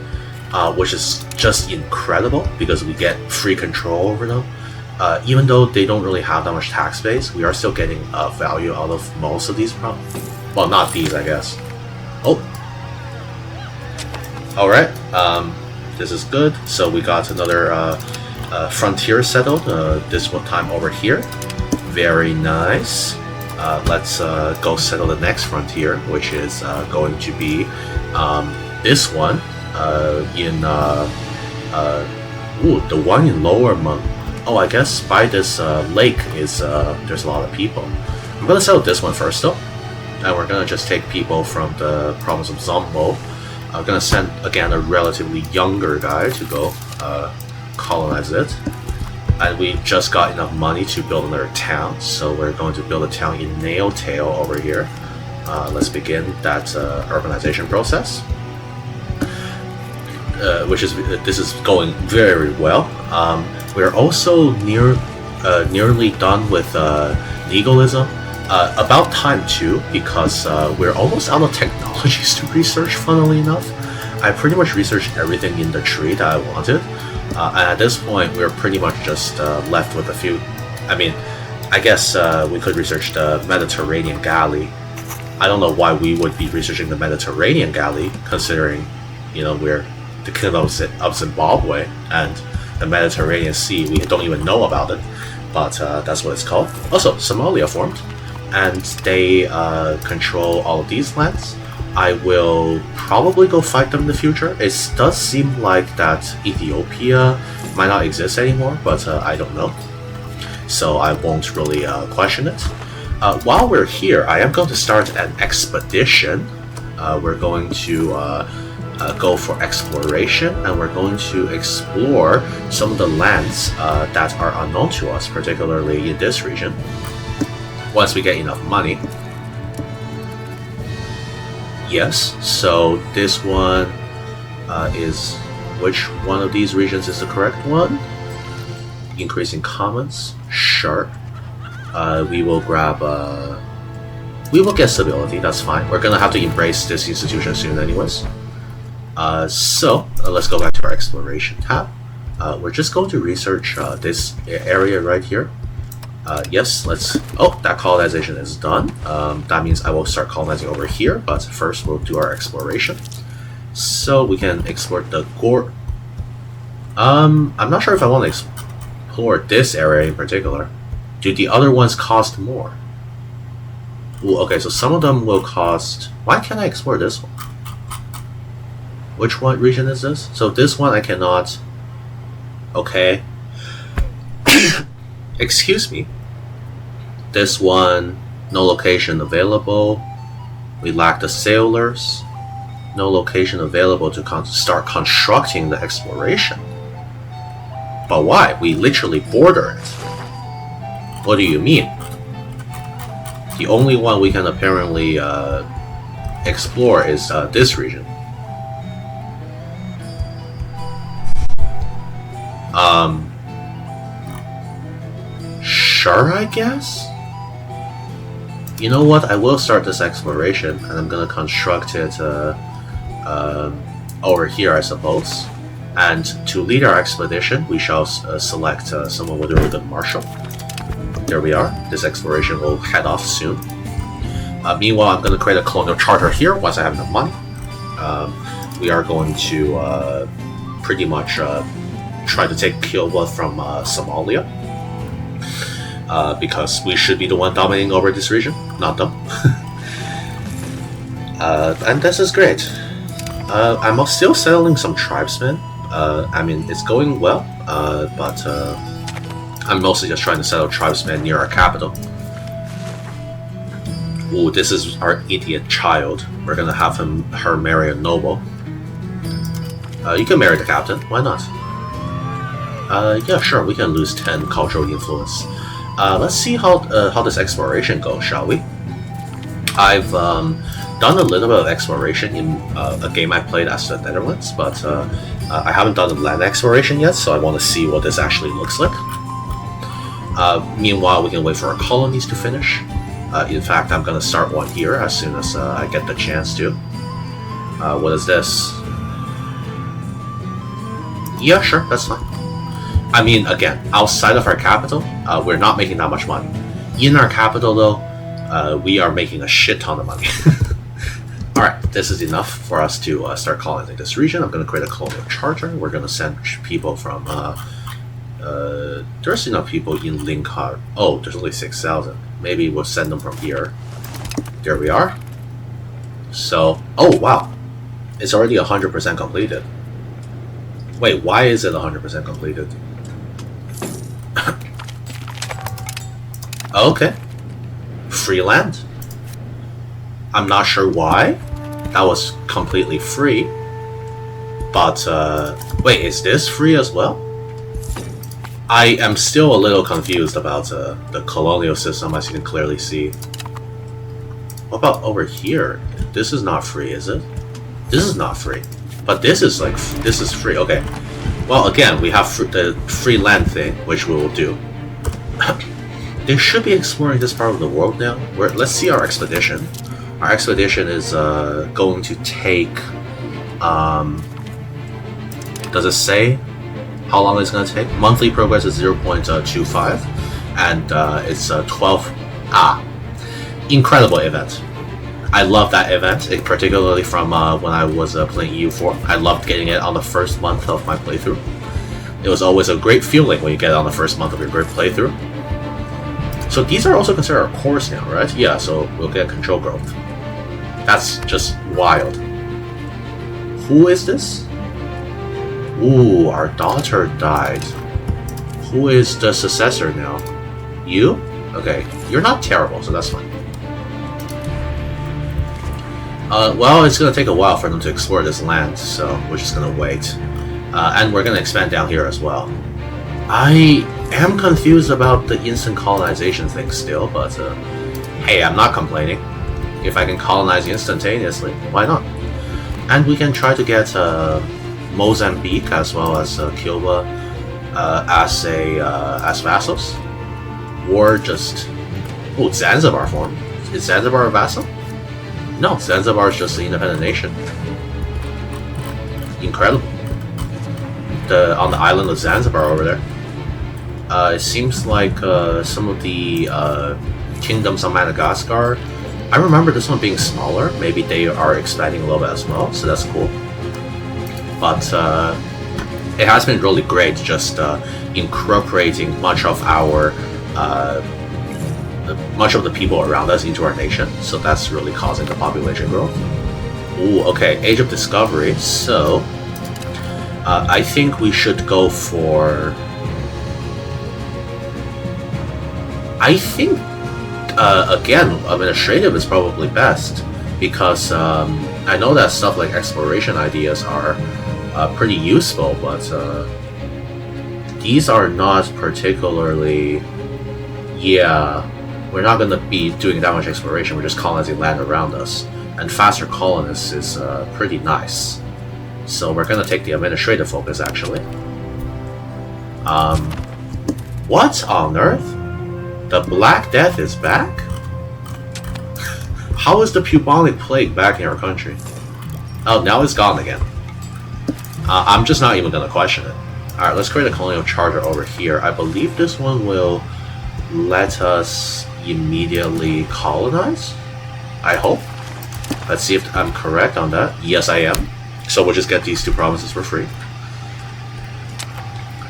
which is just incredible because we get free control over them. Even though they don't really have that much tax base, we are still getting value out of most of these provinces. Well, not these, I guess. Oh. Alright, this is good. So we got another frontier settled, this one time over here. Very nice. Let's go settle the next frontier, which is going to be this one the one in Lower Mon. Oh, I guess by this lake is there's a lot of people. I'm gonna settle this one first though, and we're gonna just take people from the province of Zombo. I'm gonna send again a relatively younger guy to go colonize it. And we just got enough money to build another town, so we're going to build a town in Nailtail over here. Let's begin that urbanization process, this is going very well. We're also nearly done with legalism. About time too, because we're almost out of technologies to research. Funnily enough, I pretty much researched everything in the tree that I wanted. And at this point, we're pretty much just left with a few. I mean, I guess we could research the Mediterranean galley. I don't know why we would be researching the Mediterranean galley, considering, you know, we're the Kingdom of Zimbabwe and the Mediterranean Sea. We don't even know about it, but that's what it's called. Also, Somalia formed, and they control all of these lands. I will probably go fight them in the future. It does seem like that Ethiopia might not exist anymore, but I don't know. So I won't really question it. While we're here, I am going to start an expedition. We're going to go for exploration, and we're going to explore some of the lands that are unknown to us, particularly in this region, once we get enough money. Yes, so this one is, which one of these regions is the correct one? Increasing commons, sure. We will grab We will get stability, that's fine. We're gonna have to embrace this institution soon anyways. So let's go back to our exploration tab. We're just going to research this area right here. Yes, let's... Oh, that colonization is done. That means I will start colonizing over here, but first we'll do our exploration. So we can explore the Gore... I'm not sure if I want to explore this area in particular. Do the other ones cost more? Ooh, okay, so some of them will cost... Why can't I explore this one? Which one region is this? So this one I cannot... Okay. Excuse me. This one, no location available. We lack the sailors. No location available to start constructing the exploration. But why? We literally border it. What do you mean? The only one we can apparently explore is this region. Sure, I guess? You know what? I will start this exploration, and I'm gonna construct it over here, I suppose. And to lead our expedition, we shall select someone with a really good marshal. There we are. This exploration will head off soon. Meanwhile, I'm going to create a colonial charter here once I have enough money. We are going to pretty much try to take Kyoto from Somalia. Because we should be the one dominating over this region, not them. And this is great. I'm still settling some tribesmen. I mean, it's going well, but I'm mostly just trying to settle tribesmen near our capital. Ooh, this is our idiot child. We're gonna have her marry a noble. You can marry the captain, why not? Yeah, sure, we can lose 10 cultural influence. Let's see how this exploration goes, shall we? I've done a little bit of exploration in a game I played as the Netherlands, but I haven't done the land exploration yet, so I want to see what this actually looks like. Meanwhile, we can wait for our colonies to finish. In fact, I'm going to start one here as soon as I get the chance to. What is this? Yeah, sure, that's fine. I mean, again, outside of our capital, we're not making that much money. In our capital, though, we are making a shit ton of money. Alright, this is enough for us to start colonizing this region. I'm going to create a colonial charter. We're going to send people from... there's enough people in Linkar. Oh, there's only 6,000. Maybe we'll send them from here. There we are. So... Oh, wow. It's already 100% completed. Wait, why is it 100% completed? Okay. Free land. I'm not sure why. That was completely free. But, wait, is this free as well? I am still a little confused about the colonial system, as you can clearly see. What about over here? This is not free, is it? This is not free. But this is like, this is free, okay. Well, again, we have the free land thing, which we will do. They should be exploring this part of the world now. Let's see our expedition. Our expedition is going to take... does it say how long it's going to take? Monthly progress is 0.25, and it's 12... incredible event. I love that event, particularly from when I was playing EU4. I loved getting it on the first month of my playthrough. It was always a great feeling when you get it on the first month of your great playthrough. So these are also considered our cores now, right? Yeah, so we'll get control growth. That's just wild. Who is this? Ooh, our daughter died. Who is the successor now? You? Okay, you're not terrible, so that's fine. Well, it's going to take a while for them to explore this land, so we're just going to wait. And we're going to expand down here as well. I am confused about the instant colonization thing still, but hey, I'm not complaining. If I can colonize instantaneously, why not? And we can try to get Mozambique as well as Cuba as vassals, or just Zanzibar form. Is Zanzibar a vassal? No, Zanzibar is just an independent nation. Incredible. On the island of Zanzibar over there. It seems like some of the kingdoms on Madagascar. I remember this one being smaller. Maybe they are expanding a little bit as well, so that's cool. But it has been really great just incorporating much of the people around us into our nation. So that's really causing the population growth. Ooh, okay, Age of Discovery. So I think we should go for. I think again, administrative is probably best because I know that stuff like exploration ideas are pretty useful, but these are not particularly. Yeah, we're not going to be doing that much exploration. We're just colonizing land around us, and faster colonists is pretty nice. So we're going to take the administrative focus actually. What on earth? The Black Death is back? How is the bubonic plague back in our country? Oh, now it's gone again. I'm just not even gonna question it. Alright, let's create a colonial charter over here. I believe this one will let us immediately colonize? I hope. Let's see if I'm correct on that. Yes, I am. So we'll just get these two provinces for free.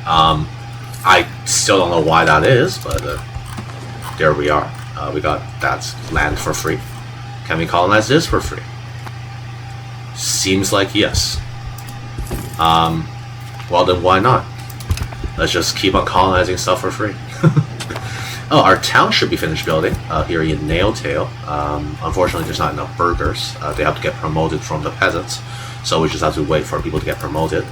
I still don't know why that is, but there we are. We got that land for free. Can we colonize this for free? Seems like yes. Well then why not? Let's just keep on colonizing stuff for free. Oh, our town should be finished building here in Nailtail. Unfortunately, there's not enough burghers. They have to get promoted from the peasants, so we just have to wait for people to get promoted.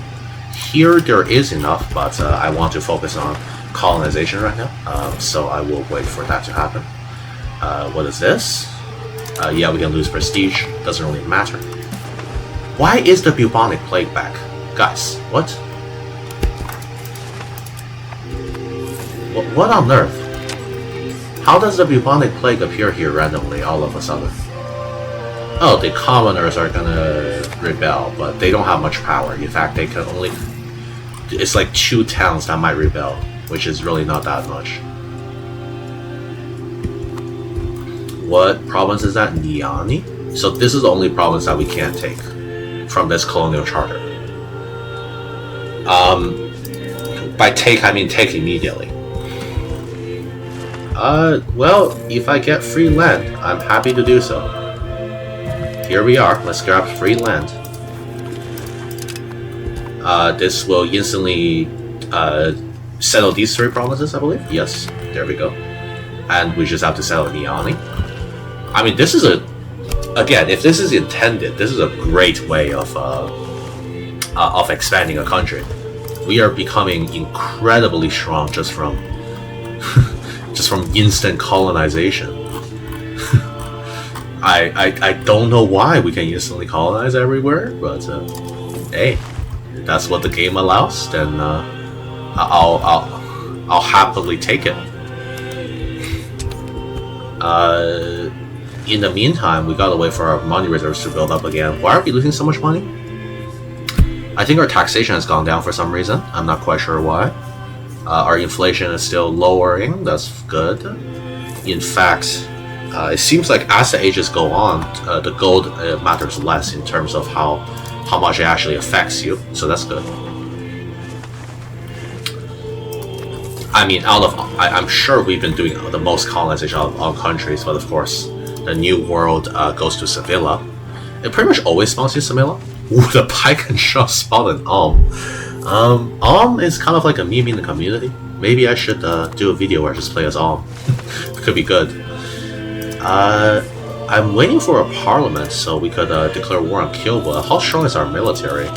Here there is enough, but I want to focus on colonization right now, so I will wait for that to happen. What is this? Yeah, we can lose prestige. Doesn't really matter. Why is the bubonic plague back? Guys, what? What on earth? How does the bubonic plague appear here randomly all of a sudden? Oh, the commoners are gonna rebel, but they don't have much power. In fact, they can only... It's like 2 towns that might rebel, which is really not that much. What province is that? Niani? So this is the only province that we can't take from this colonial charter. By take, I mean take immediately. Well, if I get free land, I'm happy to do so. Here we are. Let's grab free land. This will instantly settle these 3 provinces, I believe. Yes, there we go. And we just have to settle Niani. I mean, this is again, if this is intended, this is a great way of expanding a country. We are becoming incredibly strong just from instant colonization. I don't know why we can instantly colonize everywhere, but hey, that's what the game allows. Then I'll happily take it. In the meantime, we gotta wait for our money reserves to build up again. Why are we losing so much money? I think our taxation has gone down for some reason. I'm not quite sure why. Our inflation is still lowering. That's good. In fact, it seems like as the ages go on, the gold matters less in terms of how much it actually affects you. So that's good. I mean, I'm sure we've been doing the most colonization of all countries, but of course, the New World goes to Sevilla. It pretty much always spawns in Sevilla. Ooh, the pike and shove spawn in Alm is kind of like a meme in the community. Maybe I should do a video where I just play as Alm. Could be good. I'm waiting for a parliament so we could declare war on Cuba. How strong is our military?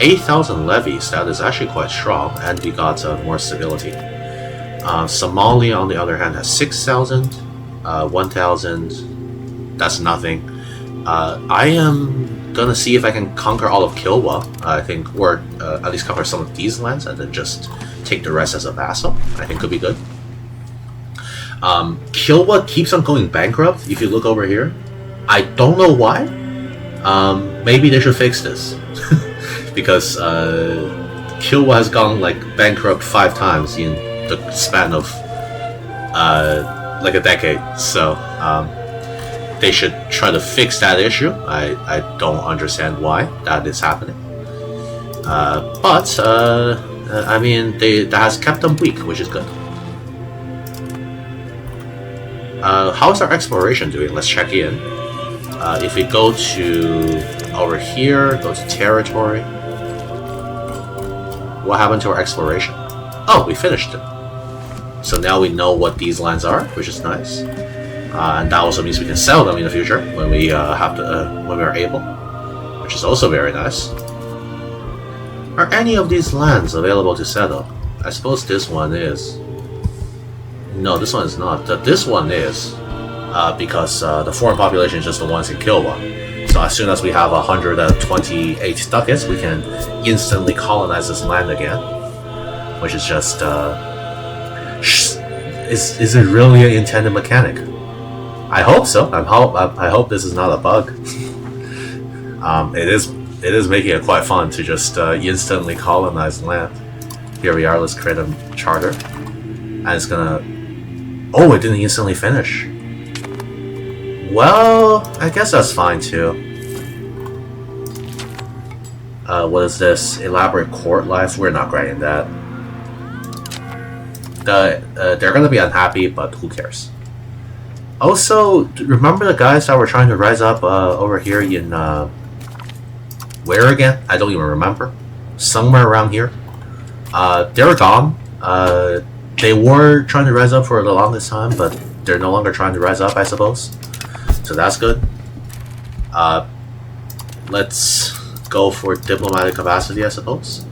8,000 levies, that is actually quite strong, and we got more stability. Somalia, on the other hand, has 6,000, 1,000, that's nothing. I am gonna see if I can conquer all of Kilwa, I think, or at least cover some of these lands, and then just take the rest as a vassal. I think could be good. Kilwa keeps on going bankrupt. If you look over here, I don't know why. Maybe they should fix this because Kilwa has gone like bankrupt 5 times in the span of like a decade. So they should try to fix that issue. I don't understand why that is happening. But I mean, that has kept them weak, which is good. How's our exploration doing? Let's check in. If we go to over here, go to territory. What happened to our exploration? Oh, we finished it. So now we know what these lands are, which is nice. And that also means we can sell them in the future when we when we are able, which is also very nice. Are any of these lands available to settle? I suppose this one is. No, this one is not. This one is, because the foreign population is just the ones in Kilwa. So as soon as we have 128 ducats, we can instantly colonize this land again. Which is just, is it really an intended mechanic? I hope so. I hope this is not a bug. It is making it quite fun to just instantly colonize land. Here we are. Let's create a charter, and it's gonna. Oh, it didn't instantly finish. Well, I guess that's fine too. What is this? Elaborate court life? We're not granting that. They're gonna be unhappy, but who cares? Also, remember the guys that were trying to rise up over here in where again? I don't even remember. Somewhere around here. They're gone. They were trying to rise up for the longest time, but they're no longer trying to rise up, I suppose. So that's good. Let's go for diplomatic capacity, I suppose.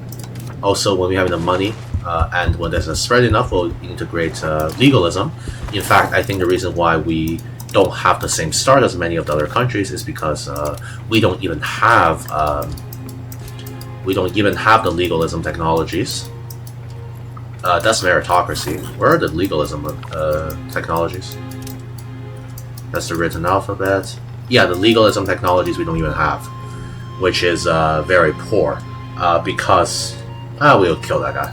Also, when we have the money, and when there's a spread enough, we'll integrate legalism. In fact, I think the reason why we don't have the same start as many of the other countries is because we don't even have the legalism technologies. That's meritocracy. Where are the legalism technologies? That's the written alphabet. Yeah, the legalism technologies we don't even have, which is very poor. Because we'll kill that guy.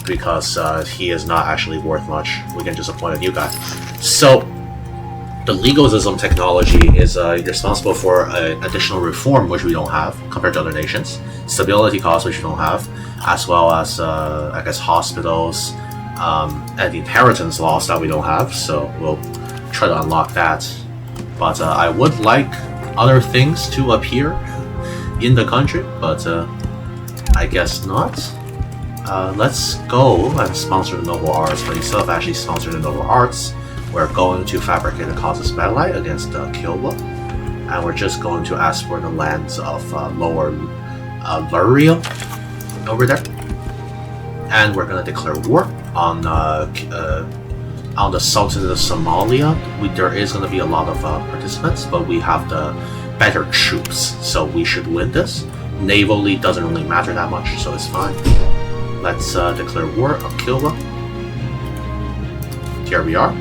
Because he is not actually worth much. We can just appoint a new guy. So the legalism technology is responsible for additional reform, which we don't have compared to other nations. Stability costs, which we don't have, as well as I guess hospitals and inheritance laws that we don't have. So we'll try to unlock that. But I would like other things to appear in the country, but I guess not. Let's go and sponsor the noble arts, but instead of actually sponsoring the noble arts, we're going to fabricate a causes satellite against Kilwa, and we're just going to ask for the lands of Lower Lurio over there, and we're going to declare war on the Sultanate of Somalia. There is going to be a lot of participants, but we have the better troops, so we should win this. Navally doesn't really matter that much, so it's fine. Let's declare war on Kilwa. Here we are.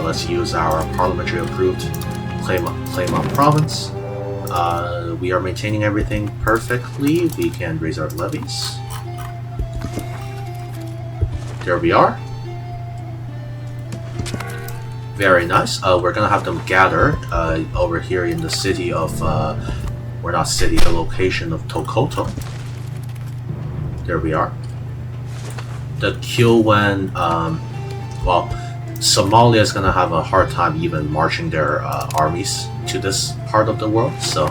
Let's use our parliamentary approved claim on province. We are maintaining everything perfectly. We can raise our levies. There we are. Very nice. We're gonna have them gather over here in the city of we're not city, the location of Tokoto. There we are. The Kilwan, well, Somalia is gonna have a hard time even marching their armies to this part of the world, so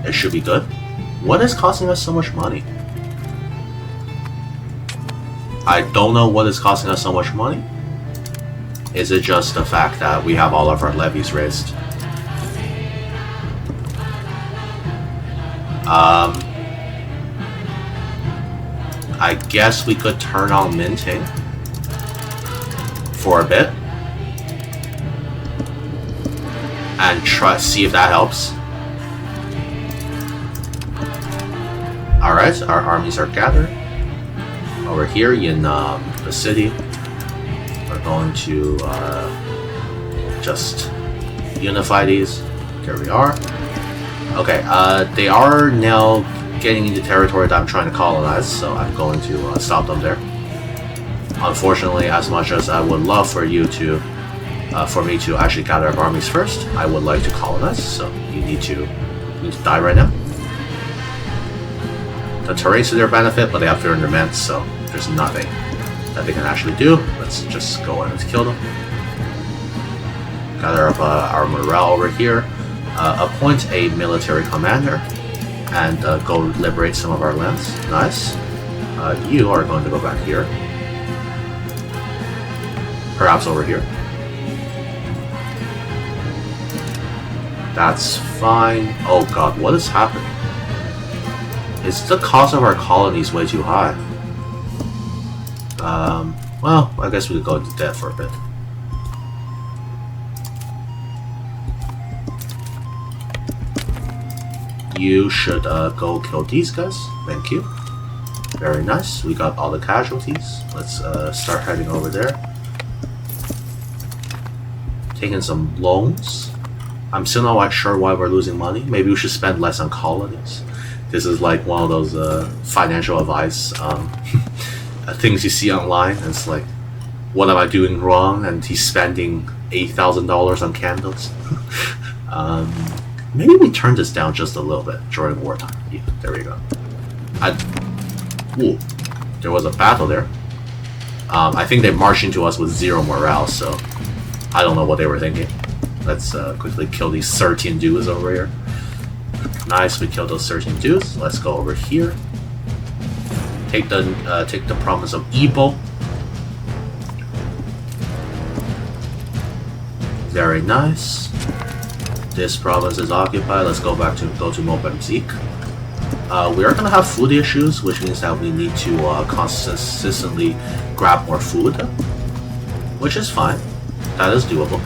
it should be good. What is costing us so much money? I don't know what is costing us so much money. Is it just the fact that we have all of our levies raised? I guess we could turn on minting for a bit and try see if that helps. Alright, our armies are gathered over here in the city. We're we're going to just unify these. There we are. Okay, they are now getting into territory that I'm trying to colonize, so I'm going to stop them there. Unfortunately, as much as I would love for you to, for me to actually gather up armies first, I would like to colonize, so you need to die right now. The terrain's to their benefit, but they have 300 men, so there's nothing that they can actually do. Let's just go ahead and kill them. Gather up our morale over here. Appoint a military commander and go liberate some of our lands. Nice. You are going to go back here. Perhaps over here. That's fine. Oh god, what is happening? Is the cost of our colonies way too high? Well, I guess we could go into debt for a bit. You should go kill these guys. Thank you. Very nice. We got all the casualties. Let's start heading over there. Taking some loans. I'm still not quite sure why we're losing money. Maybe we should spend less on colonies. This is like one of those financial advice things you see online. And it's like, what am I doing wrong? And he's spending $8,000 on candles. Maybe we turn this down just a little bit during wartime. Yeah, there we go. Ooh, there was a battle there. I think they marched into us with 0 morale, so I don't know what they were thinking. Let's quickly kill these 13 dudes over here. Nice, we killed those 13 dudes. Let's go over here. Take the province of Igbo. Very nice. This province is occupied. Let's go to Mozambique. We are gonna have food issues, which means that we need to consistently grab more food, which is fine. That is doable.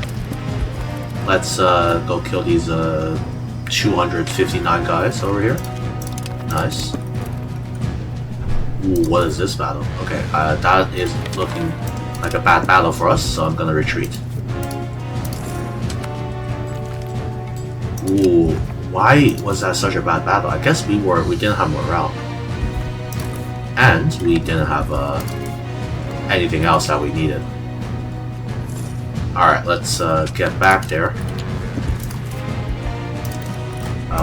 Let's go kill these 259 guys over here. Nice. Ooh, what is this battle? Okay, that is looking like a bad battle for us, so I'm gonna retreat. Ooh, why was that such a bad battle? I guess we didn't have morale. And we didn't have anything else that we needed. Alright, let's get back there.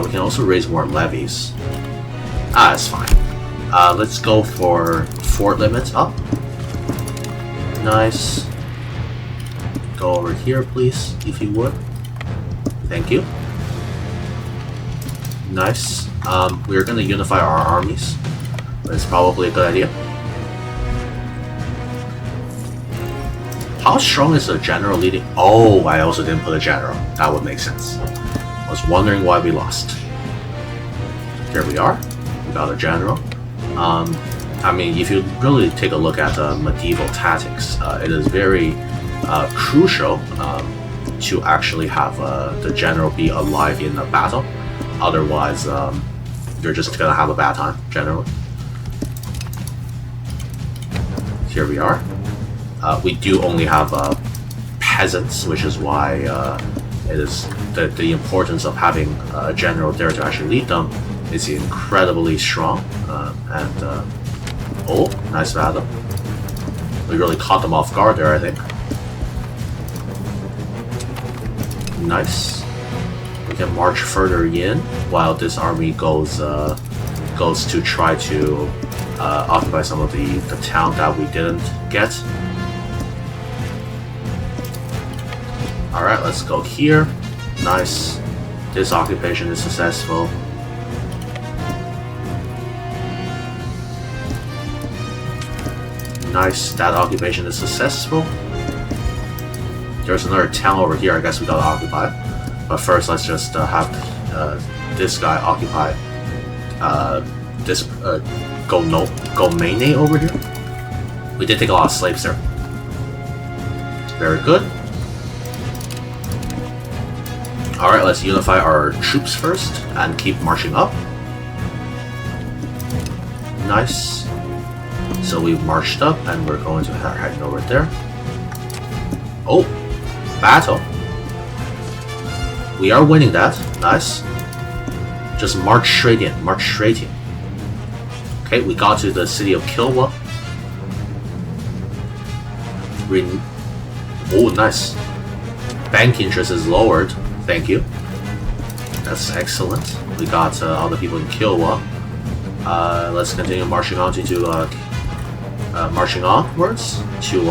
We can also raise more levies. That's fine. Let's go for fort limits up. Nice. Go over here, please, if you would. Thank you. Nice. We're gonna unify our armies. That's probably a good idea. How strong is the general leading? Oh, I also didn't put a general. That would make sense. I was wondering why we lost. Here we are. We got a general. I mean, if you really take a look at medieval tactics, it is very crucial to actually have the general be alive in a battle. Otherwise, you're just gonna have a bad time, generally. Here we are. We do only have peasants, which is why it is the importance of having a general there to actually lead them is incredibly strong. Oh, nice battle. We really caught them off guard there, I think. Nice. We can march further in while this army goes to try to occupy some of the town that we didn't get. Alright, let's go here. Nice. This occupation is successful. Nice, that occupation is successful. There's another town over here, I guess we gotta occupy. But first, let's just have this guy occupy this Gomene over here. We did take a lot of slaves there. Very good. Alright, let's unify our troops first and keep marching up. Nice. So we've marched up and we're going to head over there. Oh, battle. We are winning that. Nice. Just march straight in. March straight in. Okay, we got to the city of Kilwa. Oh, nice. Bank interest is lowered. Thank you. That's excellent. We got all the people in Kilwa. Let's continue marching on to marching onwards to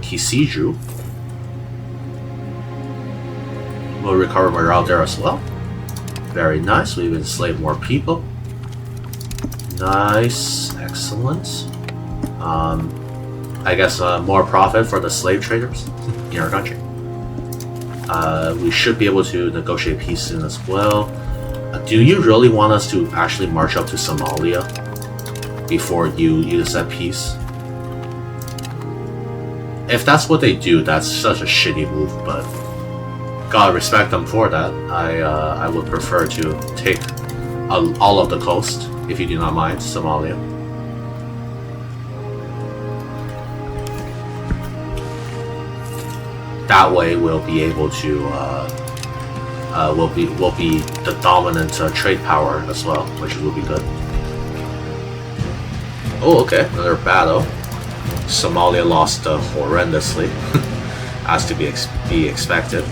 Kisiju. We'll recover morale there as well. Very nice. We've enslaved more people. Nice. Excellent. I guess more profit for the slave traders in our country. We should be able to negotiate peace soon as well. Do you really want us to actually march up to Somalia before you set peace? If that's what they do, that's such a shitty move, but gotta respect them for that. I would prefer to take all of the coast, if you do not mind, Somalia. That way, we'll be able to we'll be the dominant trade power as well, which will be good. Oh, okay, another battle. Somalia lost horrendously, as to be expected.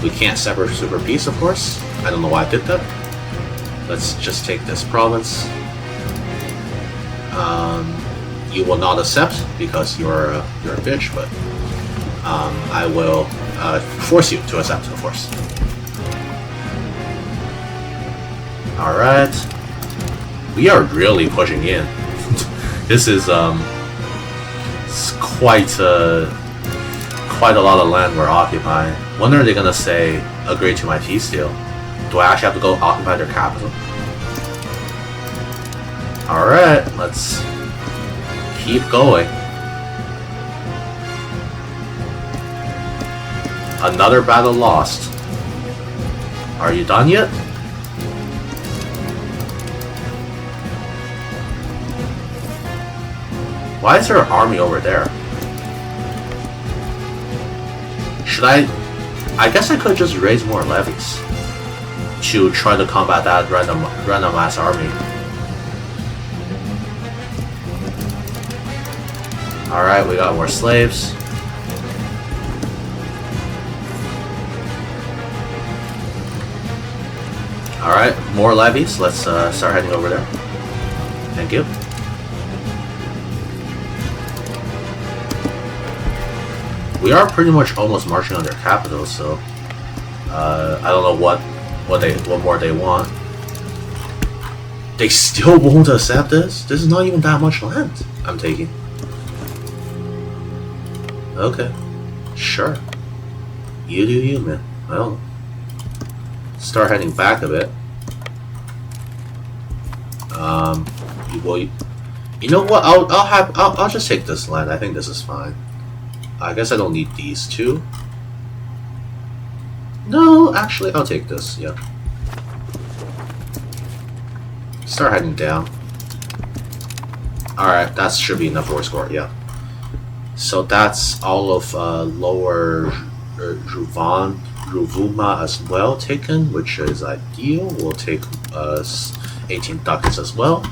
We can't separate super peace, of course. I don't know why I did that. Let's just take this province. You will not accept because you're a bitch, but I will force you to accept, of course. Alright. We are really pushing in. This is it's quite a lot of land we're occupying. When are they gonna say agree to my peace deal? Do I actually have to go occupy their capital? Alright, let's keep going. Another battle lost. Are you done yet? Why is there an army over there? Should I guess I could just raise more levies to try to combat that random ass army. Alright, we got more slaves. Alright, more levies. Let's start heading over there. Thank you. We are pretty much almost marching on their capital, so I don't know what more they want. They still won't accept this? This is not even that much land I'm taking. Okay. Sure. You do you, man. Well, start heading back a bit. You know what? I'll just take this land. I think this is fine. I guess I don't need these two. No, actually, I'll take this. Yeah. Start heading down. Alright, that should be enough war score, yeah. So that's all of lower Ruvuma as well taken, which is ideal. We'll take 18 ducats as well.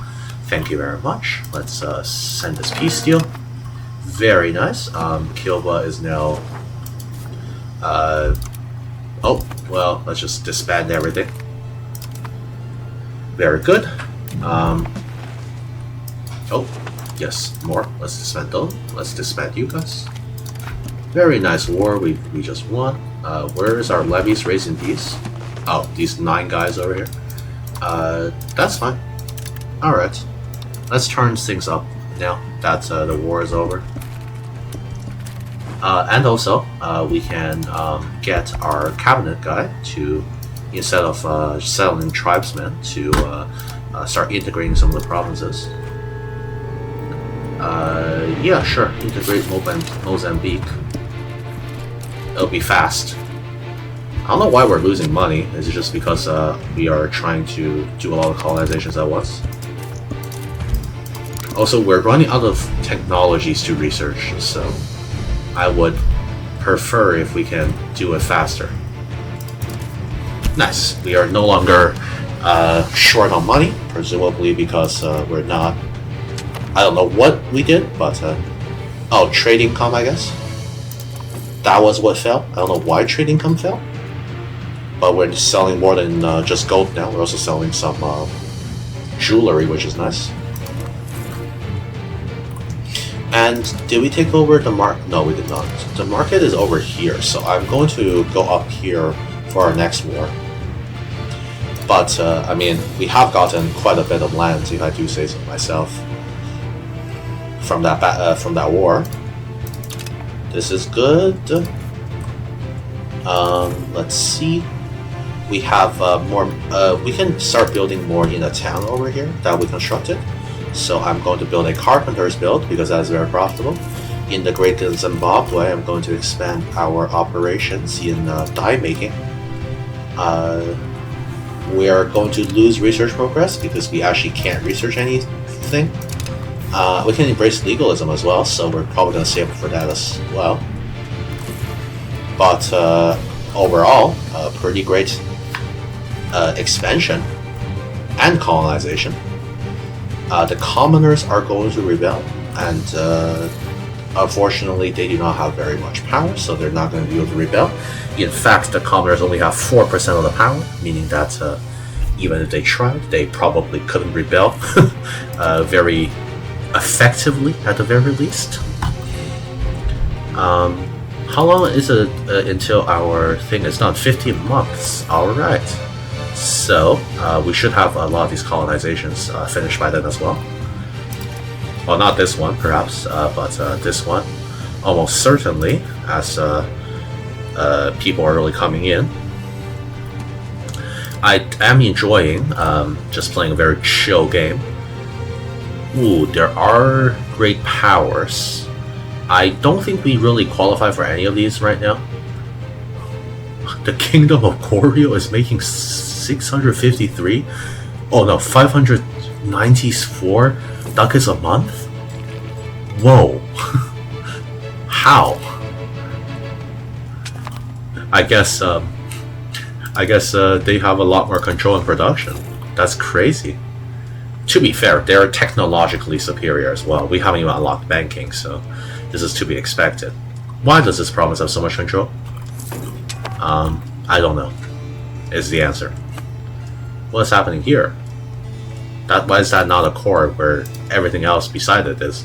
Thank you very much. Let's send this peace deal. Very nice. Kilba is now... oh, well, let's just disband everything. Very good. Oh, yes, more. Let's disband those. Let's disband you guys. Very nice war we just won. Where is our levies raising these? Oh, these 9 guys over here. That's fine. Alright. Let's turn things up now that the war is over. And also, we can get our cabinet guy to, instead of settling tribesmen, to start integrating some of the provinces. Yeah, sure, integrate Mozambique. It'll be fast. I don't know why we're losing money. Is it just because we are trying to do a lot of colonizations at once? Also, we're running out of technologies to research, so I would prefer if we can do it faster. Nice. We are no longer short on money, presumably because we're not... I don't know what we did, but... oh, trade income, I guess? That was what fell. I don't know why trade income fell. But we're selling more than just gold now. We're also selling some jewelry, which is nice. And did we take over the market? No, we did not. The market is over here, so I'm going to go up here for our next war. But, I mean, we have gotten quite a bit of land, if I do say so myself, from that war. This is good. Let's see. We have more. We can start building more in a town over here that we constructed. So I'm going to build a carpenter's build because that is very profitable. In the Great Zimbabwe, I'm going to expand our operations in dye making. We are going to lose research progress because we actually can't research anything. We can embrace legalism as well, so we're probably going to save for that as well. But overall, pretty great expansion and colonization. The commoners are going to rebel, and unfortunately they do not have very much power, so they're not going to be able to rebel. In fact, the commoners only have 4% of the power, meaning that even if they tried, they probably couldn't rebel very effectively, at the very least. How long is it until our thing is done? 15 months. Alright. So, we should have a lot of these colonizations finished by then as well. Well, not this one, perhaps, but this one. Almost certainly, as people are really coming in. I am enjoying just playing a very chill game. Ooh, there are great powers. I don't think we really qualify for any of these right now. The Kingdom of Colonial is making 653? Oh no, 594 ducats a month? Whoa. How? I guess they have a lot more control in production. That's crazy. To be fair, they're technologically superior as well. We haven't even unlocked banking, so this is to be expected. Why does this province have so much control? I don't know, is the answer. What's happening here? Why is that not a core where everything else beside it is?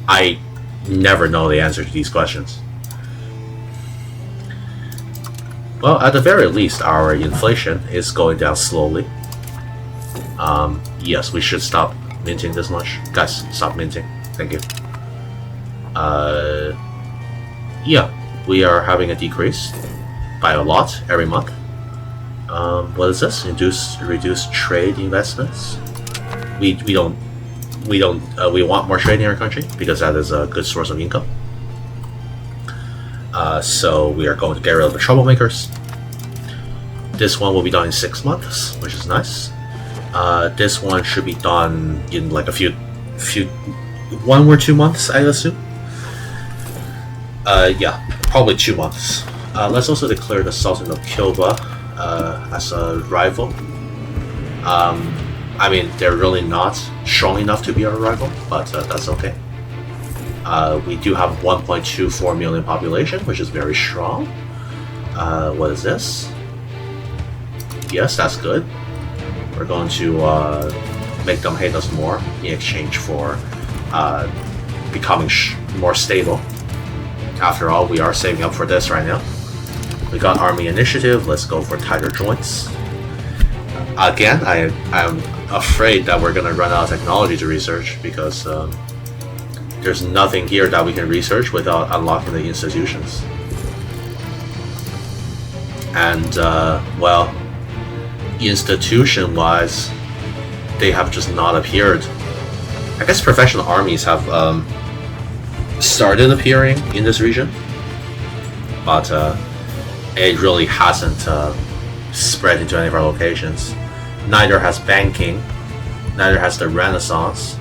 I never know the answer to these questions. Well, at the very least, our inflation is going down slowly. Yes, we should stop minting this much. Guys, stop minting. Thank you. Yeah, we are having a decrease by a lot every month. What is this? Reduce trade investments. We want more trade in our country because that is a good source of income. So we are going to get rid of the troublemakers. This one will be done in 6 months, which is nice. This one should be done in like a few 1 or 2 months, I assume. Yeah, probably 2 months. Let's also declare the Sultan of Kilba as a rival. I mean, they're really not strong enough to be our rival, but that's okay. We do have 1.24 million population, which is very strong. What is this? Yes, that's good. We're going to make them hate us more in exchange for becoming more stable. After all, we are saving up for this right now. We got army initiative. Let's go for tighter joints. Again, I'm afraid that we're going to run out of technology to research because there's nothing here that we can research without unlocking the institutions. And, well, institution-wise, they have just not appeared. I guess professional armies have started appearing in this region, but it really hasn't spread into any of our locations. Neither has banking, neither has the Renaissance.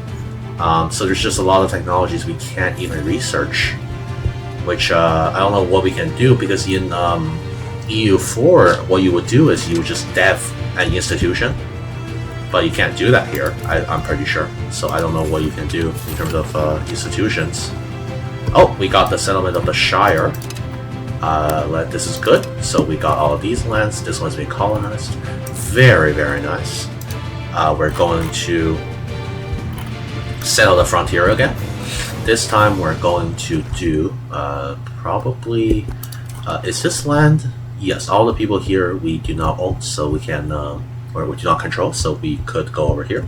So there's just a lot of technologies we can't even research. which I don't know what we can do, because in EU4, what you would do is you would just dev an institution, but you can't do that here, I'm pretty sure. So I don't know what you can do in terms of institutions. Oh, we got the settlement of the Shire. This is good. So we got all of these lands. This one's being colonized. Very, very nice. We're going to settle the frontier again. This time we're going to do probably... is this land? Yes, all the people here we do not own, so we can... or we do not control, so we could go over here.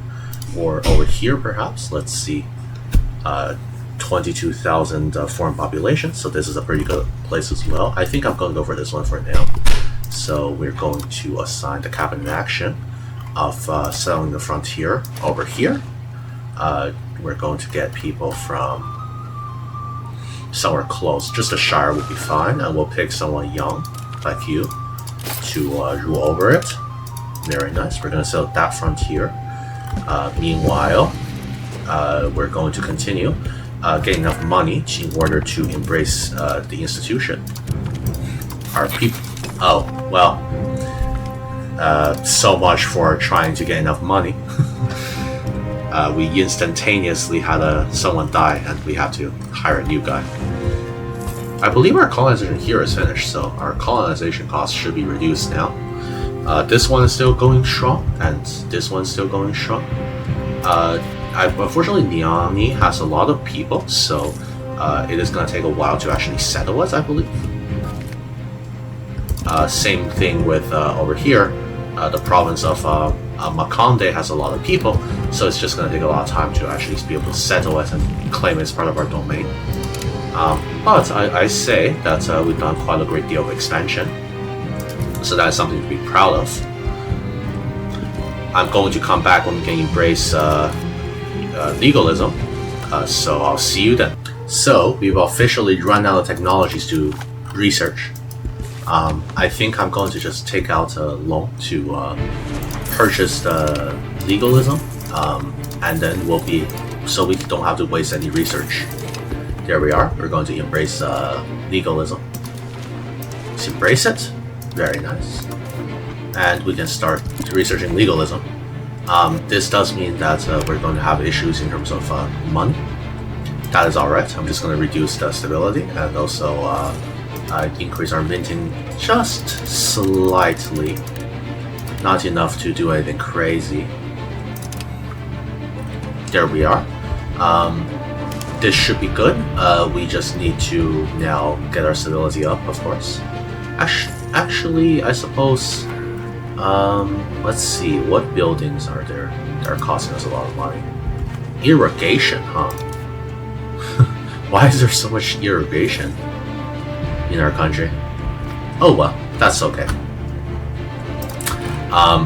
Or over here, perhaps. Let's see. 22,000 foreign population, so this is a pretty good place as well. I think I'm going to go for this one for now. So we're going to assign the cabinet action of settling the frontier over here. We're going to get people from somewhere close. Just a shire would be fine, and we'll pick someone young like you to rule over it. Very nice. We're going to settle that frontier. Meanwhile, we're going to continue get enough money in order to embrace the institution. Our people... Oh, well. So much for trying to get enough money. We instantaneously had someone die, and we had to hire a new guy. I believe our colonization here is finished, so our colonization costs should be reduced now. This one is still going strong, and this one's still going strong. Unfortunately, Niani has a lot of people, so it is going to take a while to actually settle us, I believe. Same thing with over here. The province of Makonde has a lot of people, so it's just going to take a lot of time to actually be able to settle it and claim it as part of our domain. But I say that we've done quite a great deal of expansion, so that is something to be proud of. I'm going to come back when we can embrace legalism, so I'll see you then. So we've officially run out of technologies to research. I think I'm going to just take out a loan to purchase the legalism, and then we'll be, so we don't have to waste any research. There we are. We're going to embrace legalism. Let's embrace it. Very nice. And we can start researching legalism. This does mean that we're going to have issues in terms of money. That is alright. I'm just going to reduce the stability and also increase our minting just slightly. Not enough to do anything crazy. There we are. This should be good. We just need to now get our stability up, of course. Actually, I suppose... let's see, what buildings are there that are costing us a lot of money? Irrigation, huh? Why is there so much irrigation in our country? Oh well, that's okay.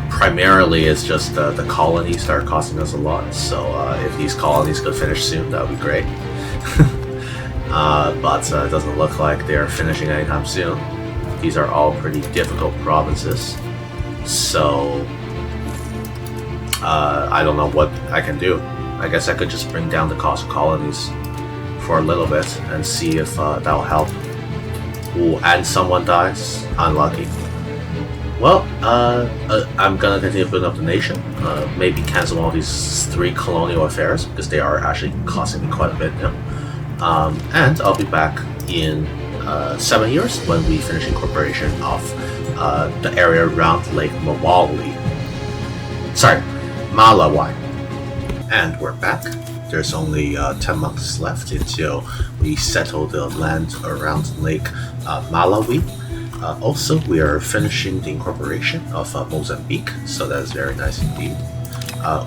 Primarily it's just the colonies that are costing us a lot, so if these colonies could finish soon, that would be great. But it doesn't look like they're finishing anytime soon. These are all pretty difficult provinces. So, I don't know what I can do. I guess I could just bring down the cost of colonies for a little bit and see if that'll help. Ooh, and someone dies. Unlucky. Well, I'm gonna continue building up the nation. Maybe cancel all these 3 colonial affairs, because they are actually costing me quite a bit now. And I'll be back in 7 years when we finish incorporation of the area around Lake Malawi. And we're back. There's only 10 months left until we settle the land around Lake Malawi. Also, we are finishing the incorporation of Mozambique, so that is very nice indeed.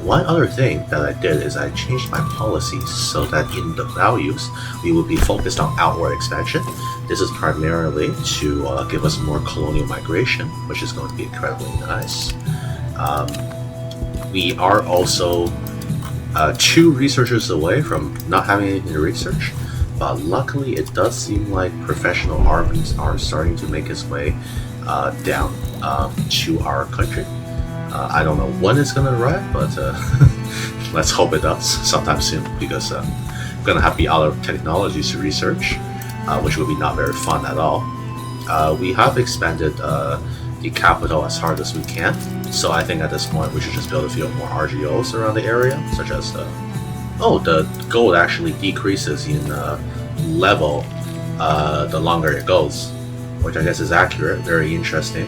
One other thing that I did is I changed my policies so that in the values we will be focused on outward expansion. This is primarily to give us more colonial migration, which is going to be incredibly nice. We are also 2 researchers away from not having anything to research, but luckily it does seem like professional armies are starting to make its way down to our country. I don't know when it's gonna arrive, but let's hope it does sometime soon, because I'm gonna have to be out of technologies to research. which would be not very fun at all. We have expanded the capital as hard as we can, so I think at this point we should just build a few more RGOs around the area, such as the gold actually decreases in level the longer it goes, which I guess is accurate. Very interesting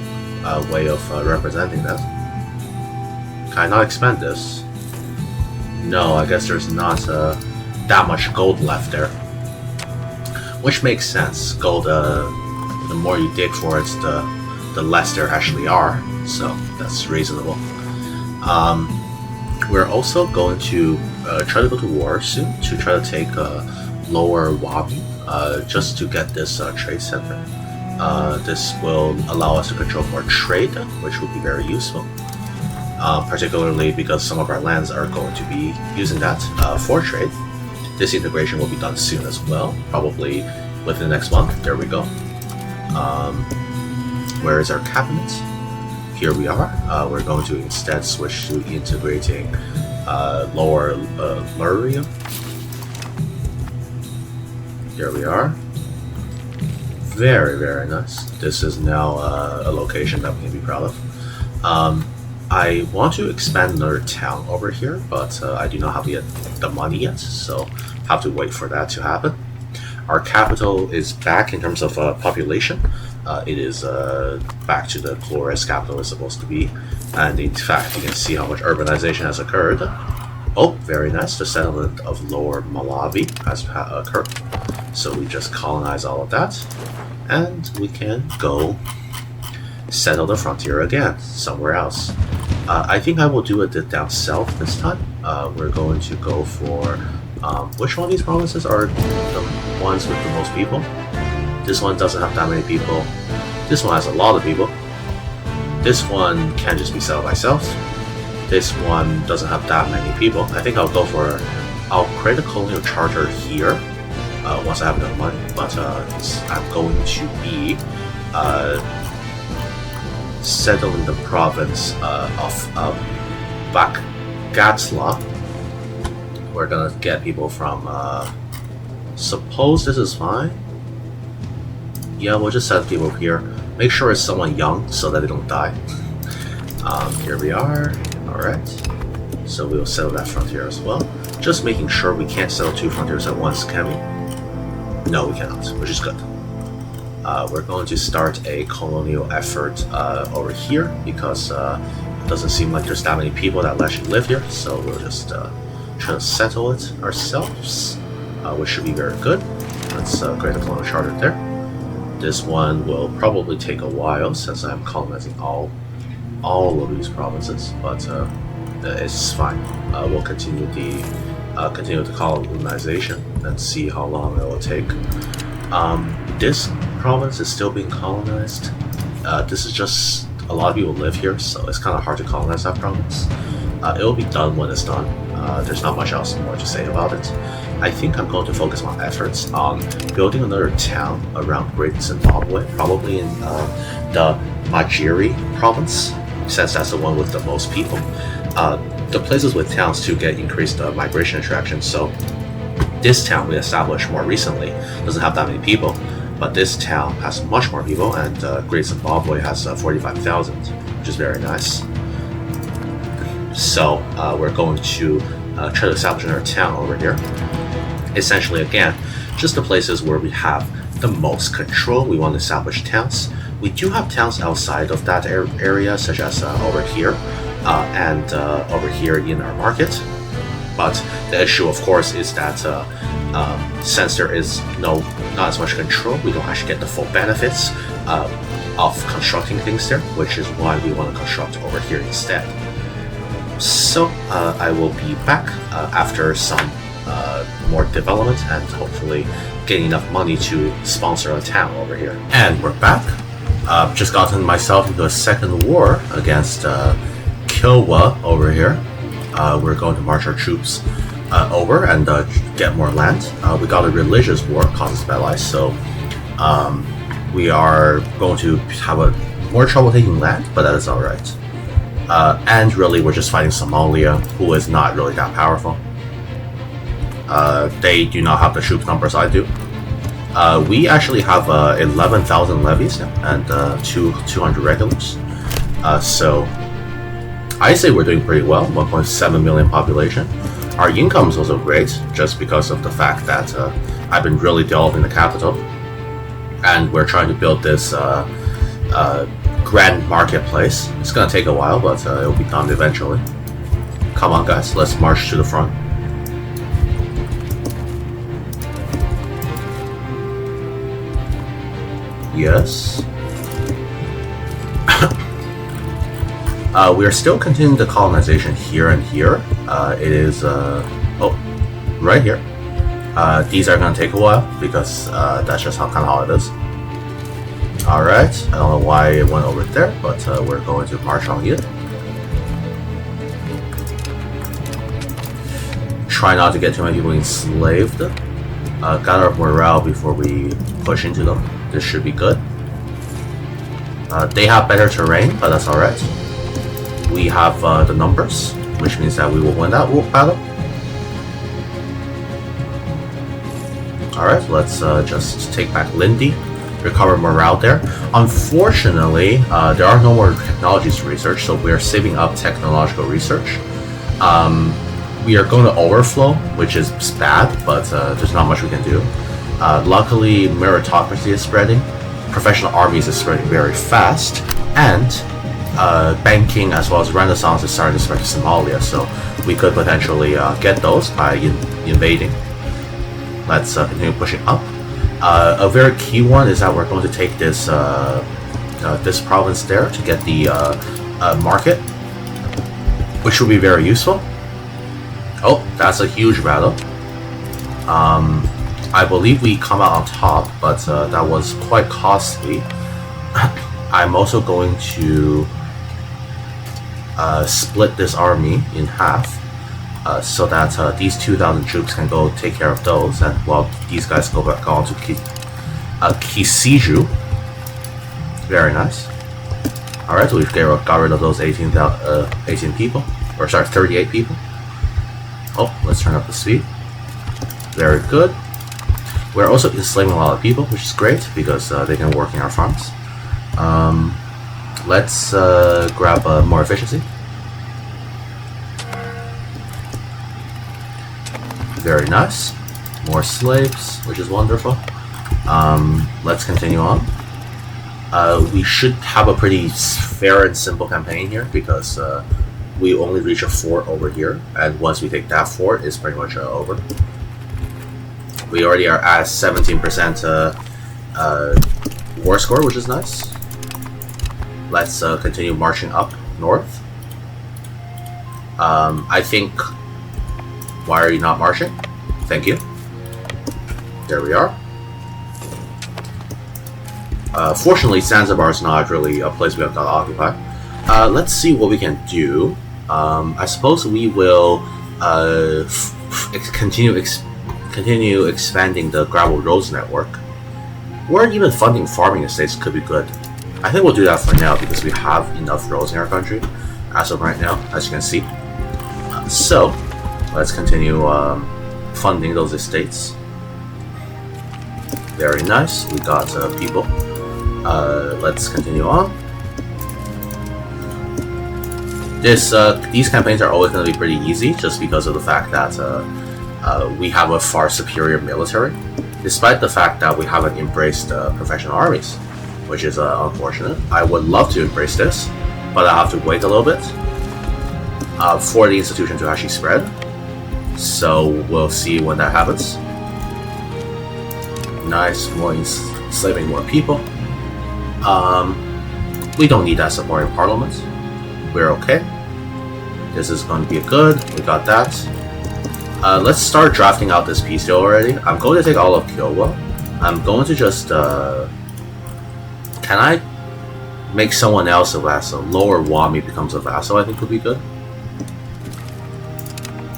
way of representing that. Can I not expand this? No, I guess there's not that much gold left there, which makes sense. Gold, the more you dig for it, the less there actually are, so that's reasonable. We're also going to try to go to war soon to try to take Lower Wabi, just to get this trade center. This will allow us to control more trade, which will be very useful, particularly because some of our lands are going to be using that for trade. This integration will be done soon as well, probably within the next month. There we go. Where is our cabinet? Here we are. We're going to instead switch to integrating Lower Luria. Here we are. Very, very nice. This is now a location that we can be proud of. I want to expand another town over here, but I do not have the money yet, so have to wait for that to happen. Our capital is back in terms of population. It is back to the glorious capital it's supposed to be, and in fact you can see how much urbanization has occurred. Oh, very nice. The settlement of Lower Malawi has occurred, so we just colonize all of that, and we can go settle the frontier again somewhere else. I think I will do it down south this time. We're going to go for which one of these provinces are the ones with the most people? This one doesn't have that many people. This one has a lot of people. This one can just be settled by itself. This one doesn't have that many people. I think I'll create a colonial charter here once I have enough money, but I'm going to be settling the province of Bakgatla. We're gonna get people from suppose this is fine. Yeah, we'll just send people here. Make sure it's someone young so that they don't die. Here we are. Alright. So we'll settle that frontier as well. Just making sure we can't settle two frontiers at once, can we? No, we cannot, which is good. We're going to start a colonial effort over here because it doesn't seem like there's that many people that actually live here, so we'll just try to settle it ourselves, which should be very good. Let's create a colonial charter there. This one will probably take a while since I'm colonizing all of these provinces, but it's fine. We'll continue the colonization and see how long it will take. This province is still being colonized. This is just a lot of people live here, so it's kind of hard to colonize that province. It will be done when it's done. There's not much else more to say about it. I think I'm going to focus my efforts on building another town around Great Zimbabwe, probably in the Majiri province, since that's the one with the most people. The places with towns to get increased migration attraction, so this town we established more recently doesn't have that many people, but this town has much more people, and Great Zimbabwe has 45,000, which is very nice. So we're going to try to establish another town over here. Essentially, again, just the places where we have the most control. We want to establish towns. We do have towns outside of that area, such as over here and over here in our market. But the issue, of course, is that since there is not as much control, we don't actually get the full benefits of constructing things there, which is why we want to construct over here instead. So I will be back after some more development and hopefully getting enough money to sponsor a town over here. And we're back. Just gotten myself into a second war against Kilwa over here. We're going to march our troops over and get more land. We got a religious war, casus belli, so we are going to have more trouble taking land, but that is alright. And really, we're just fighting Somalia, who is not really that powerful. They do not have the troop numbers I do. We actually have 11,000 levies now and 200 regulars. So I say we're doing pretty well. 1.7 million population. Our income is also great, just because of the fact that I've been really developing the capital, and we're trying to build this grand marketplace. It's gonna take a while, but it'll be done eventually. Come on, guys, let's march to the front. Yes. We are still continuing the colonization here and here. It is, oh, right here. These are going to take a while because that's just how it is. Alright, I don't know why it went over there, but we're going to march on here. Try not to get too many people enslaved. Gather up morale before we push into them. This should be good. They have better terrain, but that's alright. We have the numbers, which means that we will win that battle. Alright, let's just take back Lindy, recover morale there. Unfortunately, there are no more technologies to research, so we are saving up technological research. We are going to overflow, which is bad, but there's not much we can do. Luckily, meritocracy is spreading, professional armies is spreading very fast, and banking as well as Renaissance is starting to spread to Somalia, so we could potentially get those by invading. Let's continue pushing up. A very key one is that we're going to take this this province there to get the market, which will be very useful. Oh, that's a huge battle. I believe we come out on top, but that was quite costly. I'm also going to split this army in half, so that these 2,000 troops can go take care of those, and while these guys go on to Kisiju. Very nice. Alright, so we've got rid of those 18 people, or sorry, 38 people. Oh, let's turn up the speed. Very good. We're also enslaving a lot of people, which is great because they can work in our farms. Let's grab more efficiency. Very nice. More slaves, which is wonderful. Let's continue on. We should have a pretty fair and simple campaign here because we only reach a fort over here, and once we take that fort, it's pretty much over. We already are at 17% war score, which is nice. Let's continue marching up north. I think... Why are you not marching? Thank you. There we are. Fortunately, Zanzibar is not really a place we have to occupy. Let's see what we can do. I suppose we will continue expanding the gravel roads network. Or even funding farming estates could be good. I think we'll do that for now because we have enough roads in our country as of right now, as you can see. So, let's continue funding those estates. Very nice. We got people. Let's continue on. These campaigns are always going to be pretty easy just because of the fact that we have a far superior military, despite the fact that we haven't embraced professional armies, which is unfortunate. I would love to embrace this, but I have to wait a little bit for the institution to actually spread. So we'll see when that happens. Nice, more enslaving more people. We don't need that support in Parliament. We're okay. This is going to be good. We got that. Let's start drafting out this peace deal already. I'm going to take all of Kiowa. I'm going to just... can I make someone else a vassal? Lower Wami becomes a vassal, I think would be good.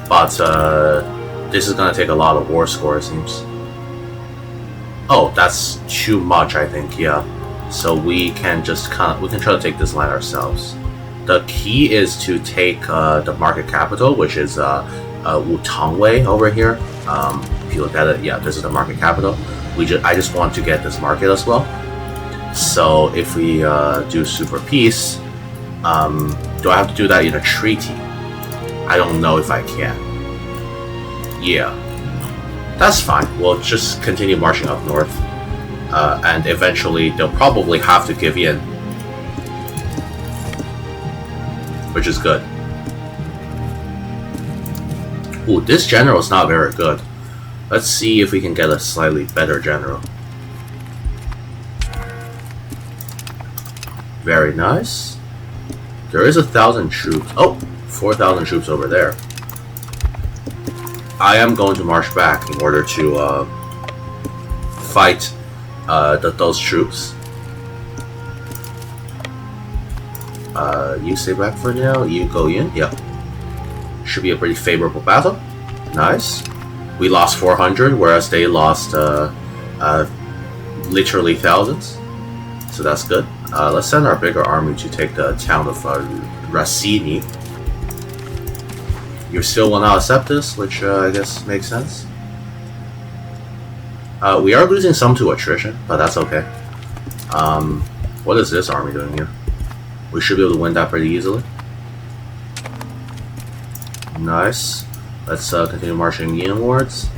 But this is going to take a lot of war score, it seems. Oh, that's too much, I think, yeah. So we can just we can try to take this land ourselves. The key is to take the market capital, which is Wutongwei over here. If you look at it, yeah, this is the market capital. I just want to get this market as well. So if we do super peace, do I have to do that in a treaty? I don't know if I can. Yeah, that's fine. We'll just continue marching up north, and eventually they'll probably have to give in, which is good. Ooh, this general is not very good. Let's see if we can get a slightly better general. Very nice. There is 1,000 troops. Oh, 4,000 troops over there. I am going to march back in order to fight those troops. You stay back for now. You go in. Yep. Should be a pretty favorable battle. Nice. We lost 400, whereas they lost literally thousands. So that's good. Let's send our bigger army to take the town of Racini. You still will not accept this, which I guess makes sense. We are losing some to attrition, but that's okay. What is this army doing here? We should be able to win that pretty easily. Nice. Let's continue marching inwards.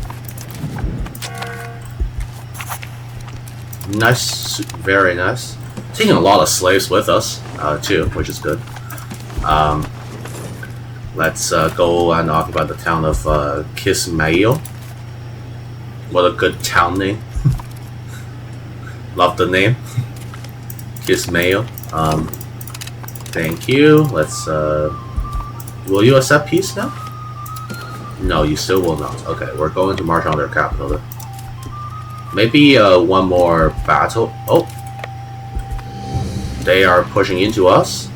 Nice, very nice. Taking a lot of slaves with us, too, which is good. Let's go and occupy the town of Kismayo. What a good town name. Love the name. Kismayo. Thank you. Let's, will you accept peace now? No, you still will not. Okay, we're going to march on their capital then. Maybe one more battle. Oh! They are pushing into us.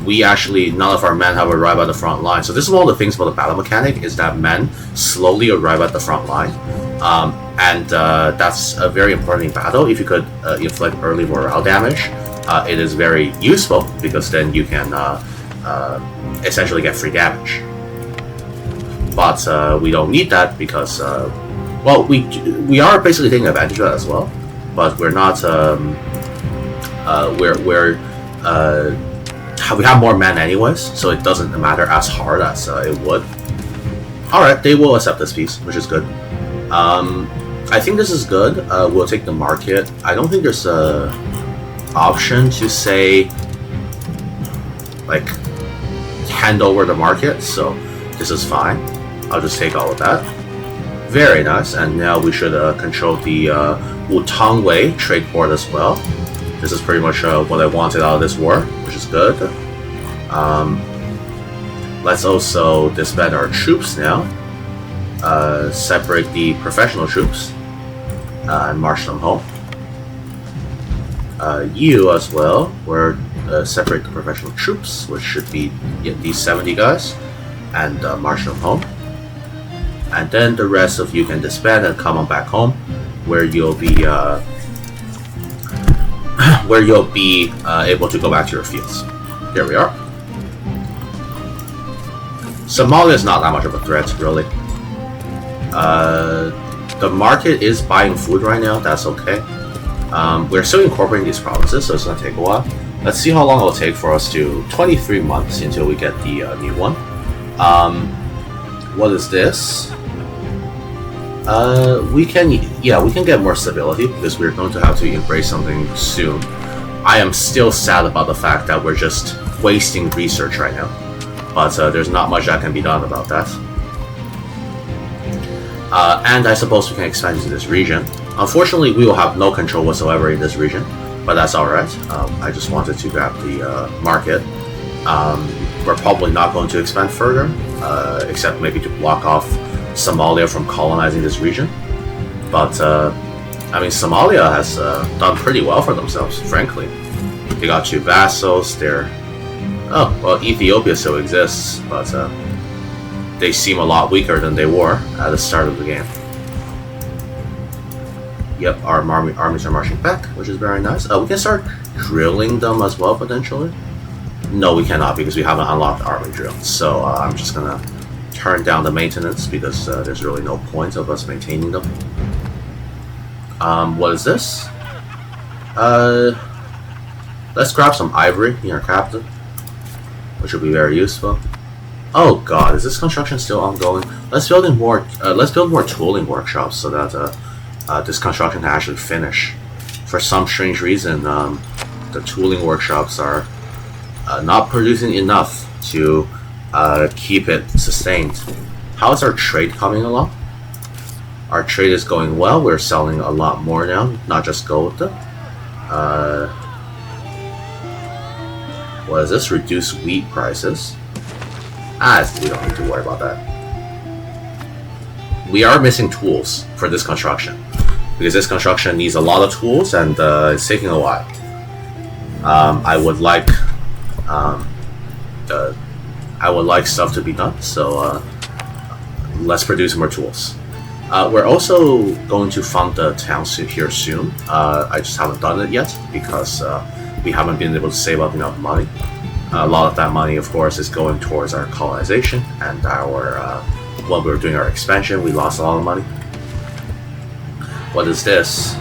We actually, none of our men have arrived at the front line. So this is one of the things about the battle mechanic, is that men slowly arrive at the front line. And that's a very important in battle. If you could inflict early morale damage, it is very useful, because then you can essentially get free damage. But we don't need that because, well, we are basically taking advantage of that as well, but we're not. We have more men anyways, so it doesn't matter as hard as it would. All right, they will accept this piece, which is good. I think this is good. We'll take the market. I don't think there's a option to say like hand over the market, so this is fine. I'll just take all of that. Very nice, and now we should control the Wutongwei trade port as well. This is pretty much what I wanted out of this war, which is good. Let's also disband our troops now. Separate the professional troops and march them home. You as well, we're separate the professional troops, which should be these 70 guys, and march them home. And then the rest of you can disband and come on back home, where you'll be able to go back to your fields. Here we are. Somalia is not that much of a threat, really. The market is buying food right now. That's okay. We're still incorporating these provinces, so it's going to take a while. Let's see how long it will take for us to 23 months until we get the new one. What is this? We can get more stability because we're going to have to embrace something soon. I am still sad about the fact that we're just wasting research right now, but there's not much that can be done about that. And I suppose we can expand into this region. Unfortunately, we will have no control whatsoever in this region, but that's alright. I just wanted to grab the market. We're probably not going to expand further, except maybe to block off Somalia from colonizing this region. But, I mean, Somalia has done pretty well for themselves, frankly. They got 2 vassals, they're... Oh, well, Ethiopia still exists, but they seem a lot weaker than they were at the start of the game. Yep, our armies are marching back, which is very nice. We can start drilling them as well, potentially. No, we cannot, because we haven't unlocked army drill. So I'm just gonna turn down the maintenance because there's really no point of us maintaining them. What is this? Let's grab some ivory in our capital, which will be very useful. Oh god, is this construction still ongoing? Let's build more tooling workshops so that this construction can actually finish. For some strange reason, the tooling workshops are not producing enough to keep it sustained. How is our trade coming along? Our trade is going well. We're selling a lot more now, not just gold. What is this? Reduce wheat prices. We don't need to worry about that. We are missing tools for this construction because this construction needs a lot of tools and it's taking a while. I would like stuff to be done, so let's produce more tools. We're also going to fund the town here soon. I just haven't done it yet because we haven't been able to save up enough money. A lot of that money, of course, is going towards our colonization and our. When we were doing our expansion, we lost a lot of money. What is this?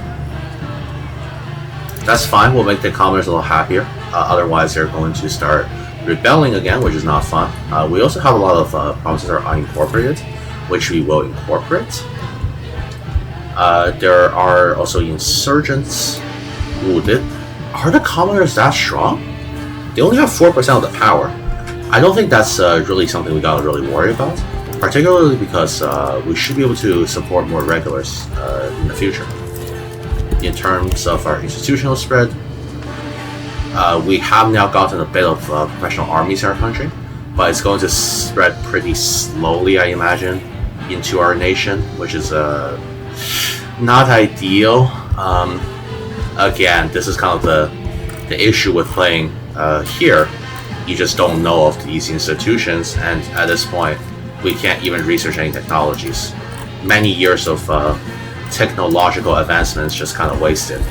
That's fine. We'll make the commoners a little happier. Otherwise, they're going to start rebelling again, which is not fun. We also have a lot of provinces that are unincorporated, which we will incorporate. There are also insurgents. Ooh, are the commoners that strong? They only have 4% of the power. I don't think that's really something we gotta really worry about, particularly because we should be able to support more regulars in the future. In terms of our institutional spread, we have now gotten a bit of professional armies in our country, but it's going to spread pretty slowly, I imagine, into our nation, which is not ideal. Again, this is kind of the issue with playing here. You just don't know of these institutions, and at this point, we can't even research any technologies. Many years of technological advancements just kind of wasted.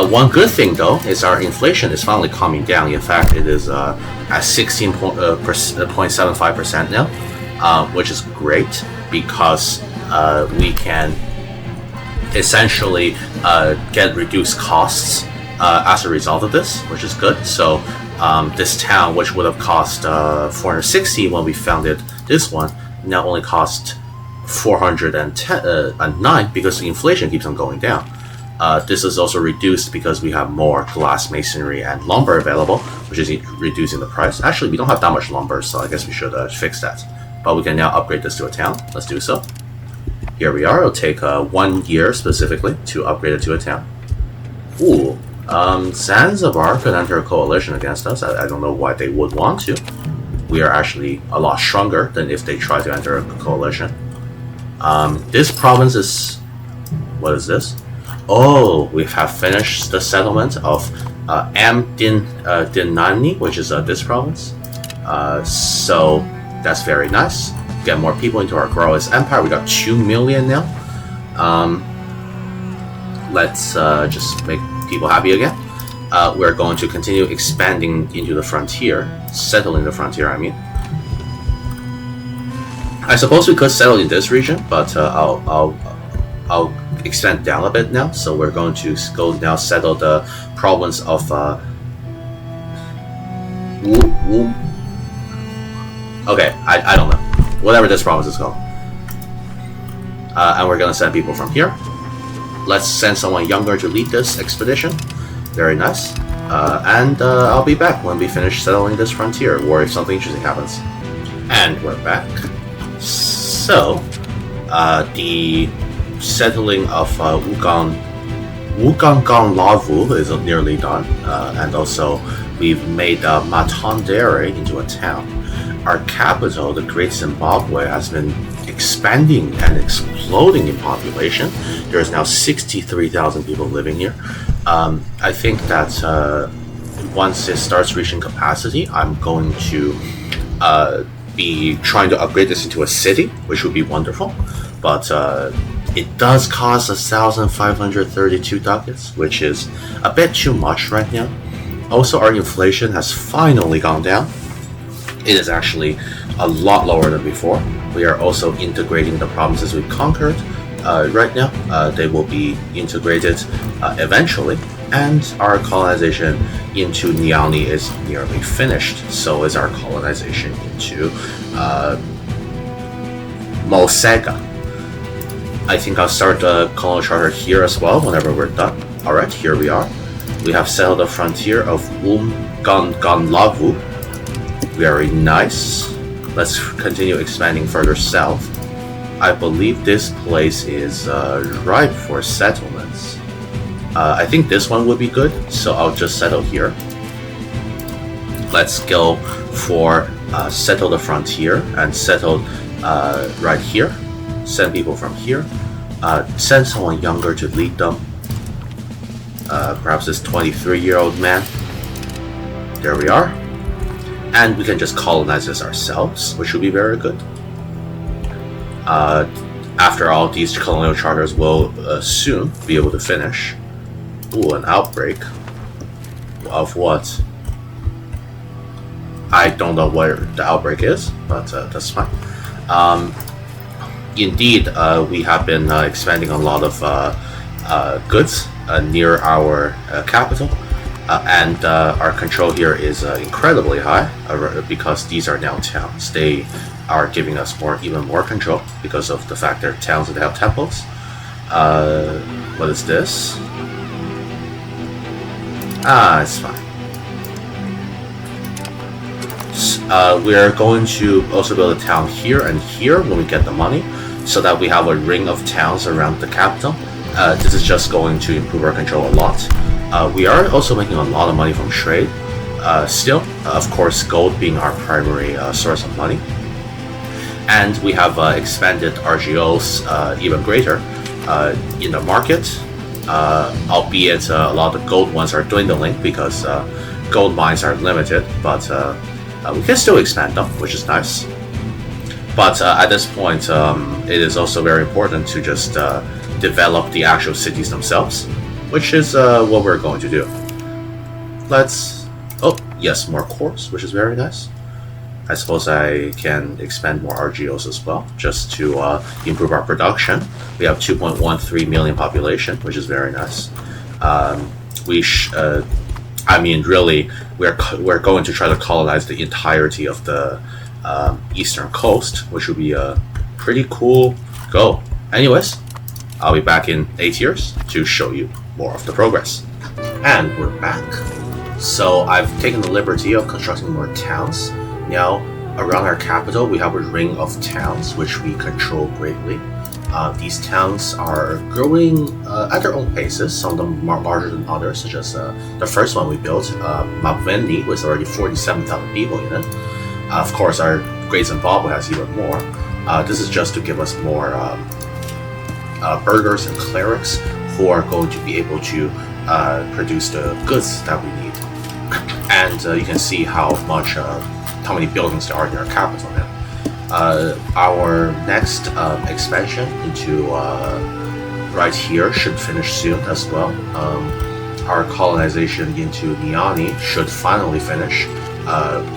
One good thing, though, is our inflation is finally calming down. In fact, it is at 16.75% now, which is great because we can essentially get reduced costs as a result of this, which is good. So this town, which would have cost 460 when we founded this one, now only cost 409 because the inflation keeps on going down. This is also reduced because we have more glass masonry and lumber available, which is reducing the price. Actually, we don't have that much lumber, so I guess we should fix that. But we can now upgrade this to a town. Let's do so. Here we are. It'll take 1 year specifically to upgrade it to a town. Ooh. Zanzibar could enter a coalition against us. I don't know why they would want to. We are actually a lot stronger than if they try to enter a coalition. This province is... What is this? Oh, we have finished the settlement of Dinani, which is this province. So that's very nice. Get more people into our growers empire. We got 2 million now. Let's just make people happy again. We're going to continue expanding into the frontier, settling the frontier, I mean. I suppose we could settle in this region, but I'll expand down a bit now. So we're going to go now settle the province of okay, I don't know. Whatever this province is called. And we're gonna send people from here. Let's send someone younger to lead this expedition. Very nice. And I'll be back when we finish settling this frontier, or if something interesting happens. And we're back. So, the settling of Wuganganlavu is nearly done. And also, we've made Matandere into a town. Our capital, the Great Zimbabwe, has been expanding and exploding in population. There's now 63,000 people living here. I think that once it starts reaching capacity, I'm going to be trying to upgrade this into a city, which would be wonderful. But it does cost 1,532 ducats, which is a bit too much right now. Also, our inflation has finally gone down. It is actually a lot lower than before. We are also integrating the provinces we conquered. Right now, they will be integrated eventually, and our colonization into Niani is nearly finished. So is our colonization into Mosega. I think I'll start the colonial charter here as well whenever we're done. Alright, here we are. We have settled the frontier of Ganlavu. Very nice. Let's continue expanding further south. I believe this place is ripe for settlements. I think this one would be good, so I'll just settle here. Let's go for settle the frontier and settle right here. Send people from here. Send someone younger to lead them. Perhaps this 23-year-old man. There we are. And we can just colonize this ourselves, which would be very good. After all, these colonial charters will soon be able to finish. Ooh, an outbreak. Of what? I don't know where the outbreak is, but that's fine. Indeed, we have been expanding a lot of goods near our capital. And our control here is incredibly high because these are now towns. They are giving us even more control because of the fact they're towns that have temples. What is this? It's fine. We're going to also build a town here and here when we get the money, so that we have a ring of towns around the capital. This is just going to improve our control a lot. We are also making a lot of money from trade. Still, of course, gold being our primary source of money. And we have expanded RGOs even greater in the market, albeit a lot of the gold ones are dwindling because gold mines are limited, but we can still expand them, which is nice. But at this point, it is also very important to just develop the actual cities themselves, which is what we're going to do. Let's... oh, yes, more cores, which is very nice. I suppose I can expand more RGOs as well, just to improve our production. We have 2.13 million population, which is very nice. I mean, really, we're going to try to colonize the entirety of the eastern coast, which would be a pretty cool goal. Anyways, I'll be back in 8 years to show you more of the progress. And we're back. So I've taken the liberty of constructing more towns. Now, around our capital, we have a ring of towns, which we control greatly. These towns are growing at their own paces, some of them are larger than others, such as the first one we built, Mabvendi, with already 47,000 people in it. Of course, our Great Zimbabwe has even more. This is just to give us more burghers and clerics who are going to be able to produce the goods that we need. And you can see how many buildings there are in our capital now. Our next expansion into right here should finish soon as well. Our colonization into Niani should finally finish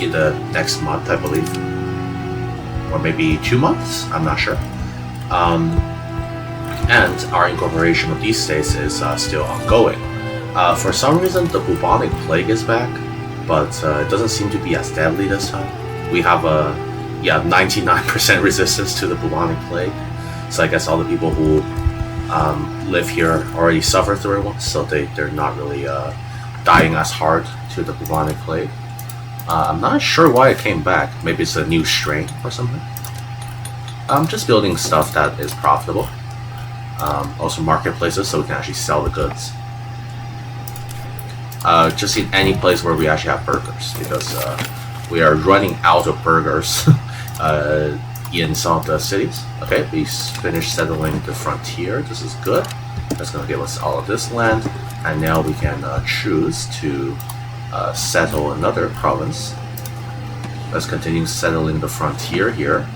in the next month, I believe, or maybe 2 months, I'm not sure. And our incorporation of these states is still ongoing. For some reason, the bubonic plague is back, but it doesn't seem to be as deadly this time. We have a 99% resistance to the bubonic plague, so I guess all the people who live here already suffered through it once, so they're not really dying as hard to the bubonic plague. I'm not sure why it came back. Maybe it's a new strain or something. I'm just building stuff that is profitable. Also marketplaces so we can actually sell the goods. Just in any place where we actually have burgers, because we are running out of burgers in some of the cities. Okay, we finished settling the frontier. This is good. That's going to give us all of this land, and now we can choose to settle another province. Let's continue settling the frontier here.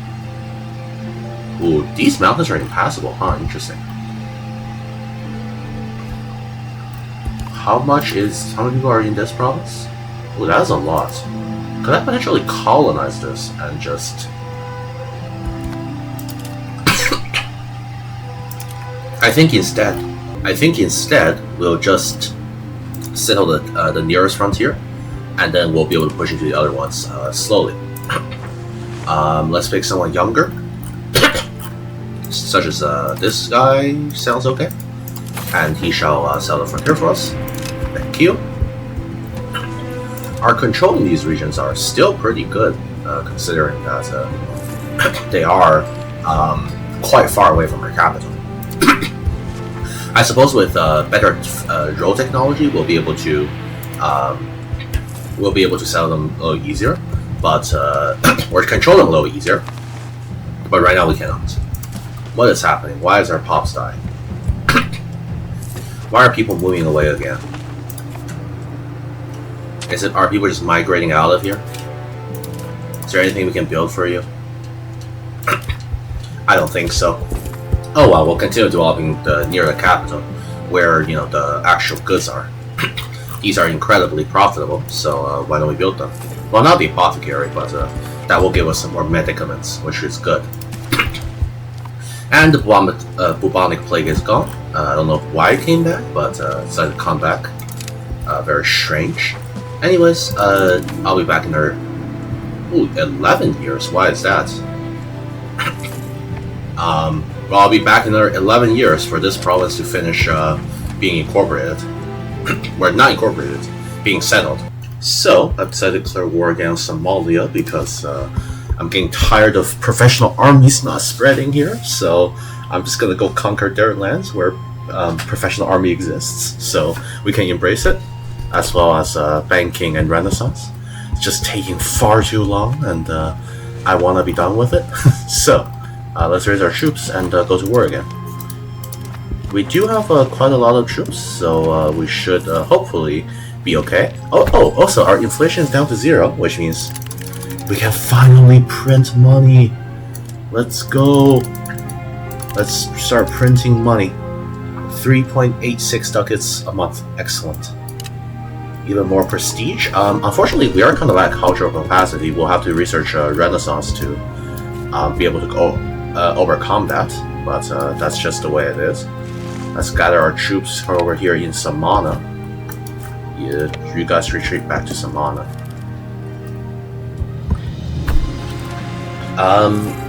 Ooh, these mountains are impassable, huh? Interesting. How many people are in this province? Ooh, that's a lot. Could I potentially colonize this and just... I think instead we'll just settle the nearest frontier, and then we'll be able to push into the other ones slowly. Let's pick someone younger, such as this guy. Sounds okay, and he shall settle the frontier for us. Thank you. Our control in these regions are still pretty good, considering that they are quite far away from our capital. I suppose with better road technology, we'll be able to sell them a little easier, but or control them a little easier. But right now we cannot. What is happening? Why is our pops dying? Why are people moving away again? Are people just migrating out of here? Is there anything we can build for you? I don't think so. Oh well, we'll continue developing near the capital, where the actual goods are. These are incredibly profitable, so why don't we build them? Well, not the apothecary, but that will give us some more medicaments, which is good. And the bubonic plague is gone. I don't know why it came back, but decided to come back. Very strange. Anyways, I'll be back in 11 years. Why is that? Well, I'll be back in another 11 years for this province to finish being incorporated. Well, not incorporated, being settled. So, I've decided to declare war against Somalia because I'm getting tired of professional armies not spreading here. So, I'm just gonna go conquer their lands where professional army exists, so we can embrace it, as well as banking and Renaissance. It's just taking far too long, and I want to be done with it. So, let's raise our troops and go to war again. We do have quite a lot of troops, so we should hopefully be okay. Oh, also our inflation is down to 0, which means we can finally print money. Let's go. Let's start printing money. 3.86 ducats a month. Excellent. Even more prestige. Unfortunately, we are kind of at cultural capacity. We'll have to research Renaissance to be able to overcome that, but that's just the way it is. Let's gather our troops over here in Samana. Yeah, you guys retreat back to Samana.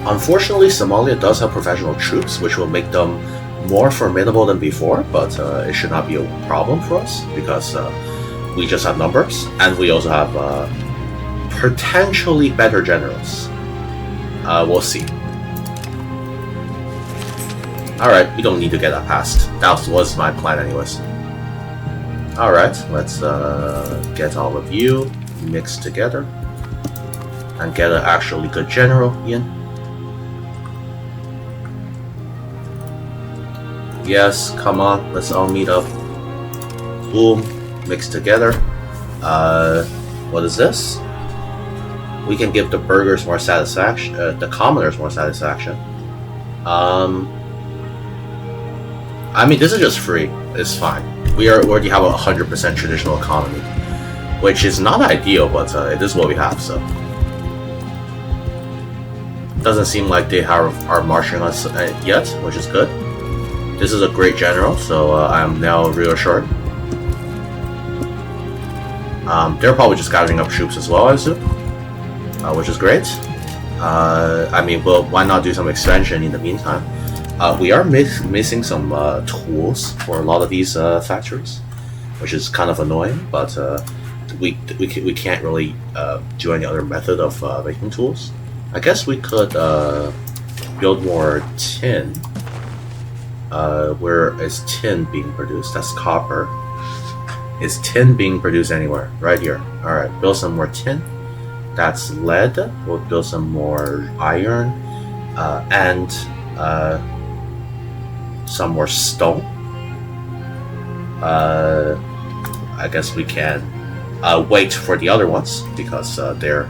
Unfortunately, Somalia does have professional troops, which will make them more formidable than before, but it should not be a problem for us, because we just have numbers, and we also have potentially better generals. We'll see. Alright, we don't need to get that passed. That was my plan anyways. Alright, let's get all of you mixed together and get an actually good general in. Yes, come on, let's all meet up. Boom, mixed together. What is this? We can give the burghers more satisfaction, the commoners more satisfaction. I mean, this is just free. It's fine. We already have a 100% traditional economy, which is not ideal, but it is what we have. So, doesn't seem like they are marching us yet, which is good. This is a great general, so I am now reassured. They're probably just gathering up troops as well, I assume, which is great. I mean, well, why not do some expansion in the meantime? We are missing some tools for a lot of these factories, which is kind of annoying, but we can't really do any other method of making tools. I guess we could build more tin. Where is tin being produced? That's copper. Is tin being produced anywhere? Right here. Alright, build some more tin. That's lead. We'll build some more iron. And some more stone. I guess we can wait for the other ones, because they're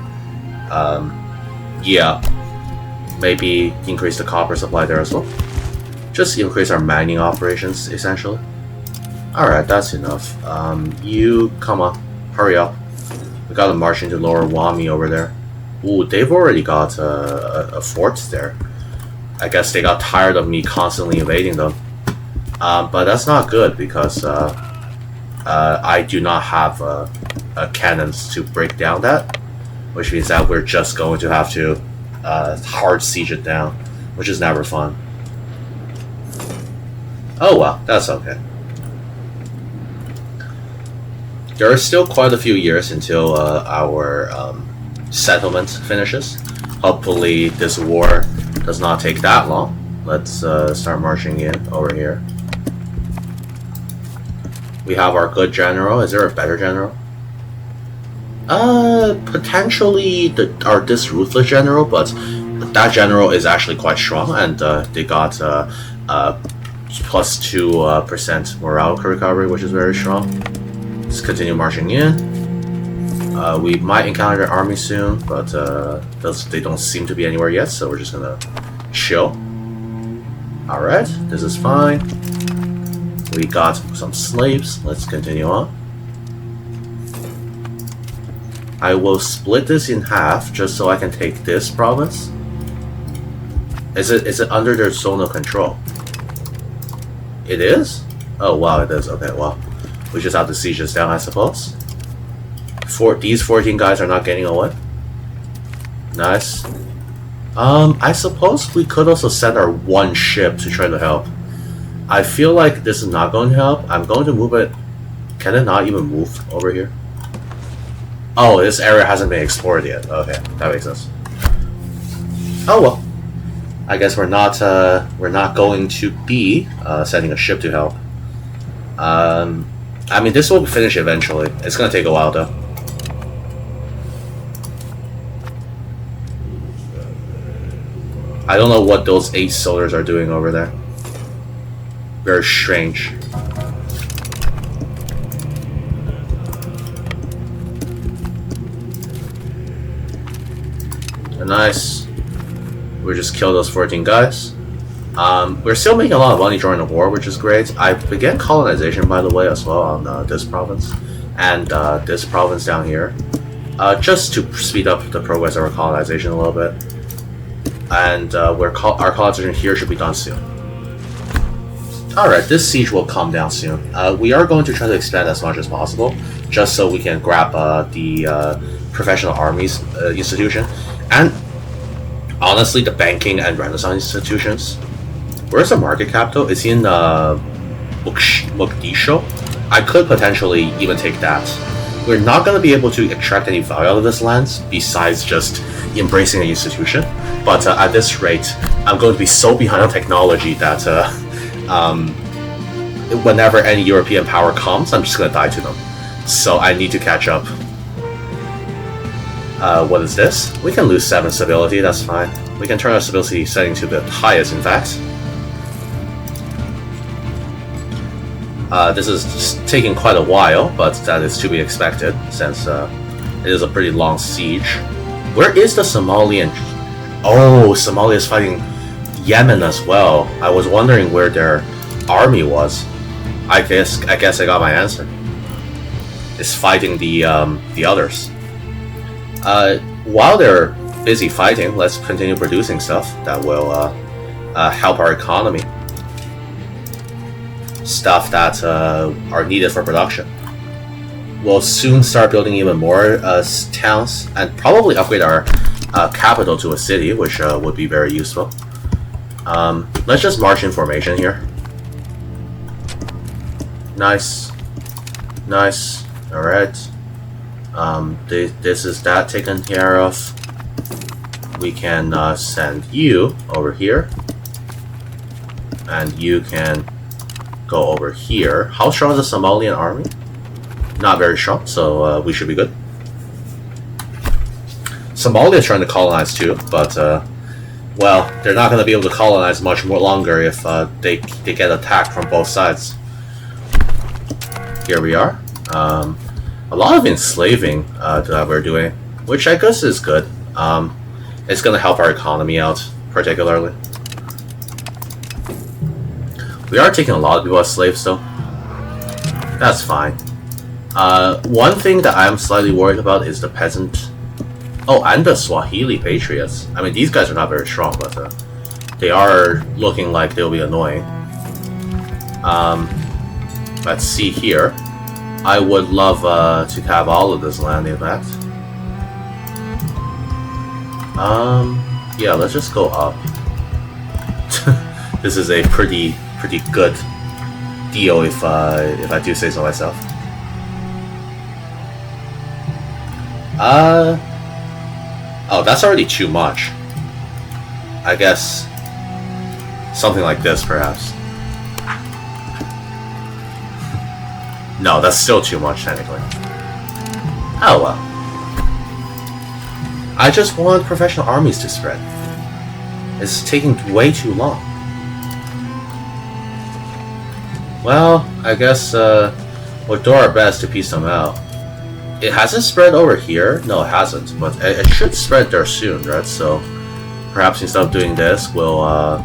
yeah, maybe increase the copper supply there as well. Just increase our mining operations, essentially. Alright, that's enough. You, come on, hurry up. We gotta march into Lower Wami over there. Ooh, they've already got a fort there. I guess they got tired of me constantly invading them. But that's not good because I do not have cannons to break down that, which means that we're just going to have to hard siege it down, which is never fun. Oh well, that's okay. There are still quite a few years until our settlement finishes. Hopefully this war does not take that long. Let's start marching in over here. We have our good general. Is there a better general? Potentially this ruthless general, but that general is actually quite strong, and they got plus 2% morale recovery, which is very strong. Let's continue marching in. We might encounter an army soon, but they don't seem to be anywhere yet, so we're just gonna chill. Alright, this is fine. We got some slaves. Let's continue on. I will split this in half just so I can take this province. Is it under their zone of control? It is? Oh wow, it is. Okay, well, we just have to siege this down, I suppose. These 14 guys are not getting away. Nice. I suppose we could also send our one ship to try to help. I feel like this is not going to help. I'm going to move it. Can it not even move over here? Oh, this area hasn't been explored yet. Okay, that makes sense. Oh well. I guess we're not going to be sending a ship to help. I mean, this will finish eventually. It's gonna take a while though. I don't know what those 8 soldiers are doing over there. Very strange. Nice. We just killed those 14 guys. We're still making a lot of money during the war, which is great. I began colonization, by the way, as well on this province and this province down here, just to speed up the progress of our colonization a little bit. And our colonization here should be done soon. Alright, this siege will calm down soon. We are going to try to expand as much as possible, just so we can grab the professional armies institution. And honestly, the banking and Renaissance institutions. Where's the market capital? It's in Mogadishu. I could potentially even take that. We're not going to be able to extract any value out of this land besides just embracing the institution. But at this rate, I'm going to be so behind on technology that whenever any European power comes, I'm just going to die to them. So I need to catch up. What is this? We can lose 7 stability, that's fine. We can turn our stability setting to the highest, in fact. This is taking quite a while, but that is to be expected, since it is a pretty long siege. Where is the Somalian? Oh, Somalia is fighting Yemen as well. I was wondering where their army was. I guess I got my answer. It's fighting the others. While they're busy fighting, let's continue producing stuff that will help our economy. Stuff that are needed for production. We'll soon start building even more towns and probably upgrade our capital to a city, which would be very useful. Let's just march in formation here. Nice. Nice. Alright. This is that taken care of. We can send you over here. And you can go over here. How strong is the Somalian army? Not very strong, so we should be good. Somalia is trying to colonize too, but well, they're not going to be able to colonize much more longer if they get attacked from both sides. Here we are. A lot of enslaving that we're doing, which I guess is good. It's going to help our economy out, particularly. We are taking a lot of people as slaves, though. That's fine. One thing that I'm slightly worried about is the peasant. Oh, and the Swahili patriots. I mean, these guys are not very strong, but they are looking like they'll be annoying. Let's see here. I would love to have all of this land, in fact. Yeah, let's just go up. This is a pretty good deal if I do say so myself. Oh, that's already too much. I guess something like this, perhaps. No, that's still too much, technically. Oh well. I just want professional armies to spread. It's taking way too long. Well, I guess we'll do our best to piece them out. It hasn't spread over here? No, it hasn't, but it should spread there soon, right? So perhaps instead of doing this, we'll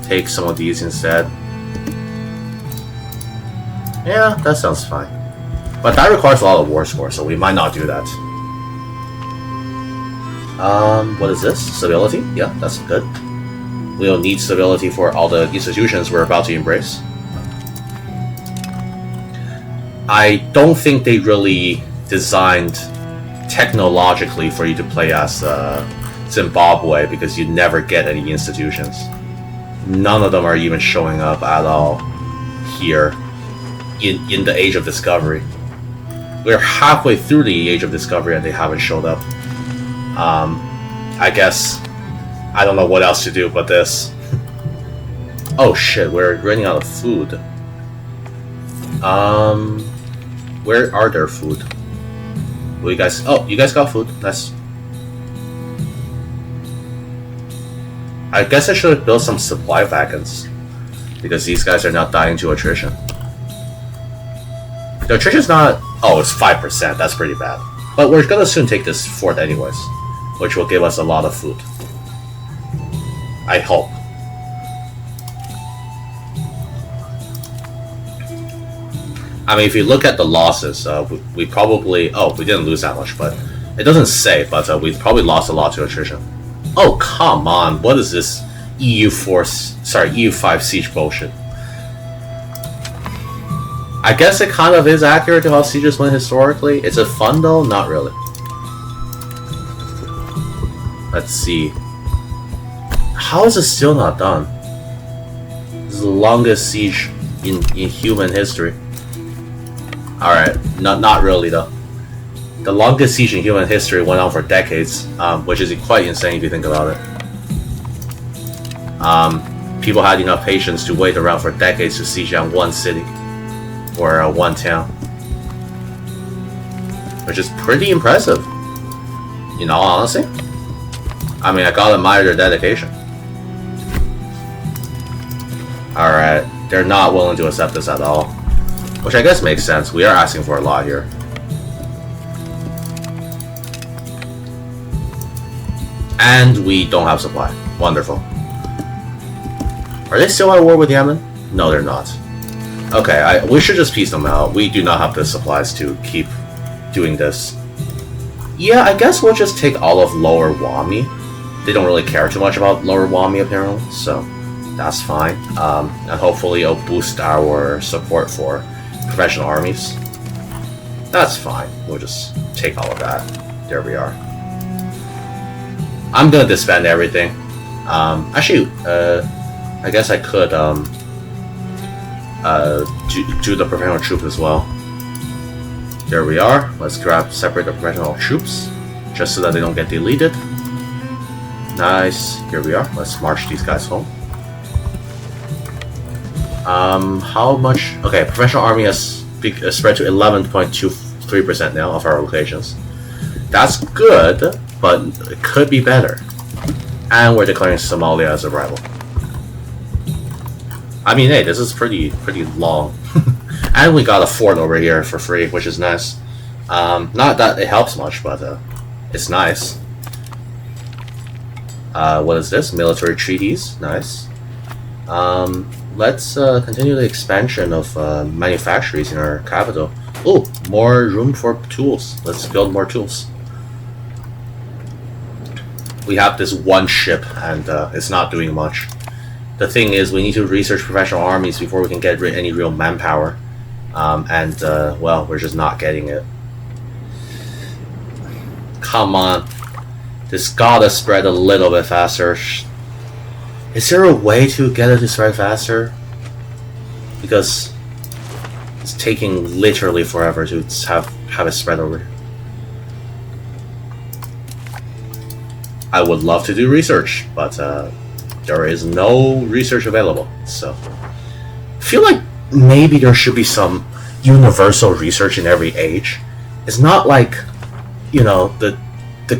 take some of these instead. Yeah, that sounds fine. But that requires a lot of war score, so we might not do that. What is this? Stability? Yeah, that's good. We'll need stability for all the institutions we're about to embrace. I don't think they really designed technologically for you to play as Zimbabwe, because you never get any institutions. None of them are even showing up at all here in the Age of Discovery. We're halfway through the Age of Discovery and they haven't showed up. I guess I don't know what else to do but this. Oh shit, we're running out of food. Where are their food? Will you guys? Oh, you guys got food. Nice. I guess I should build some supply wagons because these guys are not dying to attrition. The attrition's not. Oh, it's 5%. That's pretty bad. But we're gonna soon take this fort anyways, which will give us a lot of food. I hope. I mean, if you look at the losses, we probably... Oh, we didn't lose that much, but... It doesn't say, but we probably lost a lot to attrition. Oh, come on! What is this EU5 siege bullshit? I guess it kind of is accurate to how sieges went historically. Is it fun, though? Not really. Let's see. How is it still not done? This is the longest siege in human history. Alright, not really though. The longest siege in human history went on for decades, which is quite insane if you think about it. People had enough patience to wait around for decades to siege on one city, or one town. Which is pretty impressive, in all honesty. I mean, I gotta admire their dedication. Alright, they're not willing to accept this at all. Which I guess makes sense. We are asking for a lot here. And we don't have supply. Wonderful. Are they still at war with Yemen? No, they're not. Okay, we should just piece them out. We do not have the supplies to keep doing this. Yeah, I guess we'll just take all of Lower Wami. They don't really care too much about Lower Wami, apparently, so that's fine. And hopefully it'll boost our support for professional armies. That's fine. We'll just take all of that. There we are. I'm gonna disband everything. Actually, I guess I could do the professional troops as well. There we are. Let's separate the professional troops, just so that they don't get deleted. Nice. Here we are. Let's march these guys home. How much? Okay, professional army has spread to 11.23% now of our locations. That's good, but it could be better. And we're declaring Somalia as a rival. I mean, hey, this is pretty long. And we got a fort over here for free, which is nice. Not that it helps much, but it's nice. What is this? Military treaties. Nice. Let's continue the expansion of manufactories in our capital. Oh, more room for tools. Let's build more tools. We have this one ship, and it's not doing much. The thing is, we need to research professional armies before we can get any real manpower. Well, we're just not getting it. Come on. This gotta spread a little bit faster. Is there a way to get it to spread faster? Because it's taking literally forever to have it spread over. I would love to do research, but there is no research available. So I feel like maybe there should be some universal research in every age. It's not like, you know, the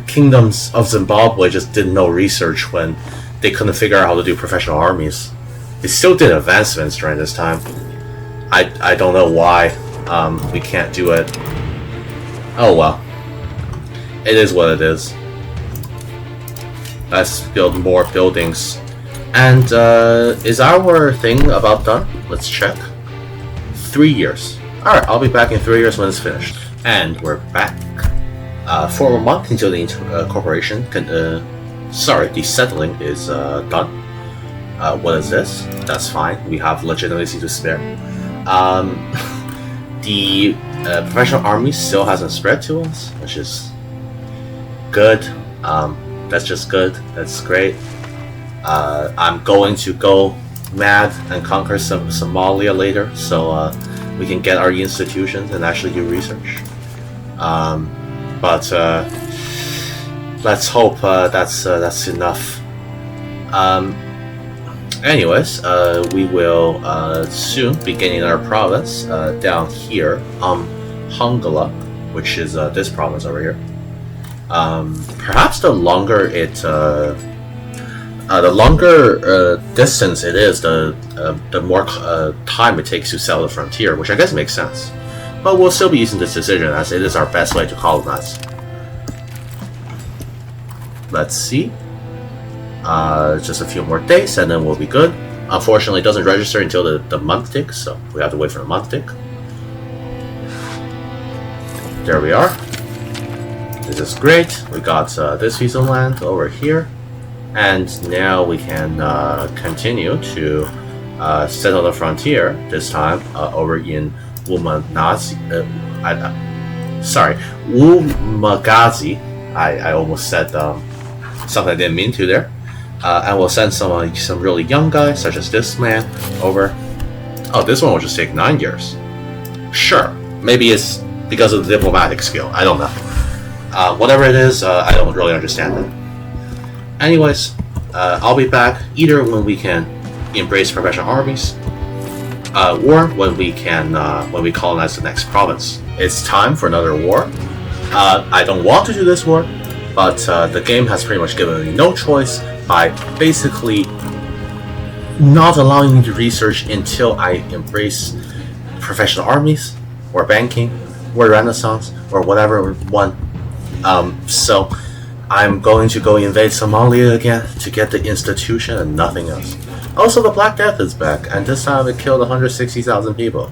kingdoms of Zimbabwe just did no research when they couldn't figure out how to do professional armies. They still did advancements during this time. I don't know why we can't do it. Oh well. It is what it is. Let's build more buildings. And is our thing about done? Let's check. 3 years. Alright, I'll be back in 3 years when it's finished. And we're back. For a month until the corporation the settling is done. What is this? That's fine. We have legitimacy to spare. The professional army still hasn't spread to us, which is good. That's just good. That's great. I'm going to go mad and conquer Somalia later, so we can get our institutions and actually do research. But let's hope that's enough. Anyways, we will soon be gaining our province down here, Hongala, which is this province over here. Perhaps the longer distance it is, the more time it takes to sell the frontier, which I guess makes sense. But we'll still be using this decision as it is our best way to colonize. Let's see. Just a few more days and then we'll be good. Unfortunately, it doesn't register until the month tick, so we have to wait for the month tick. There we are. This is great. We got this piece of land over here. And now we can continue to settle the frontier, this time over in Umagazi. I almost said something I didn't mean to there. And we'll send some really young guys, such as this man, over. Oh, this one will just take 9 years. Sure, maybe it's because of the diplomatic skill. I don't know. Whatever it is, I don't really understand it. Anyways, I'll be back either when we can embrace professional armies, or when we colonize the next province. It's time for another war. I don't want to do this war, but the game has pretty much given me no choice by basically not allowing me to research until I embrace professional armies, or banking, or Renaissance, or whatever one. So I'm going to go invade Somalia again to get the institution and nothing else. Also, the Black Death is back, and this time it killed 160,000 people.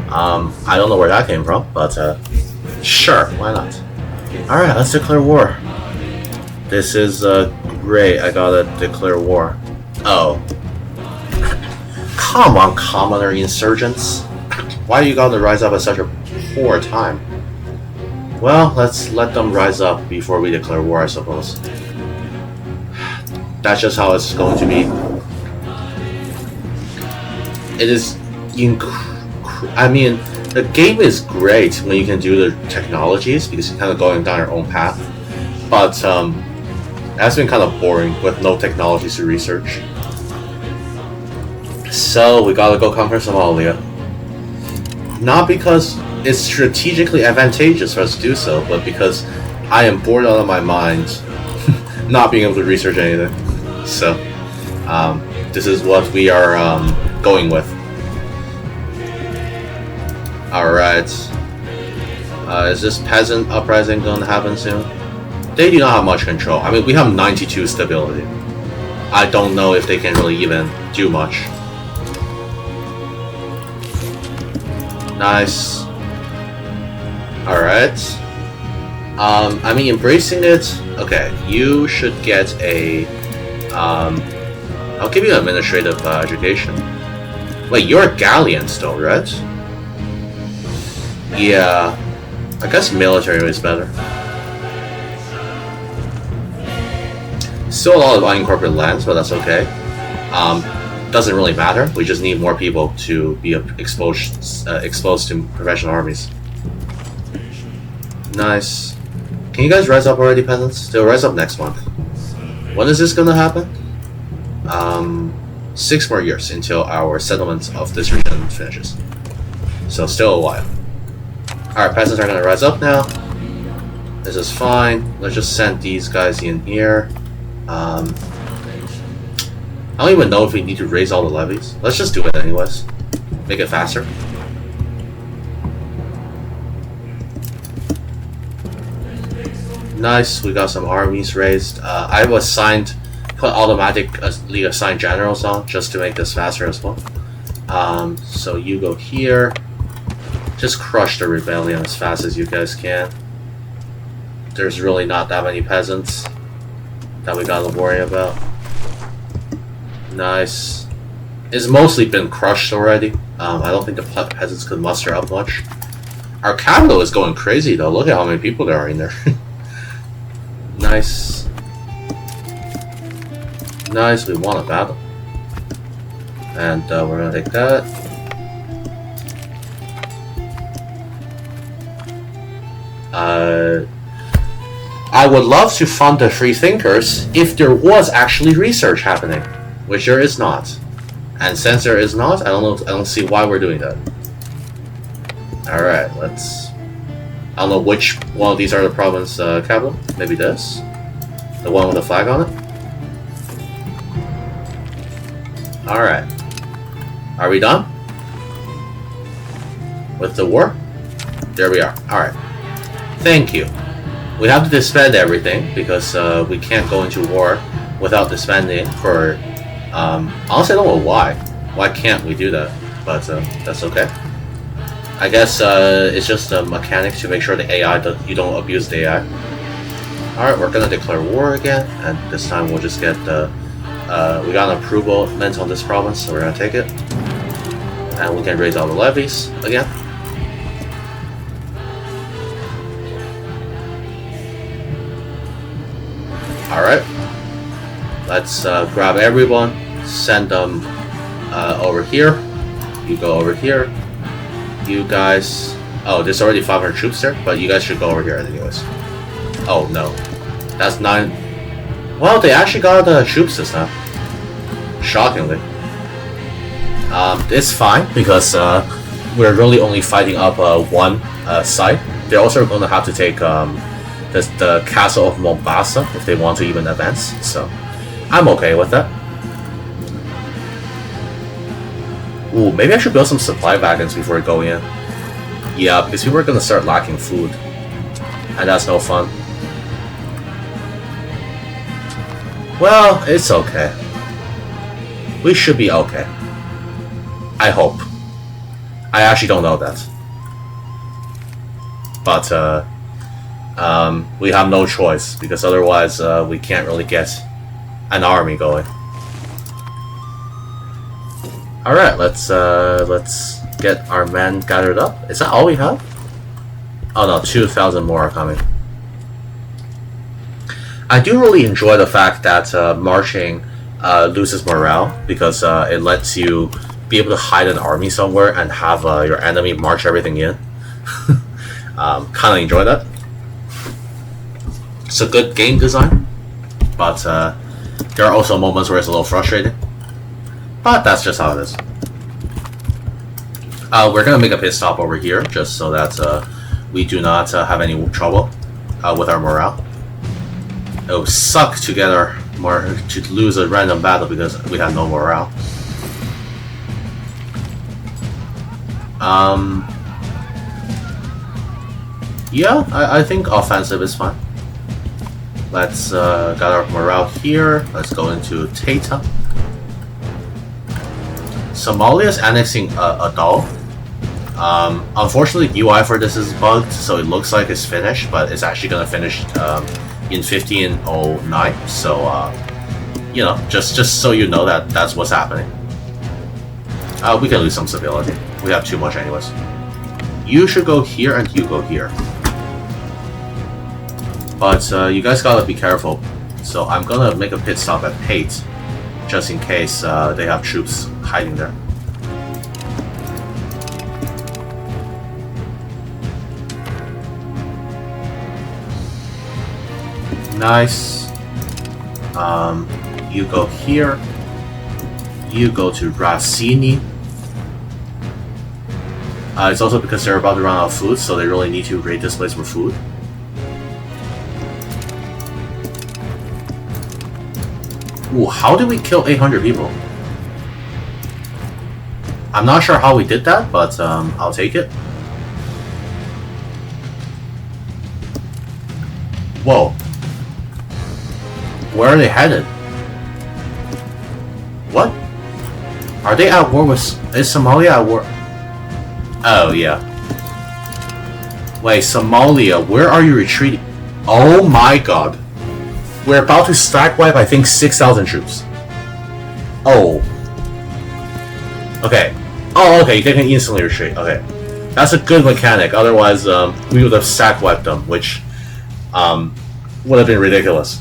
I don't know where that came from, but sure, why not? Alright, let's declare war. This is great, I gotta declare war. Oh. Come on, commoner insurgents. Why do you gotta rise up at such a poor time? Well, let's let them rise up before we declare war, I suppose. That's just how it's going to be. It is I mean, the game is great when you can do the technologies, because you're kind of going down your own path. But that's been kind of boring with no technologies to research. So we gotta go conquer Somalia. Not because it's strategically advantageous for us to do so, but because I am bored out of my mind not being able to research anything. So this is what we are going with. Alright. Is this peasant uprising going to happen soon? They do not have much control. I mean, we have 92 stability. I don't know if they can really even do much. Nice. Alright. I mean, embracing it. Okay, you should get a. I'll give you an administrative education. Wait, you're a galleon still, right? Yeah. I guess military is better. Still a lot of unincorporated lands, but that's okay. Doesn't really matter. We just need more people to be exposed to professional armies. Nice. Can you guys rise up already, peasants? They'll rise up next month. When is this gonna happen? 6 more years until our settlement of this region finishes. So still a while. Alright, peasants are gonna rise up now. This is fine. Let's just send these guys in here. I don't even know if we need to raise all the levies. Let's just do it anyways. Make it faster. Nice, we got some armies raised. I was put automatically assigned generals on just to make this faster as well. So you go here. Just crush the rebellion as fast as you guys can. There's really not that many peasants that we gotta worry about. Nice. It's mostly been crushed already. I don't think the peasants could muster up much. Our capital is going crazy though. Look at how many people there are in there. Nice. Nice, we won a battle. And we're gonna take that. I would love to fund the free thinkers if there was actually research happening, which there is not. And since there is not, I don't see why we're doing that. Alright, let's... I don't know which one of these are the province capital. Maybe this? The one with the flag on it? Alright. Are we done? With the war? There we are. Alright. Thank you. We have to disband everything because we can't go into war without disbanding for... honestly, I don't know why. Why can't we do that? But that's okay. I guess it's just a mechanic to make sure the AI you don't abuse the AI. Alright, we're gonna declare war again, and this time we'll just get the... we got an approval meant on this province, so we're gonna take it. And we can raise all the levies again. Alright. Let's grab everyone, send them over here. You go over here. You guys... Oh, there's already 500 troops there, but you guys should go over here anyways. Oh, no. That's 9... Well, they actually got troops this time. Shockingly. It's fine, because we're really only fighting up one side. They're also going to have to take the castle of Mombasa if they want to even advance, so I'm okay with that. Ooh, maybe I should build some supply wagons before we go in. Yeah, because people are going to start lacking food. And that's no fun. Well, it's okay. We should be okay. I hope. I actually don't know that. But, we have no choice, because otherwise we can't really get an army going. Alright, let's get our men gathered up. Is that all we have? Oh no, 2,000 more are coming. I do really enjoy the fact that marching loses morale, because it lets you be able to hide an army somewhere and have your enemy march everything in. Kinda enjoy that. It's a good game design, but there are also moments where it's a little frustrating. But that's just how it is. We're gonna make a pit stop over here, just so that we do not have any trouble with our morale. It would suck to lose a random battle because we have no morale. Yeah, I think offensive is fine. Let's got our morale here. Let's go into Tata. Somalia is annexing Adal. Unfortunately, UI for this is bugged, so it looks like it's finished, but it's actually gonna finish in 1509. So, you know, just so you know that that's what's happening. We can lose some civility. We have too much anyways. You should go here and you go here. But you guys gotta be careful. So I'm gonna make a pit stop at Pate, just in case they have troops hiding there. Nice. You go here. You go to Racini. It's also because they're about to run out of food, so they really need to raid this place for food. Ooh, how did we kill 800 people? I'm not sure how we did that, but I'll take it. Whoa. Where are they headed? What? Are they at war with... Is Somalia at war? Oh, yeah. Wait, Somalia, where are you retreating? Oh my god. We're about to stack wipe, I think, 6,000 troops. Oh. Okay. Oh, okay, they can instantly retreat. Okay. That's a good mechanic, otherwise we would have stack wiped them, which would have been ridiculous.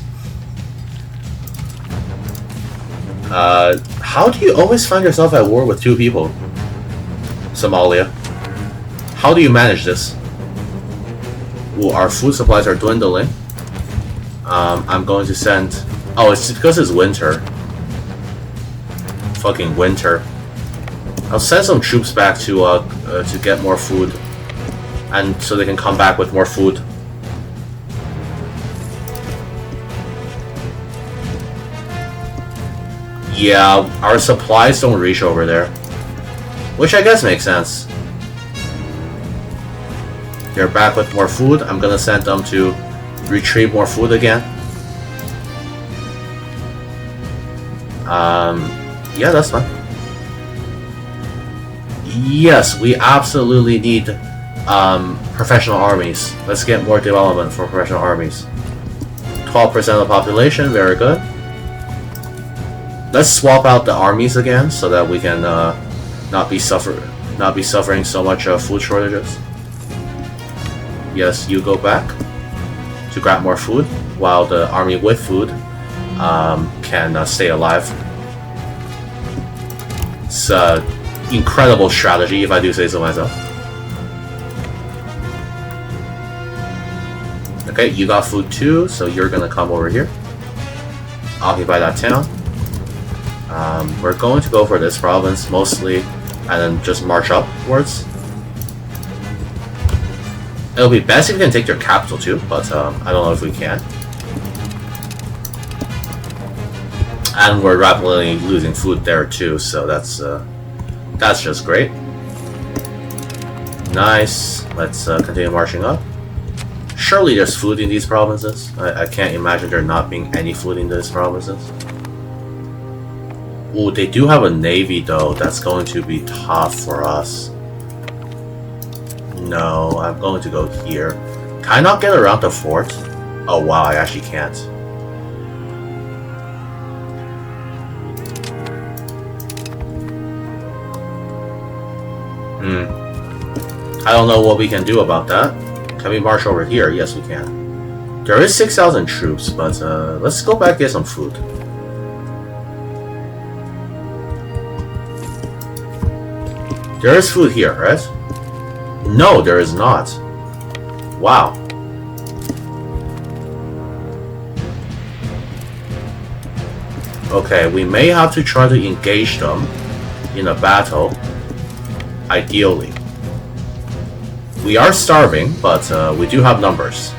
How do you always find yourself at war with two people? Somalia. How do you manage this? Ooh, our food supplies are dwindling. I'm going to send... Oh, it's because it's winter. Fucking winter. I'll send some troops back to get more food. And so they can come back with more food. Yeah, our supplies don't reach over there. Which I guess makes sense. They're back with more food. I'm gonna send them to retrieve more food again. Yeah, that's fine. Yes, we absolutely need professional armies. Let's get more development for professional armies. 12% of the population, very good. Let's swap out the armies again so that we can not be suffering so much food shortages. Yes, you go back to grab more food, while the army with food can stay alive. It's an incredible strategy, if I do say so myself. Okay, you got food too, so you're gonna come over here. Occupy that town. We're going to go for this province mostly, and then just march upwards. It'll be best if we can take their capital too, but I don't know if we can. And we're rapidly losing food there too, so that's just great. Nice. Let's continue marching up. Surely there's food in these provinces. I can't imagine there not being any food in these provinces. Ooh, they do have a navy though. That's going to be tough for us. No, I'm going to go here. Can I not get around the fort? Oh wow, I actually can't. I don't know what we can do about that. Can we march over here? Yes, we can. There is 6,000 troops, but let's go back and get some food. There is food here, right? No, there is not. Wow. Okay, we may have to try to engage them in a battle. Ideally. We are starving, but we do have numbers.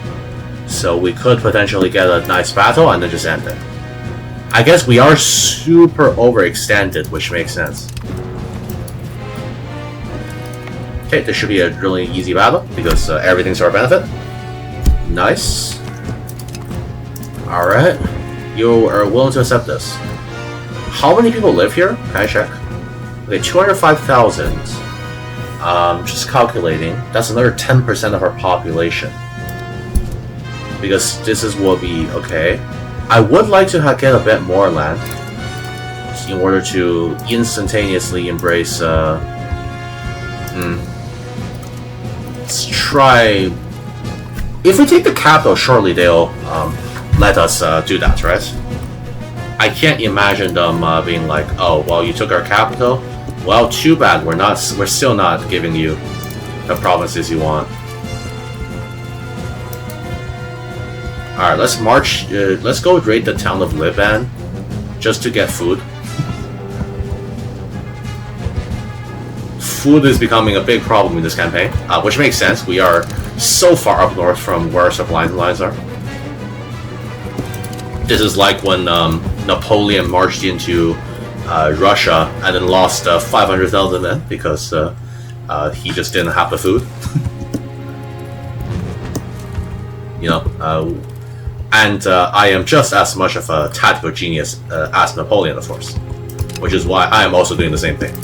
So we could potentially get a nice battle and then just end it. I guess we are super overextended, which makes sense. Okay, this should be a really easy battle because everything's to our benefit. Nice. Alright. You are willing to accept this. How many people live here? Can I check? Okay, 205,000. Just calculating. That's another 10% of our population. Because this will be okay. I would like to get a bit more land in order to instantaneously embrace. Let's try. If we take the capital, surely they'll let us do that, right? I can't imagine them being like, "Oh, well, you took our capital. Well, too bad. We're still not giving you the provinces you want." All right, let's march. Let's go raid the town of Liban, just to get food. Food is becoming a big problem in this campaign, which makes sense. We are so far up north from where our supply lines are. This is like when Napoleon marched into Russia and then lost 500,000 men because he just didn't have the food. You know, and I am just as much of a tactical genius as Napoleon, of course, which is why I am also doing the same thing.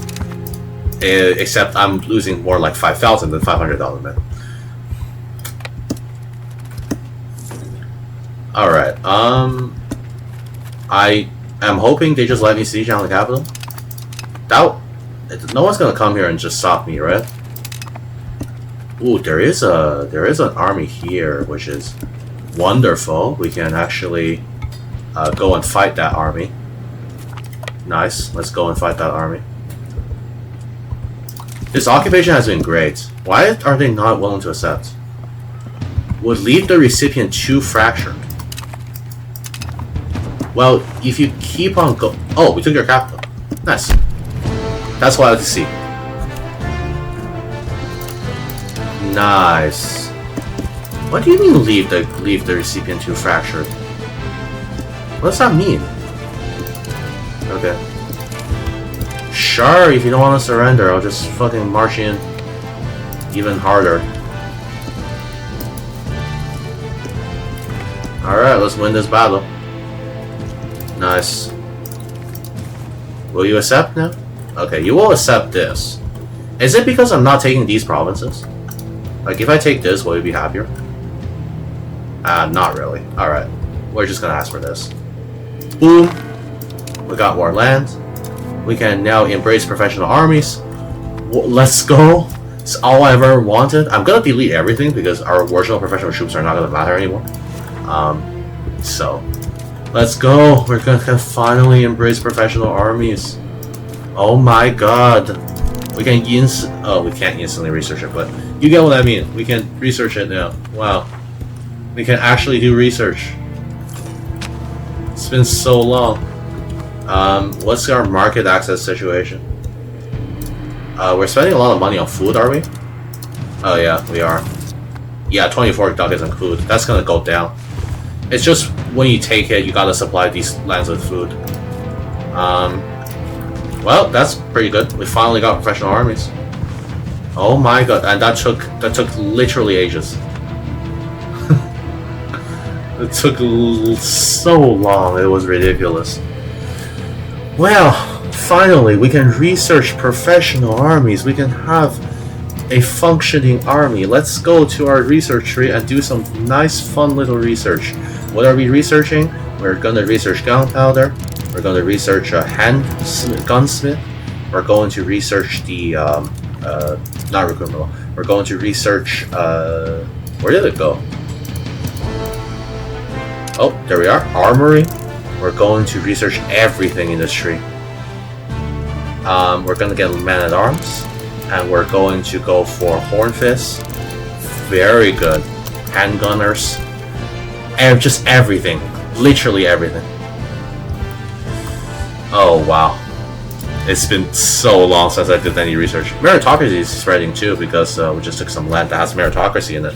Except I'm losing more like 5,000 than 500,000 men. Alright, I am hoping they just let me siege down the capital. No one's gonna come here and just stop me, right? Ooh, there is an army here, which is wonderful. We can actually go and fight that army. Nice, let's go and fight that army. This occupation has been great. Why are they not willing to accept? Would leave the recipient too fractured. Well, if you keep on oh, we took your capital. Nice. That's what I like to see. Nice. What do you mean leave the recipient too fractured? What does that mean? Okay. Sure, if you don't want to surrender, I'll just fucking march in even harder. Alright, let's win this battle. Nice. Will you accept now? Okay, you will accept this. Is it because I'm not taking these provinces? Like, if I take this, will you be happier? Not really. Alright. We're just gonna ask for this. Boom! We got more land. We can now embrace professional armies. Let's go. It's all I ever wanted. I'm gonna delete everything because our original professional troops are not gonna matter anymore. So let's go. We're gonna finally embrace professional armies. Oh my god. We can we can't instantly research it, but you get what I mean. We can research it now. Wow. We can actually do research. It's been so long. What's our market access situation? We're spending a lot of money on food, are we? Oh yeah, we are. Yeah, 24 ducats on food. That's gonna go down. It's just when you take it, you gotta supply these lands with food. Well, that's pretty good. We finally got professional armies. Oh my god, and that took literally ages. It took so long. It was ridiculous. Well, finally, we can research professional armies. We can have a functioning army. Let's go to our research tree and do some nice, fun little research. What are we researching? We're going to research gunpowder. We're going to research a gunsmith. We're going to research the, not recruitment. We're going to research, where did it go? Oh, there we are. Armory. We're going to research everything in this tree. We're going to get man-at-arms. And we're going to go for hornfists. Very good. Handgunners. And just everything. Literally everything. Oh, wow. It's been so long since I did any research. Meritocracy is spreading too because we just took some land that has meritocracy in it.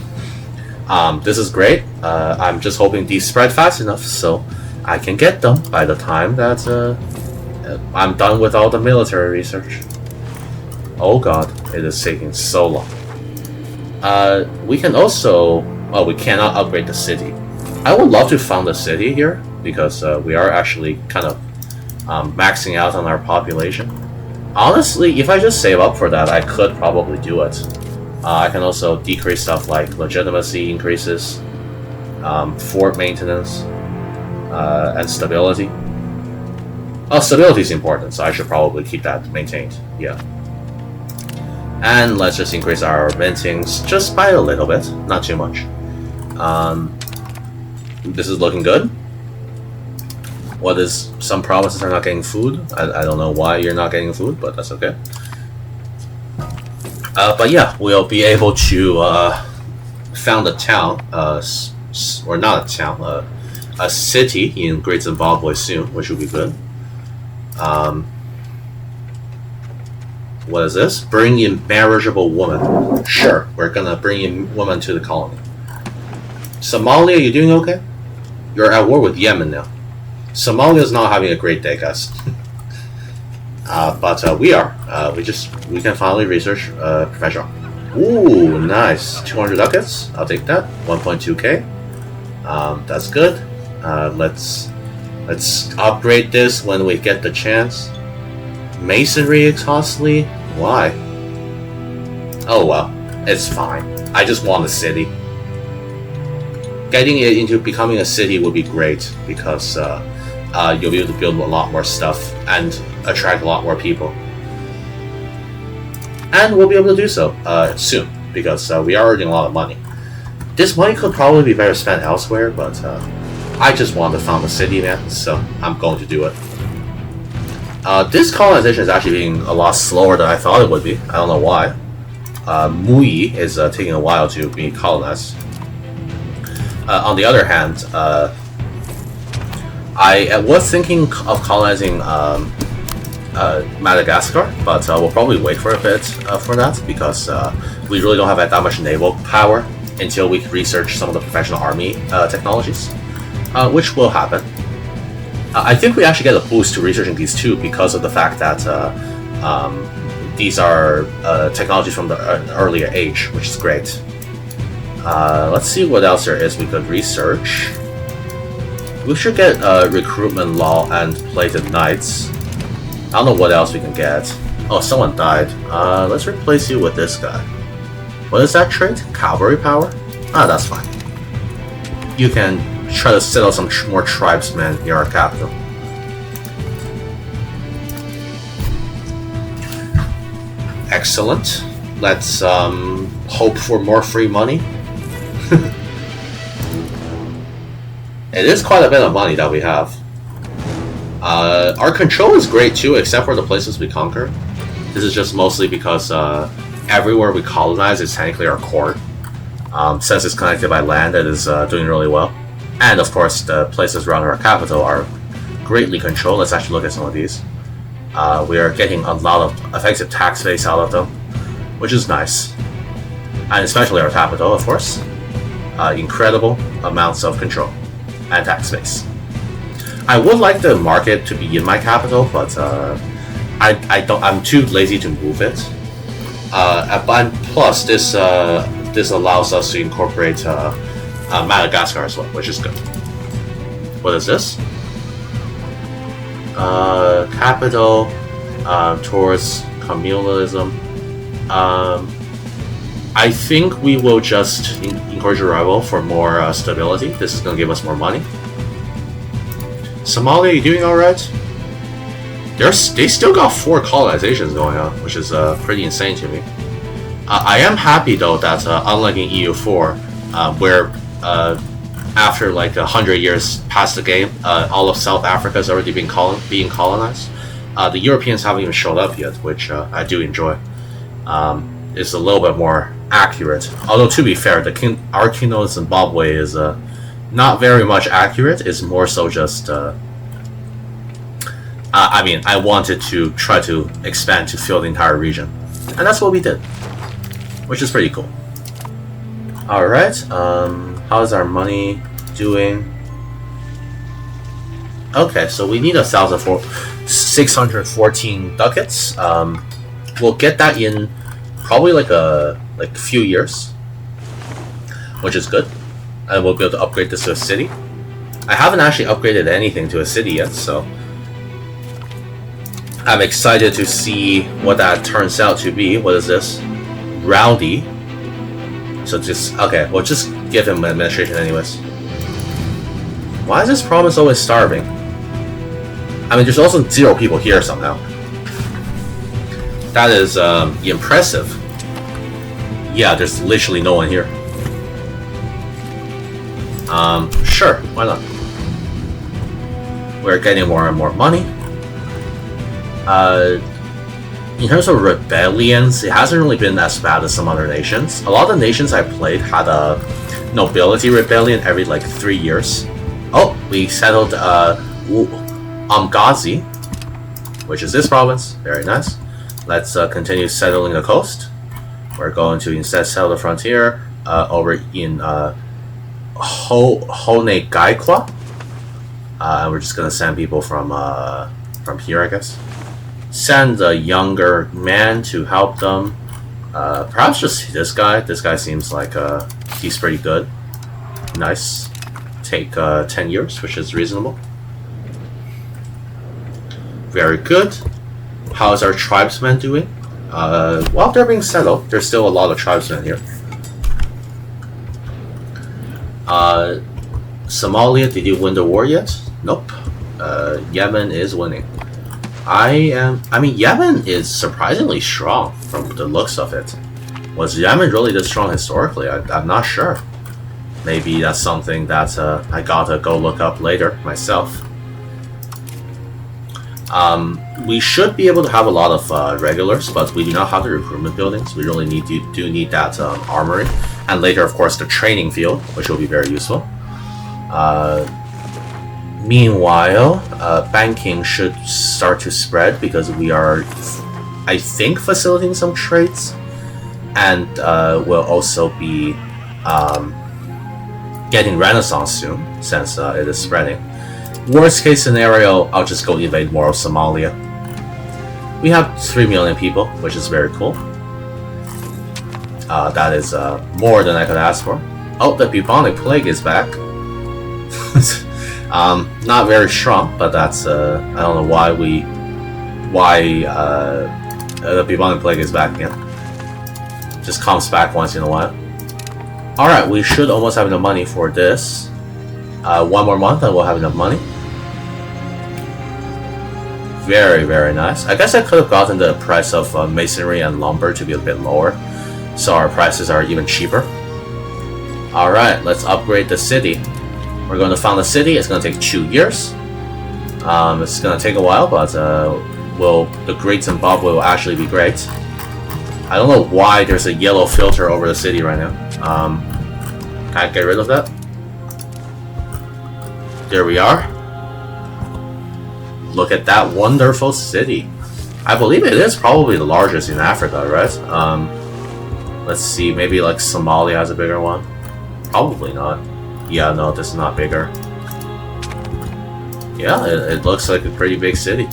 This is great. I'm just hoping these spread fast enough so I can get them by the time that I'm done with all the military research. Oh god, it is taking so long. We can also... well, we cannot upgrade the city. I would love to found a city here because we are actually kind of maxing out on our population. Honestly, if I just save up for that, I could probably do it. I can also decrease stuff like legitimacy increases, fort maintenance, and stability. Oh, stability is important, so I should probably keep that maintained. Yeah. And let's just increase our mintings just by a little bit, not too much. This is looking good. What is, some provinces are not getting food. I don't know why you're not getting food, but that's okay. But yeah, we'll be able to found a town, or not a town, a city in Great Zimbabwe soon, which will be good. What is this? Bring in marriageable woman. Sure, we're gonna bring in women to the colony. Somalia, you doing okay? You're at war with Yemen now. Somalia's not having a great day, guys. But we are. We can finally research professional. Ooh, nice. 200 ducats. I'll take that. 1.2k. That's good. Let's upgrade this when we get the chance. Masonry is costly. Why? Oh well, it's fine. I just want a city. Getting it into becoming a city would be great because you'll be able to build a lot more stuff and attract a lot more people. And we'll be able to do so soon because we are earning a lot of money. This money could probably be better spent elsewhere, but I just want to found a city, man, so I'm going to do it. This colonization is actually being a lot slower than I thought it would be. I don't know why. Mui is taking a while to be colonized. On the other hand, I was thinking of colonizing Madagascar, but we'll probably wait for a bit for that because we really don't have that much naval power until we research some of the professional army technologies, which will happen. I think we actually get a boost to researching these two because of the fact that these are technologies from the earlier age, which is great. Let's see what else there is we could research. We should get recruitment law and plated knights. I don't know what else we can get. Oh, someone died. Let's replace you with this guy. What is that trait? Cavalry power? Ah, that's fine. You can try to settle some more tribesmen near our capital. Excellent. Let's hope for more free money. It is quite a bit of money that we have. Our control is great too, except for the places we conquer. This is just mostly because everywhere we colonize is technically our core. Since it's connected by land, it is doing really well. And of course, the places around our capital are greatly controlled. Let's actually look at some of these. We are getting a lot of effective tax base out of them, which is nice. And especially our capital, of course. Incredible amounts of control and tax base. I would like the market to be in my capital, but I'm too lazy to move it. And plus, this allows us to incorporate Madagascar as well, which is good. What is this? Capital towards communalism. I think we will just encourage arrival for more stability. This is going to give us more money. Somalia, you doing alright? They still got 4 colonizations going on, which is pretty insane to me. I am happy though that unlike in EU4, where after like 100 years past the game, all of South Africa has already been being colonized. The Europeans haven't even showed up yet, which I do enjoy. It's a little bit more accurate. Although to be fair, our Kingdom of Zimbabwe is not very much accurate. It's more so just. I mean, I wanted to try to expand to fill the entire region, and that's what we did, which is pretty cool. All right. How's our money doing? Okay, so we need 614 ducats. We'll get that in probably like a few years, which is good, and we'll be able to upgrade this to a city. I haven't actually upgraded anything to a city yet, so I'm excited to see what that turns out to be. What is this? Rowdy. So just, okay, we'll just give him administration anyways. Why is this province always starving? I mean, there's also 0 people here somehow. That is impressive. Yeah, there's literally no one here. Sure, why not? We're getting more and more money. In terms of rebellions, it hasn't really been as bad as some other nations. A lot of the nations I played had a nobility rebellion every like 3 years. Oh, we settled Umgazi, which is this province. Very nice. Let's continue settling the coast. We're going to instead settle the frontier over in Honegaikwa. And we're just gonna send people from here, I guess. Send a younger man to help them. Perhaps just this guy. This guy seems like he's pretty good. Nice. Take 10 years, which is reasonable. Very good. How's our tribesmen doing? While they're being settled, there's still a lot of tribesmen here. Somalia, did you win the war yet? Nope. Yemen is winning. I mean, Yemen is surprisingly strong from the looks of it. Was Yemen really this strong historically? I'm not sure. Maybe that's something that I gotta go look up later myself. We should be able to have a lot of regulars, but we do not have the recruitment buildings. We really do need that armory, and later, of course, the training field, which will be very useful. Meanwhile, banking should start to spread because we are, I think, facilitating some trades, and we'll also be getting Renaissance soon, since it is spreading. Worst case scenario, I'll just go invade more of Somalia. We have 3 million people, which is very cool. That is more than I could ask for. Oh, the bubonic plague is back. Not very strong, but that's I don't know why the bubonic plague is back again. Just comes back once in a while. Alright, we should almost have enough money for this. 1 more month and we'll have enough money. Very, very nice. I guess I could have gotten the price of masonry and lumber to be a bit lower, so our prices are even cheaper. Alright, let's upgrade the city. We're going to found the city. It's going to take 2 years. It's going to take a while, but the Great Zimbabwe will actually be great. I don't know why there's a yellow filter over the city right now. Can I get rid of that? There we are. Look at that wonderful city. I believe it is probably the largest in Africa, right? Let's see, maybe like Somalia has a bigger one. Probably not. Yeah, no, this is not bigger. Yeah, it looks like a pretty big city.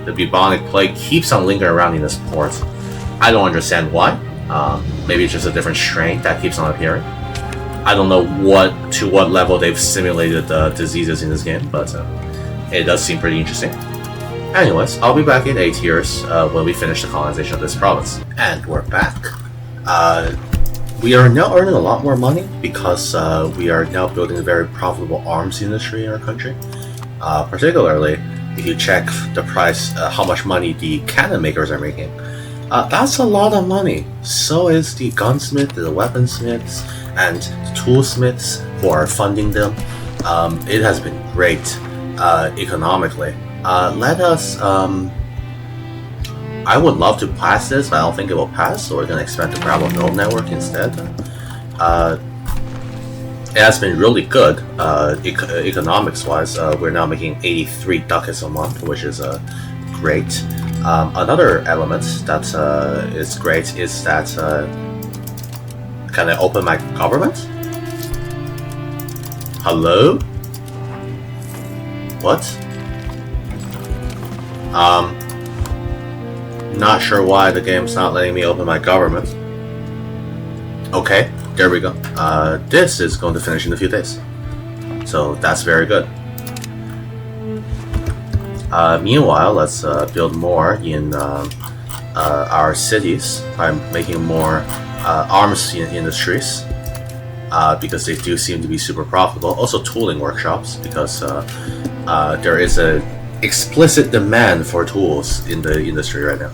The bubonic plague keeps on lingering around in this port. I don't understand why. Maybe it's just a different strain that keeps on appearing. I don't know to what level they've simulated the diseases in this game, but it does seem pretty interesting. Anyways, I'll be back in 8 years when we finish the colonization of this province. And we're back. We are now earning a lot more money because we are now building a very profitable arms industry in our country. Particularly, if you check the price, how much money the cannon makers are making. That's a lot of money. So is the gunsmith, the weaponsmiths, and the toolsmiths who are funding them. It has been great economically. Let us... I would love to pass this, but I don't think it will pass, so we're going to expand the gravel node network instead. It has been really good economics-wise. We're now making 83 ducats a month, which is great. Another element that is great is that can I open my government? Hello? What? Not sure why the game's not letting me open my government. Okay, there we go. This is going to finish in a few days. So that's very good. Meanwhile, let's build more in our cities by making more arms industries, because they do seem to be super profitable. Also tooling workshops, because there is a explicit demand for tools in the industry right now.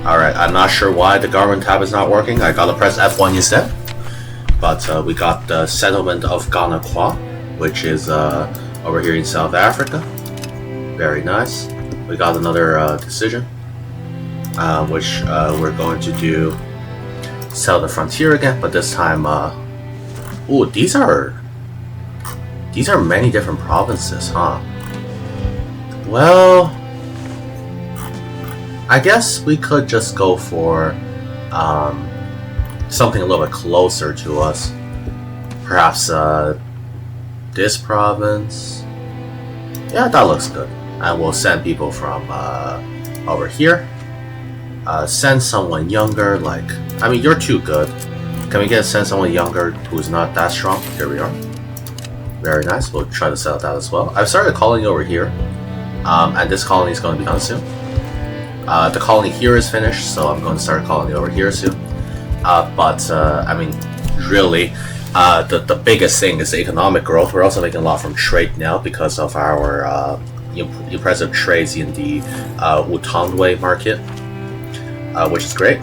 Alright, I'm not sure why the government tab is not working. I gotta press F1 instead. But we got the settlement of Ganakwa, which is over here in South Africa. Very nice. We got another decision, which we're going to do sell the frontier again, but this time, ooh, these are many different provinces, huh? Well, I guess we could just go for something a little bit closer to us. Perhaps this province. Yeah, that looks good. And we'll send people from over here. Send someone younger, like, I mean, you're too good. Can we send someone younger who's not that strong? Here we are. Very nice. We'll try to sell that as well. I've started a colony over here, and this colony is going to be done soon. The colony here is finished, so I'm going to start a colony over here soon. I mean, really, the biggest thing is the economic growth. We're also making a lot from trade now because of our impressive trades in the Utandwe market, which is great.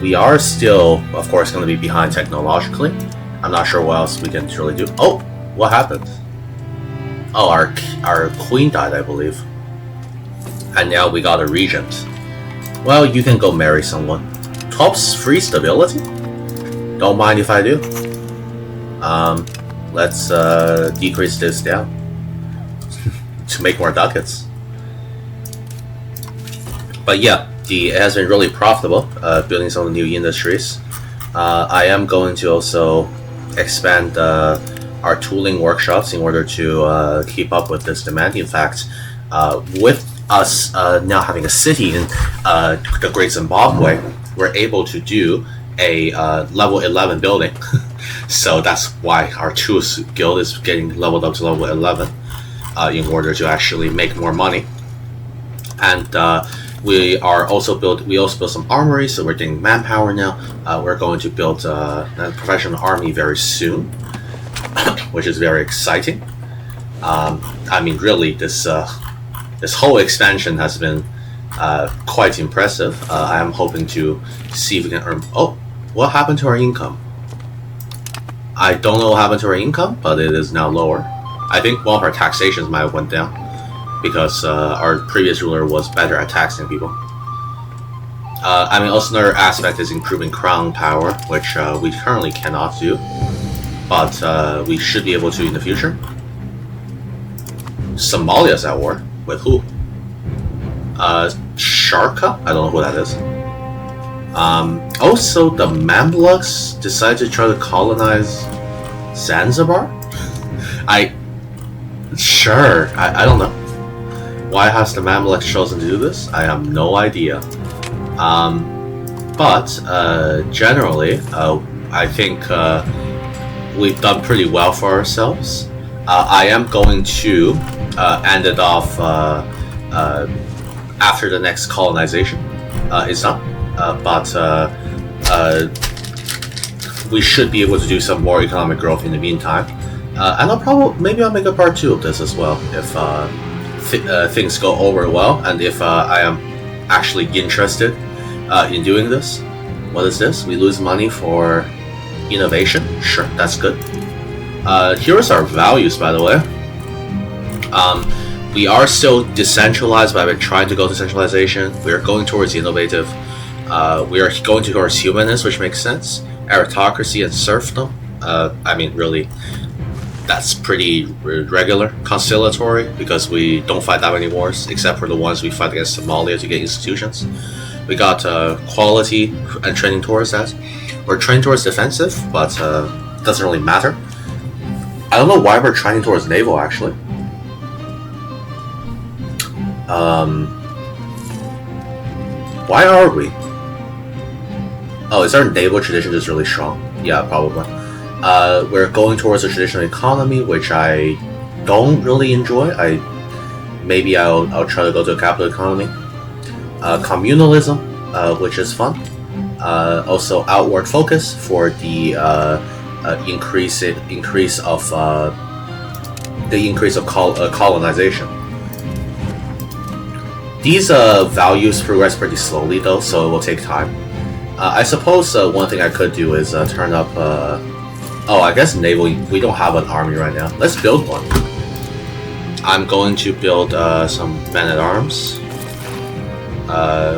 We are still, of course, going to be behind technologically. I'm not sure what else we can really do. Oh, what happened? Oh, our queen died, I believe. And now we got a regent. Well, you can go marry someone. 12's free stability? Don't mind if I do. Let's decrease this down to make more ducats. But yeah, it has been really profitable, building some new industries. I am going to also expand our tooling workshops in order to keep up with this demand. In fact, with us now having a city in the Great Zimbabwe, we're able to do a level 11 building. So that's why our tools guild is getting leveled up to level 11 in order to actually make more money. And we also build some armories, so we're getting manpower now. We're going to build a professional army very soon, which is very exciting. I mean, really, this whole expansion has been quite impressive. I am hoping to see if we can earn. Oh, what happened to our income? I don't know what happened to our income, but it is now lower. I think one of our taxations might have went down, because our previous ruler was better at taxing people. I mean, also another aspect is improving crown power, which we currently cannot do, but we should be able to in the future. Somalia's at war. With who? Sharka? I don't know who that is. Also, the Mamluks decided to try to colonize Zanzibar? Sure, I don't know. Why has the Mamluks chosen to do this? I have no idea. But generally, I think we've done pretty well for ourselves. I am going to end it off after the next colonization is done. But we should be able to do some more economic growth in the meantime. And maybe I'll make a part 2 of this as well if things go over well, and if I am actually interested in doing this. What is this? We lose money for innovation? Sure, that's good. Here's our values, by the way. We are still decentralized, but we're trying to go to centralization. We are going towards innovative. We are going towards humanist, which makes sense. Aristocracy and serfdom. I mean, really, that's pretty regular. Conciliatory, because we don't fight that many wars, except for the ones we fight against Somalia to get institutions. We got quality and training towards that. We're training towards defensive, but doesn't really matter. I don't know why we're training towards naval, actually. Why are we? Oh, is our naval tradition just really strong? Yeah, probably. We're going towards a traditional economy, which I don't really enjoy. Maybe I'll try to go to a capital economy. Communalism, which is fun. Also outward focus for the increase of colonization. These values progress pretty slowly though, so it will take time. I suppose one thing I could do is turn up. Oh, I guess naval. We don't have an army right now. Let's build one. I'm going to build some men-at-arms.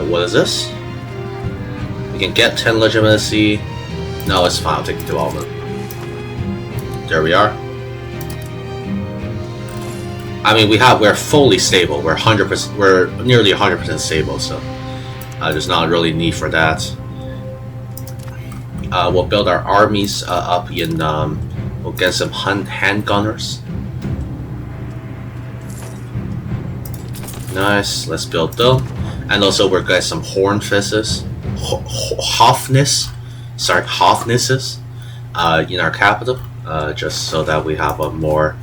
What is this? We can get 10 legitimacy. No, it's fine. I'll take development. There we are. I mean, we're fully stable. We're 100%. We're nearly 100% stable. So there's not really need for that. We'll build our armies up in. We'll get some handgunners. Nice. Let's build them, and also we're getting some horn fisses, Hoffnesses, in our capital, just so that we have a more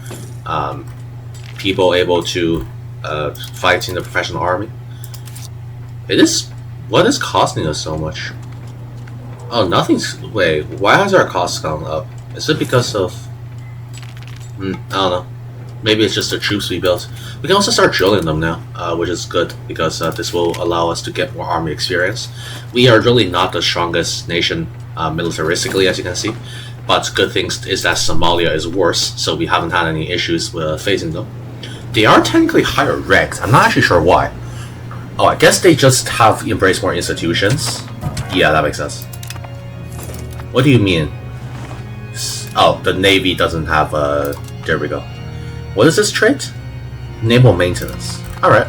people able to fight in the professional army. What is costing us so much? Oh, nothing's. Wait, why has our costs gone up? Is it because of? I don't know. Maybe it's just the troops we built. We can also start drilling them now, which is good because this will allow us to get more army experience. We are really not the strongest nation militaristically, as you can see, but good thing is that Somalia is worse, so we haven't had any issues with facing them. They are technically higher ranked. I'm not actually sure why. Oh, I guess they just have embraced more institutions. Yeah, that makes sense. What do you mean? Oh, the Navy doesn't have there we go. What is this trait? Naval maintenance. Alright.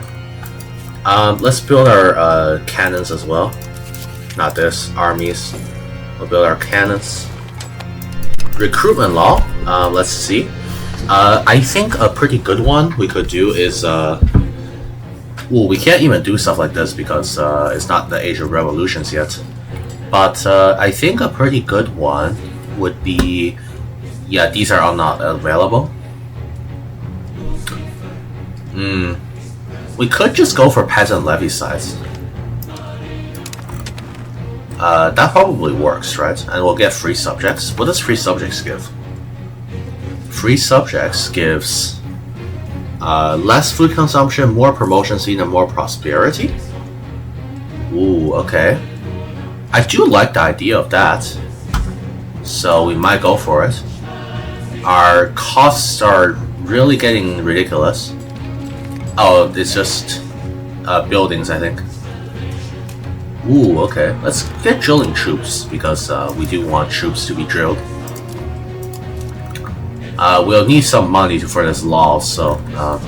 Let's build our cannons as well. Not this. Armies. We'll build our cannons. Recruitment law. Let's see. I think a pretty good one we could do is... Ooh, we can't even do stuff like this because it's not the age of revolutions yet. But I think a pretty good one would be... Yeah, these are not available. We could just go for peasant levy size. That probably works, right? And we'll get free subjects. What does free subjects give? Free subjects gives less food consumption, more promotion seen, and more prosperity. Ooh, okay. I do like the idea of that. So we might go for it. Our costs are really getting ridiculous. Oh, it's just buildings, I think. Ooh, okay. Let's get drilling troops, because we do want troops to be drilled. We'll need some money for this law, so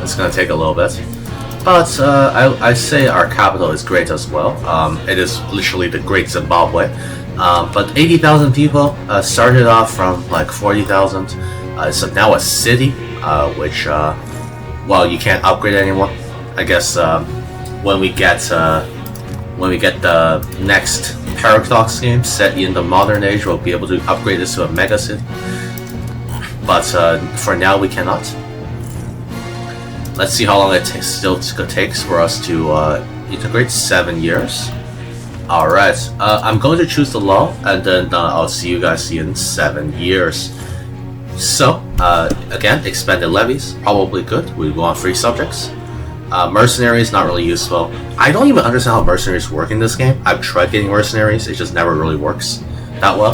it's gonna take a little bit. But I say our capital is great as well. It is literally the Great Zimbabwe. But 80,000 people started off from like 40,000. So now a city, which... well, you can't upgrade anymore. I guess when we get the next Paradox game set in the modern age, we'll be able to upgrade this to a mega city. But for now, we cannot. Let's see how long it still takes for us to integrate. 7 years. All right. I'm going to choose the law, and then I'll see you guys in 7 years. So, again, expanded levies, probably good. We want free subjects. Mercenaries, not really useful. I don't even understand how mercenaries work in this game. I've tried getting mercenaries, it just never really works that well.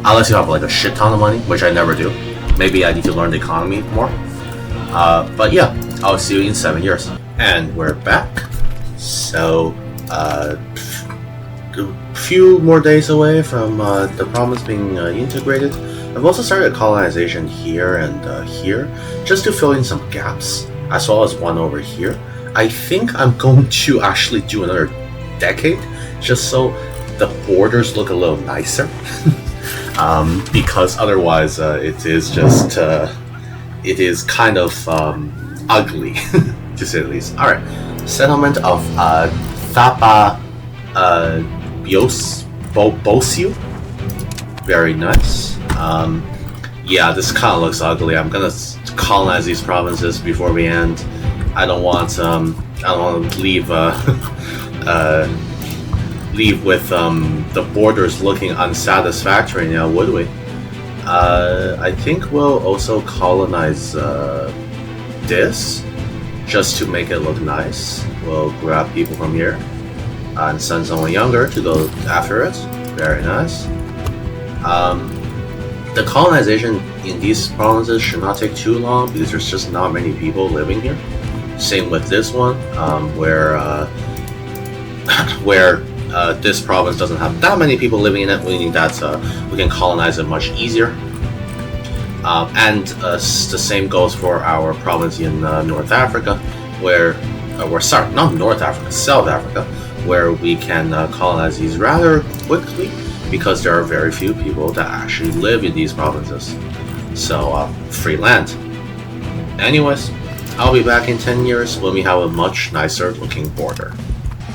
Unless you have like a shit ton of money, which I never do. Maybe I need to learn the economy more. But yeah, I'll see you in 7 years. And we're back. So, a few more days away from the province being integrated. I've also started a colonization here and here, just to fill in some gaps, as well as one over here. I think I'm going to actually do another decade, just so the borders look a little nicer. Because otherwise it is just, it is kind of ugly, to say the least. Alright, settlement of Thapa Bosio. Very nice. Yeah, this kind of looks ugly. I'm gonna colonize these provinces before we end. I don't want to leave leave with the borders looking unsatisfactory now, would we? I think we'll also colonize this just to make it look nice. We'll grab people from here and send someone younger to go after it. Very nice. The colonization in these provinces should not take too long because there's just not many people living here. Same with this one, where this province doesn't have that many people living in it, meaning that we can colonize it much easier. And the same goes for our province in North Africa, where, sorry, not North Africa, South Africa, where we can colonize these rather quickly because there are very few people that actually live in these provinces. So, free land. Anyways, I'll be back in 10 years when we have a much nicer looking border.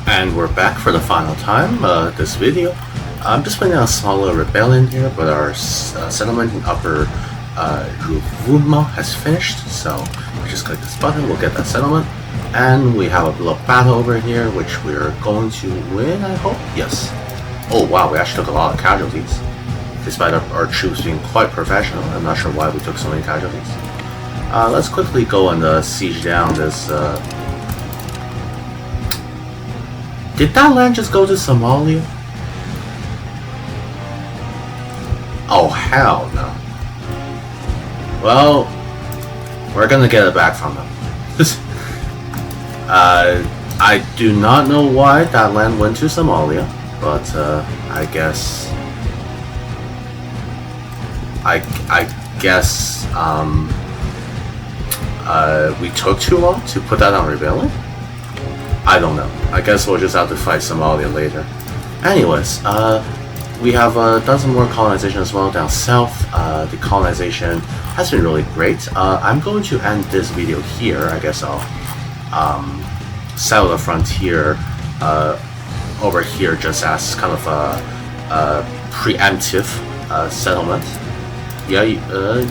And we're back for the final time, this video. I'm just putting out a small little rebellion here, but our settlement in Upper Rovuma has finished, so we just click this button, we'll get that settlement. And we have a little battle over here, which we're going to win, I hope? Yes. Oh wow, we actually took a lot of casualties, despite our troops being quite professional. I'm not sure why we took so many casualties. Let's quickly go and siege down this... Did that land just go to Somalia? Oh hell no. Well, we're gonna get it back from them. I do not know why that land went to Somalia, but I guess we took too long to put that on rebellion? I don't know. I guess we'll just have to fight Somalia later. Anyways, we have done some more colonization as well down south. The colonization has been really great. I'm going to end this video here. I guess I'll settle the frontier over here just as kind of a preemptive settlement. Yeah,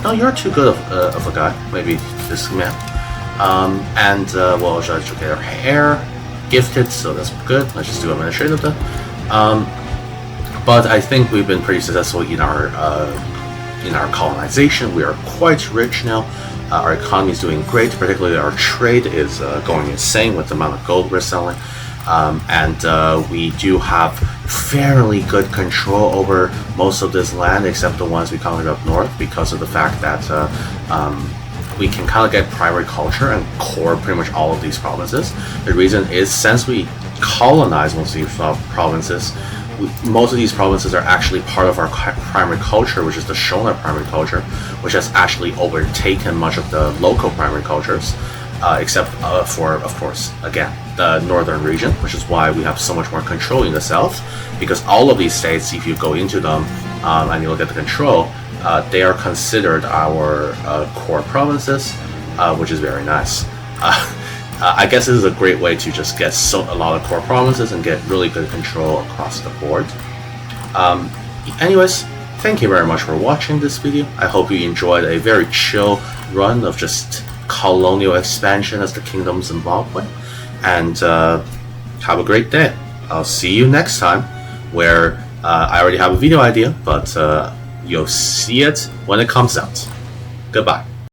no, you're too good of a guy. Maybe this man. And we'll just get our hair gifted, so that's good. Let's just do administrative then. But I think we've been pretty successful in our colonization. We are quite rich now. Our economy is doing great. Particularly our trade is going insane with the amount of gold we're selling. And we do have fairly good control over most of this land, except the ones we conquered up north, because of the fact that we can kind of get primary culture and core pretty much all of these provinces. The reason is, since we colonize most of these provinces, most of these provinces are actually part of our primary culture, which is the Shona primary culture, which has actually overtaken much of the local primary cultures, except for, of course, again, the northern region, which is why we have so much more control in the south, because all of these states, if you go into them and you look at the control, they are considered our core provinces, which is very nice. I guess this is a great way to just get a lot of core provinces and get really good control across the board. Anyways, thank you very much for watching this video. I hope you enjoyed a very chill run of just colonial expansion as the Kingdom of Zimbabwe. And have a great day. I'll see you next time, where I already have a video idea, but you'll see it when it comes out. Goodbye.